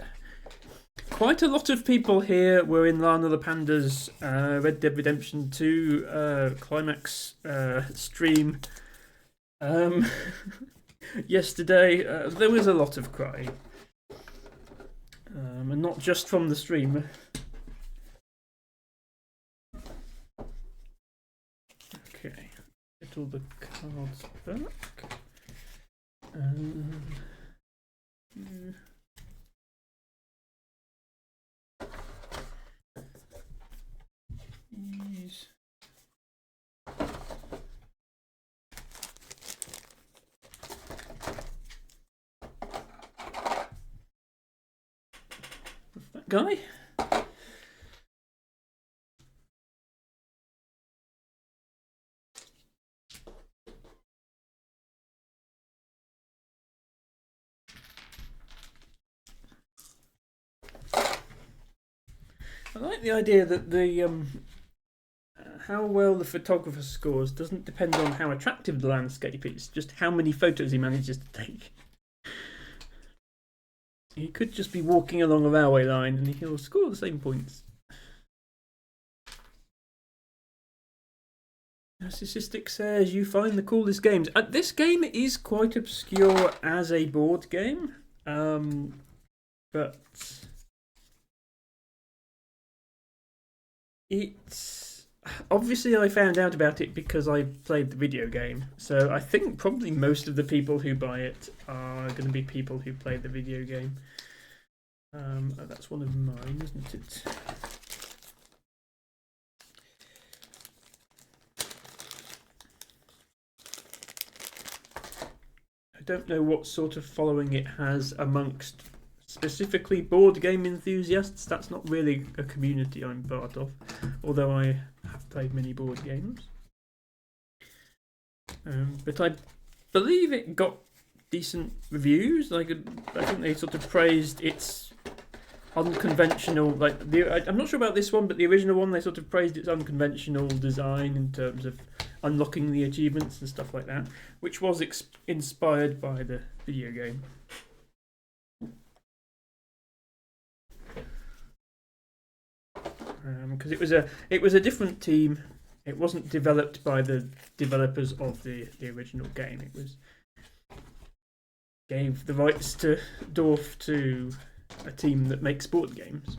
quite a lot of people here were in Lana the Panda's Red Dead Redemption 2 climax stream yesterday. There was a lot of crying. And not just from the streamer. Okay, get all the cards back. These. That guy. I like the idea that the how well the photographer scores doesn't depend on how attractive the landscape is, just how many photos he manages to take. He could just be walking along a railway line and he'll score the same points. Narcissistic says, you find the coolest games. This game is quite obscure as a board game, but it's obviously I found out about it because I played the video game. So I think probably most of the people who buy it are going to be people who played the video game. That's one of mine, isn't it? I don't know what sort of following it has amongst specifically board game enthusiasts. That's not really a community I'm part of, although I have played many board games. But I believe it got decent reviews. I think they sort of praised its unconventional. I'm not sure about this one, but the original one they sort of praised its unconventional design in terms of unlocking the achievements and stuff like that, which was inspired by the video game. Because it was a different team. It wasn't developed by the developers of the original game. It was gave the rights to Dorf to a team that makes board games.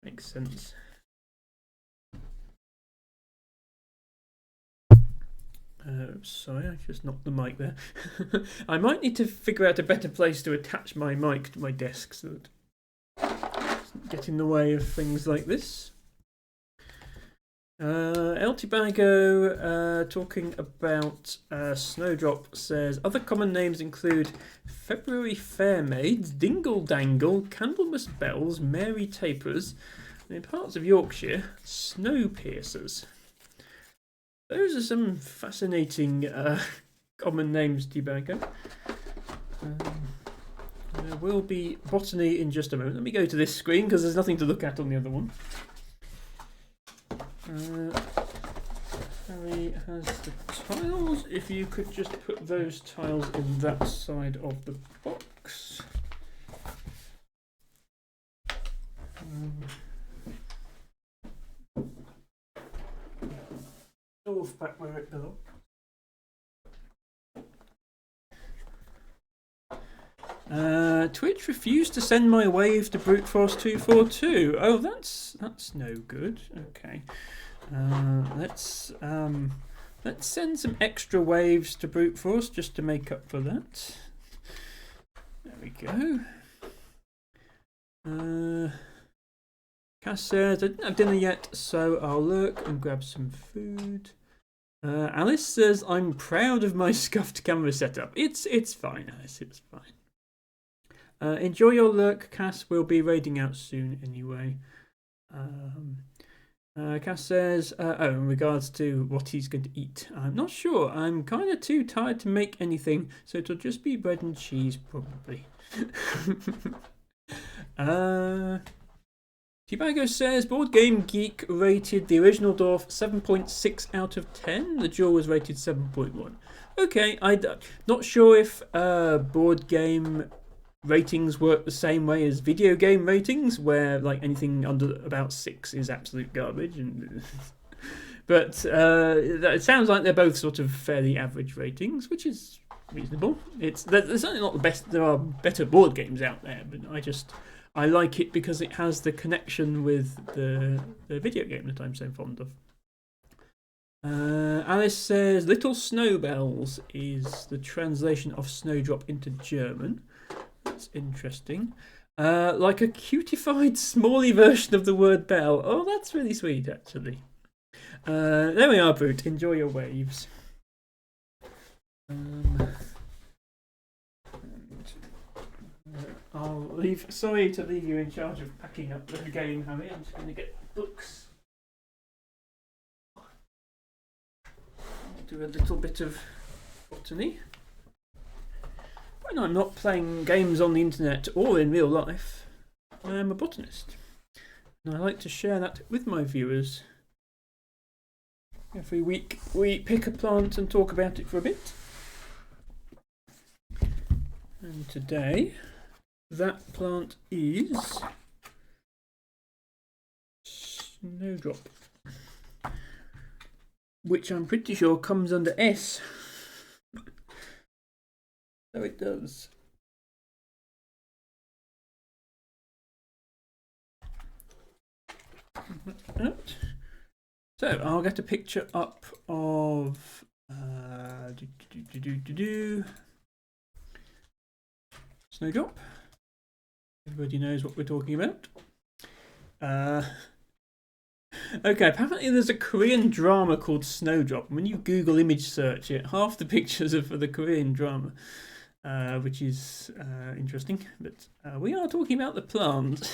Makes sense. Sorry, I just knocked the mic there. I might need to figure out a better place to attach my mic to my desk so that it doesn't get in the way of things like this. El Tibago, talking about Snowdrop, says other common names include February Fairmaids, Dingle Dangle, Candlemas Bells, Mary Tapers, and in parts of Yorkshire, Snow Piercers. those are some fascinating common names, Tibago. There will be botany in just a moment. Let me go to this screen because there's nothing to look at on the other one. Harry has the tiles. If you could just put those tiles in that side of the box. Back where it belongs. Twitch refused to send my wave to Brute Force 242. Oh, that's no good. Okay, let's send some extra waves to Brute Force just to make up for that. There we go. Cass says I didn't have dinner yet, so I'll lurk and grab some food. Alice says I'm proud of my scuffed camera setup. It's fine, Alice. It's fine. Enjoy your lurk, Cass. We'll be raiding out soon anyway. Cass says, in regards to what he's going to eat, I'm not sure. I'm kind of too tired to make anything, so it'll just be bread and cheese probably. Tibago says, Board Game Geek rated the original Dwarf 7.6 out of 10. The Jaw was rated 7.1. Okay, I'm not sure if board game ratings work the same way as video game ratings, where like anything under about 6 is absolute garbage. But it sounds like they're both sort of fairly average ratings, which is reasonable. They're certainly not the best. There are better board games out there, but I like it because it has the connection with the video game that I'm so fond of. Alice says, Little Snowbells is the translation of Snowdrop into German. That's interesting. Like a cutified, smally version of the word bell. Oh, that's really sweet, actually. There we are, Brute. Enjoy your waves. Sorry to leave you in charge of packing up the game, Harry. I'm just going to get books. I'll do a little bit of botany. When I'm not playing games on the internet or in real life, I am a botanist. And I like to share that with my viewers. Every week we pick a plant and talk about it for a bit. And today, that plant is Snowdrop, which I'm pretty sure comes under S. So it does. So I'll get a picture up of Snowdrop. Everybody knows what we're talking about. Okay, apparently there's a Korean drama called Snowdrop. When you Google image search it, half the pictures are for the Korean drama, which is interesting. But we are talking about the plant.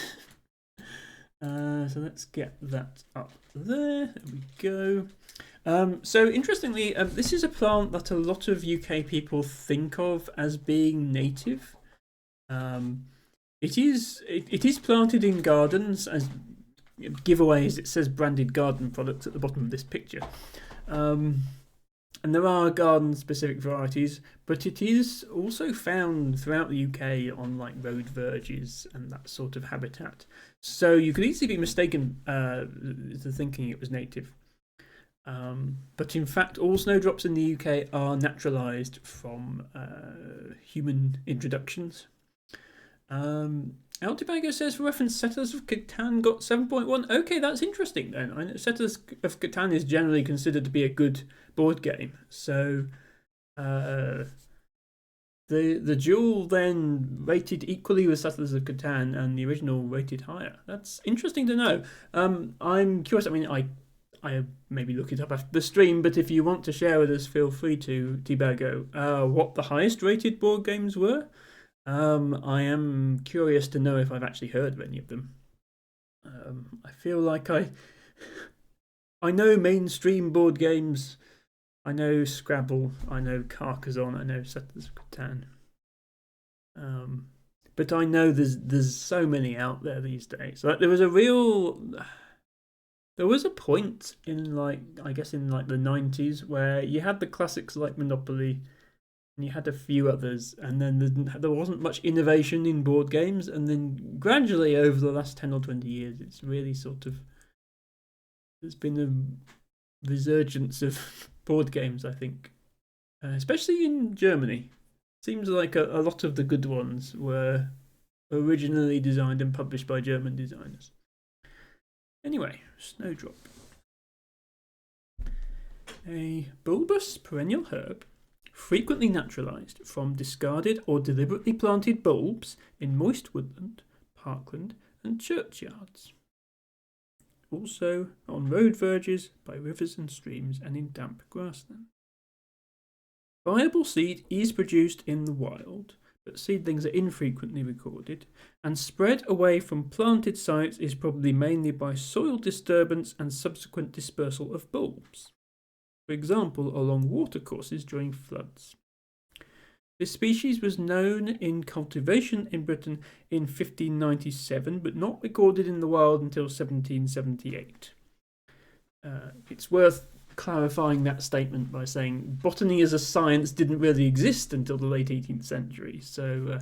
So let's get that up there. There we go. So interestingly, this is a plant that a lot of UK people think of as being native. It is planted in gardens as giveaways. It says branded garden products at the bottom of this picture. And there are garden-specific varieties, but it is also found throughout the UK on like road verges and that sort of habitat. So you could easily be mistaken to thinking it was native. But in fact, all snowdrops in the UK are naturalised from human introductions. Altibago says, for reference, Settlers of Catan got 7.1. Okay, that's interesting then. I know Settlers of Catan is generally considered to be a good board game. So the dual then rated equally with Settlers of Catan and the original rated higher. That's interesting to know. I'm curious. I mean, I maybe look it up after the stream, but if you want to share with us, feel free to, Tibago, what the highest rated board games were. I am curious to know if I've actually heard of any of them. I feel like I I know mainstream board games. I know Scrabble. I know Carcassonne. I know Settlers of Catan. But I know there's so many out there these days. Like there was a point in like I guess in like the 90s where you had the classics like Monopoly, and you had a few others, and then there wasn't much innovation in board games, and then gradually over the last 10 or 20 years, it's really sort of there's been a resurgence of board games, I think, especially in Germany. Seems like a lot of the good ones were originally designed and published by German designers. Anyway, Snowdrop. A bulbous perennial herb, frequently naturalised from discarded or deliberately planted bulbs in moist woodland, parkland and churchyards. Also on road verges, by rivers and streams, and in damp grassland. Viable seed is produced in the wild, but seedlings are infrequently recorded, and spread away from planted sites is probably mainly by soil disturbance and subsequent dispersal of bulbs. For example, along watercourses during floods. This species was known in cultivation in Britain in 1597, but not recorded in the wild until 1778. It's worth clarifying that statement by saying botany as a science didn't really exist until the late 18th century, so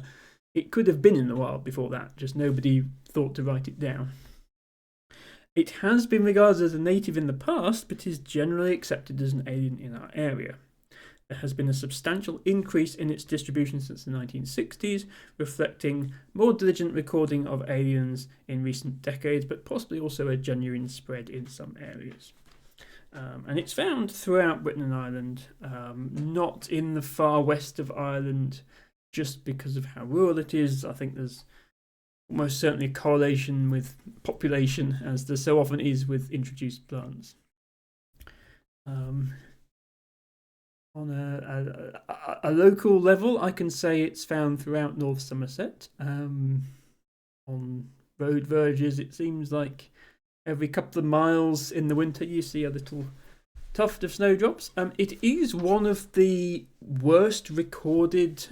it could have been in the wild before that, just nobody thought to write it down. It has been regarded as a native in the past, but is generally accepted as an alien in our area. There has been a substantial increase in its distribution since the 1960s, reflecting more diligent recording of aliens in recent decades, but possibly also a genuine spread in some areas. And it's found throughout Britain and Ireland, not in the far west of Ireland, just because of how rural it is. I think there's almost certainly a correlation with population, as there so often is with introduced plants. On a local level, I can say it's found throughout North Somerset. On road verges, it seems like every couple of miles in the winter you see a little tuft of snowdrops. It is one of the worst recorded,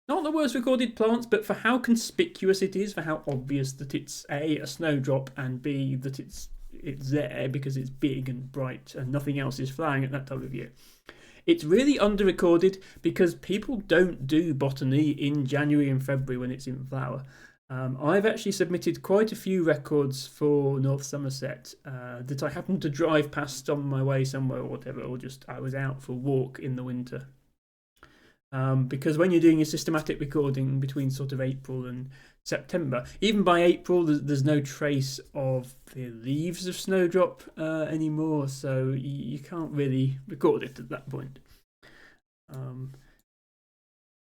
not the worst recorded plants, but for how conspicuous it is, for how obvious that it's a snowdrop, and B, that it's there because it's big and bright and nothing else is flowering at that time of year. It's really under-recorded because people don't do botany in January and February when it's in flower. I've actually submitted quite a few records for North Somerset that I happened to drive past on my way somewhere or whatever, or just I was out for a walk in the winter. Because when you're doing a systematic recording between sort of April and September, even by April there's no trace of the leaves of snowdrop anymore, so you can't really record it at that point.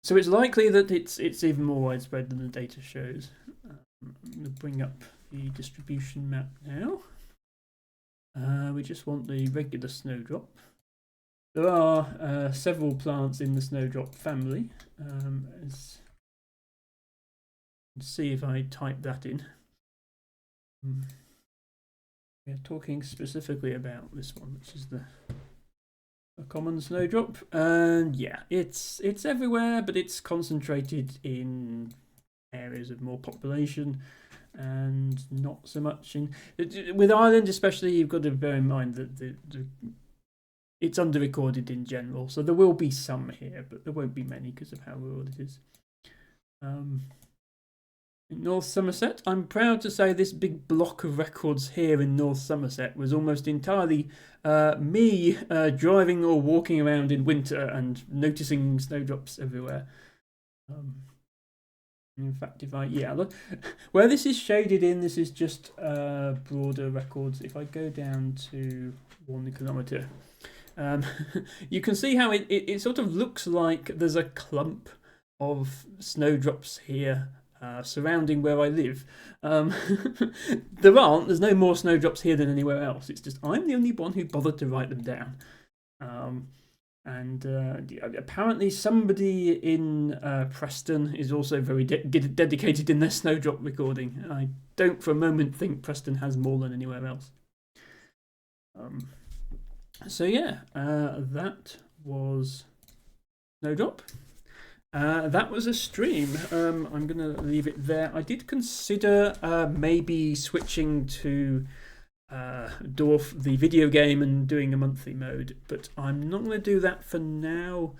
So it's likely that it's even more widespread than the data shows. I'm going to bring up the distribution map now. We just want the regular snowdrop. There are several plants in the snowdrop family. Let's see if I type that in. We're talking specifically about this one, which is a common snowdrop. And yeah, it's everywhere, but it's concentrated in areas of more population and not so much in... With Ireland especially, you've got to bear in mind that it's under-recorded in general, so there will be some here, but there won't be many because of how rural it is. In North Somerset, I'm proud to say this big block of records here in North Somerset was almost entirely me driving or walking around in winter and noticing snowdrops everywhere. In fact, if I, look, where this is shaded in, this is just broader records. If I go down to 1 kilometre, you can see how it sort of looks like there's a clump of snowdrops here surrounding where I live. There's no more snowdrops here than anywhere else. It's just I'm the only one who bothered to write them down. And apparently somebody in Preston is also very dedicated in their snowdrop recording. I don't for a moment think Preston has more than anywhere else. So yeah, that was Snowdrop. That was a stream. I'm going to leave it there. I did consider maybe switching to Dorf, the video game, and doing a monthly mode, but I'm not going to do that for now.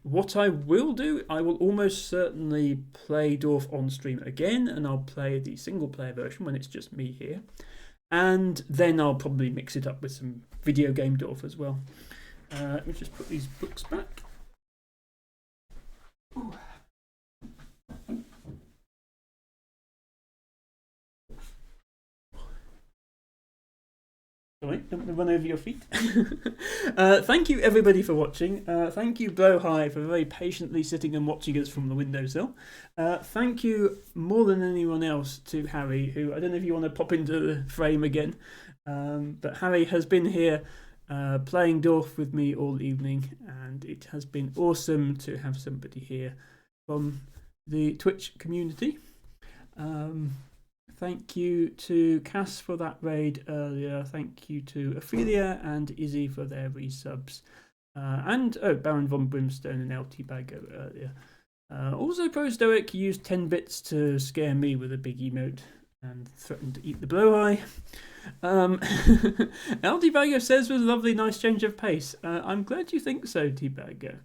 What I will do, I will almost certainly play Dorf on stream again, and I'll play the single player version when it's just me here. And then I'll probably mix it up with some video game Dorf as well. Let me just put these books back. Ooh. Sorry, don't want to run over your feet. Thank you everybody for watching. Thank you Blowhigh for very patiently sitting and watching us from the windowsill. Thank you more than anyone else to Harry, who I don't know if you want to pop into the frame again, but Harry has been here playing Dorf with me all evening, and it has been awesome to have somebody here from the Twitch community. Thank you to Cass for that raid earlier. Thank you to Ophelia and Izzy for their resubs. And Baron von Brimstone and LT Bago earlier. Also, Pro Stoic used 10 bits to scare me with a big emote and threatened to eat the Bloweye. LT Bago says was a lovely, nice change of pace. I'm glad you think so, T Bago.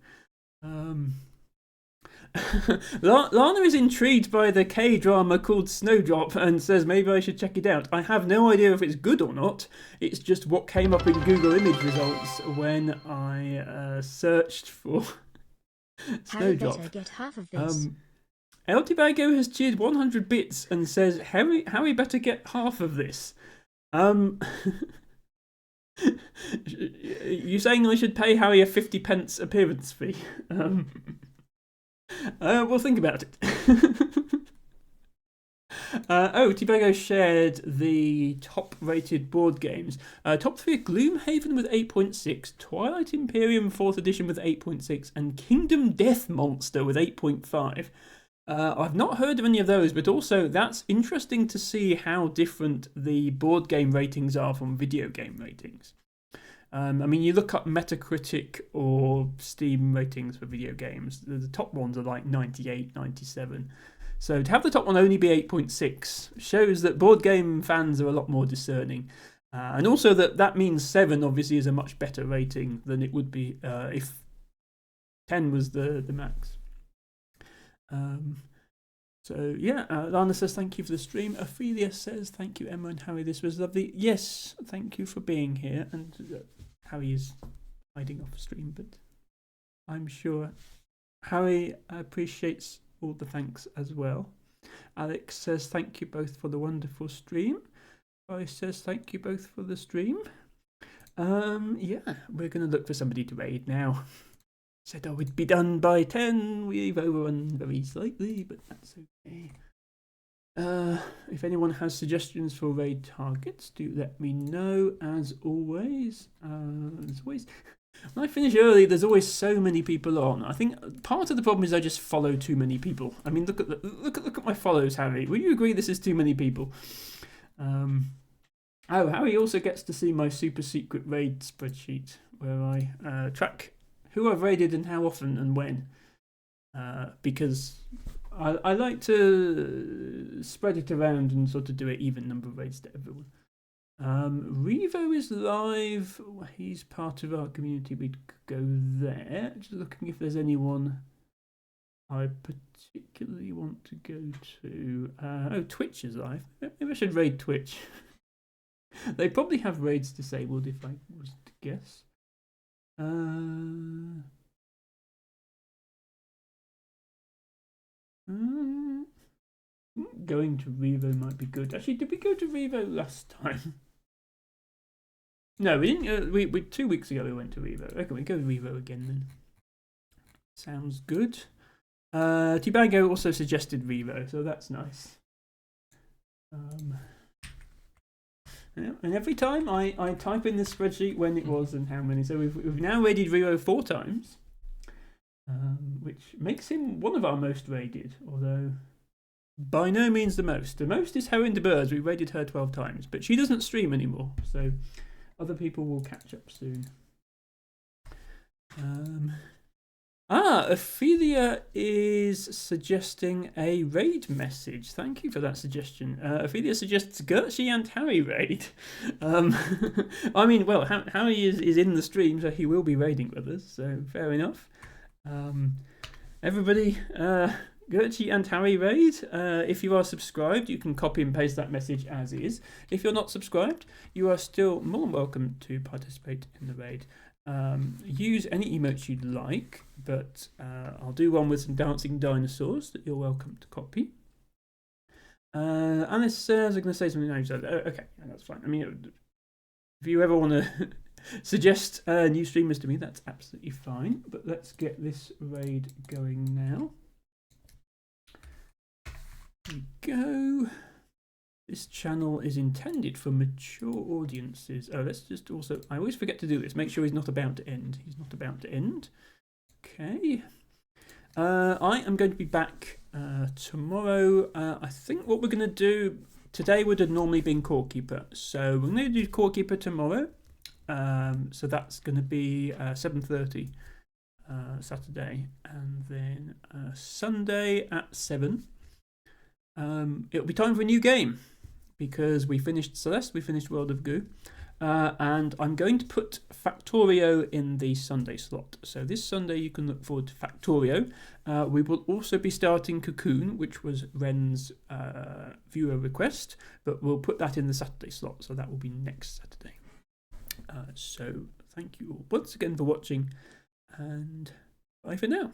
Lana is intrigued by the K-drama called Snowdrop and says maybe I should check it out. I have no idea if it's good or not. It's just what came up in Google image results when I searched for Snowdrop. Harry better get half of this. El Tibago has cheered 100 bits and says Harry better get half of this. You saying I should pay Harry a 50p appearance fee? We'll think about it. Tibago shared the top-rated board games. Top 3 are Gloomhaven with 8.6, Twilight Imperium 4th edition with 8.6, and Kingdom Death Monster with 8.5. I've not heard of any of those, but also that's interesting to see how different the board game ratings are from video game ratings. I mean, you look up Metacritic or Steam ratings for video games, the top ones are like 98, 97. So to have the top one only be 8.6 shows that board game fans are a lot more discerning. And also that means 7 obviously is a much better rating than it would be if 10 was the max. So yeah, Lana says thank you for the stream. Ophelia says thank you Emma and Harry, this was lovely. Yes, thank you for being here. And Harry is hiding off stream, but I'm sure Harry appreciates all the thanks as well. Alex says thank you both for the wonderful stream. Barry says thank you both for the stream. Yeah, we're going to look for somebody to raid now. Said I would be done by 10. We've overrun very slightly, but that's okay. If anyone has suggestions for raid targets, do let me know. As always, when I finish early, there's always so many people on. I think part of the problem is I just follow too many people. I mean, look at my follows, Harry. Will you agree this is too many people? Harry also gets to see my super secret raid spreadsheet where I track who I've raided and how often and when, because I like to spread it around and sort of do an even number of raids to everyone. Revo is live. He's part of our community. We'd go there. Just looking if there's anyone I particularly want to go to. Twitch is live. Maybe I should raid Twitch. They probably have raids disabled if I was to guess. Going to Revo might be good. Actually, did we go to Revo last time? No, we didn't. We 2 weeks ago we went to Revo. Okay, we go to Revo again then. Sounds good. Tibago also suggested Revo, so that's nice. Yeah, and every time I type in this spreadsheet when it was and how many. So we've now raided Revo 4 times, which makes him one of our most raided, although by no means the most. The most is Heron de Birds. We raided her 12 times, but she doesn't stream anymore. So other people will catch up soon. Ophelia is suggesting a raid message. Thank you for that suggestion. Ophelia suggests Gertrude and Harry raid. I mean, well, Harry is in the stream, so he will be raiding with us, so fair enough. Everybody, Gertrude and Harry raid. If you are subscribed, you can copy and paste that message as is. If you're not subscribed, you are still more than welcome to participate in the raid. Use any emotes you'd like, but I'll do one with some dancing dinosaurs that you're welcome to copy. Alice says, I'm going to say something now. Okay, that's fine. I mean, if you ever want to suggest new streamers to me, that's absolutely fine. But let's get this raid going now. Here we go. This channel is intended for mature audiences. Oh, let's just also... I always forget to do this. Make sure he's not about to end. He's not about to end. Okay. I am going to be back tomorrow. I think what we're going to do... Today would have normally been Core Keeper. So we're going to do Core Keeper tomorrow. So that's going to be 7:30 Saturday. And then Sunday at 7. It'll be time for a new game. Because we finished Celeste, we finished World of Goo, and I'm going to put Factorio in the Sunday slot. So this Sunday you can look forward to Factorio. We will also be starting Cocoon, which was Ren's viewer request, but we'll put that in the Saturday slot, so that will be next Saturday. So thank you all once again for watching, and bye for now.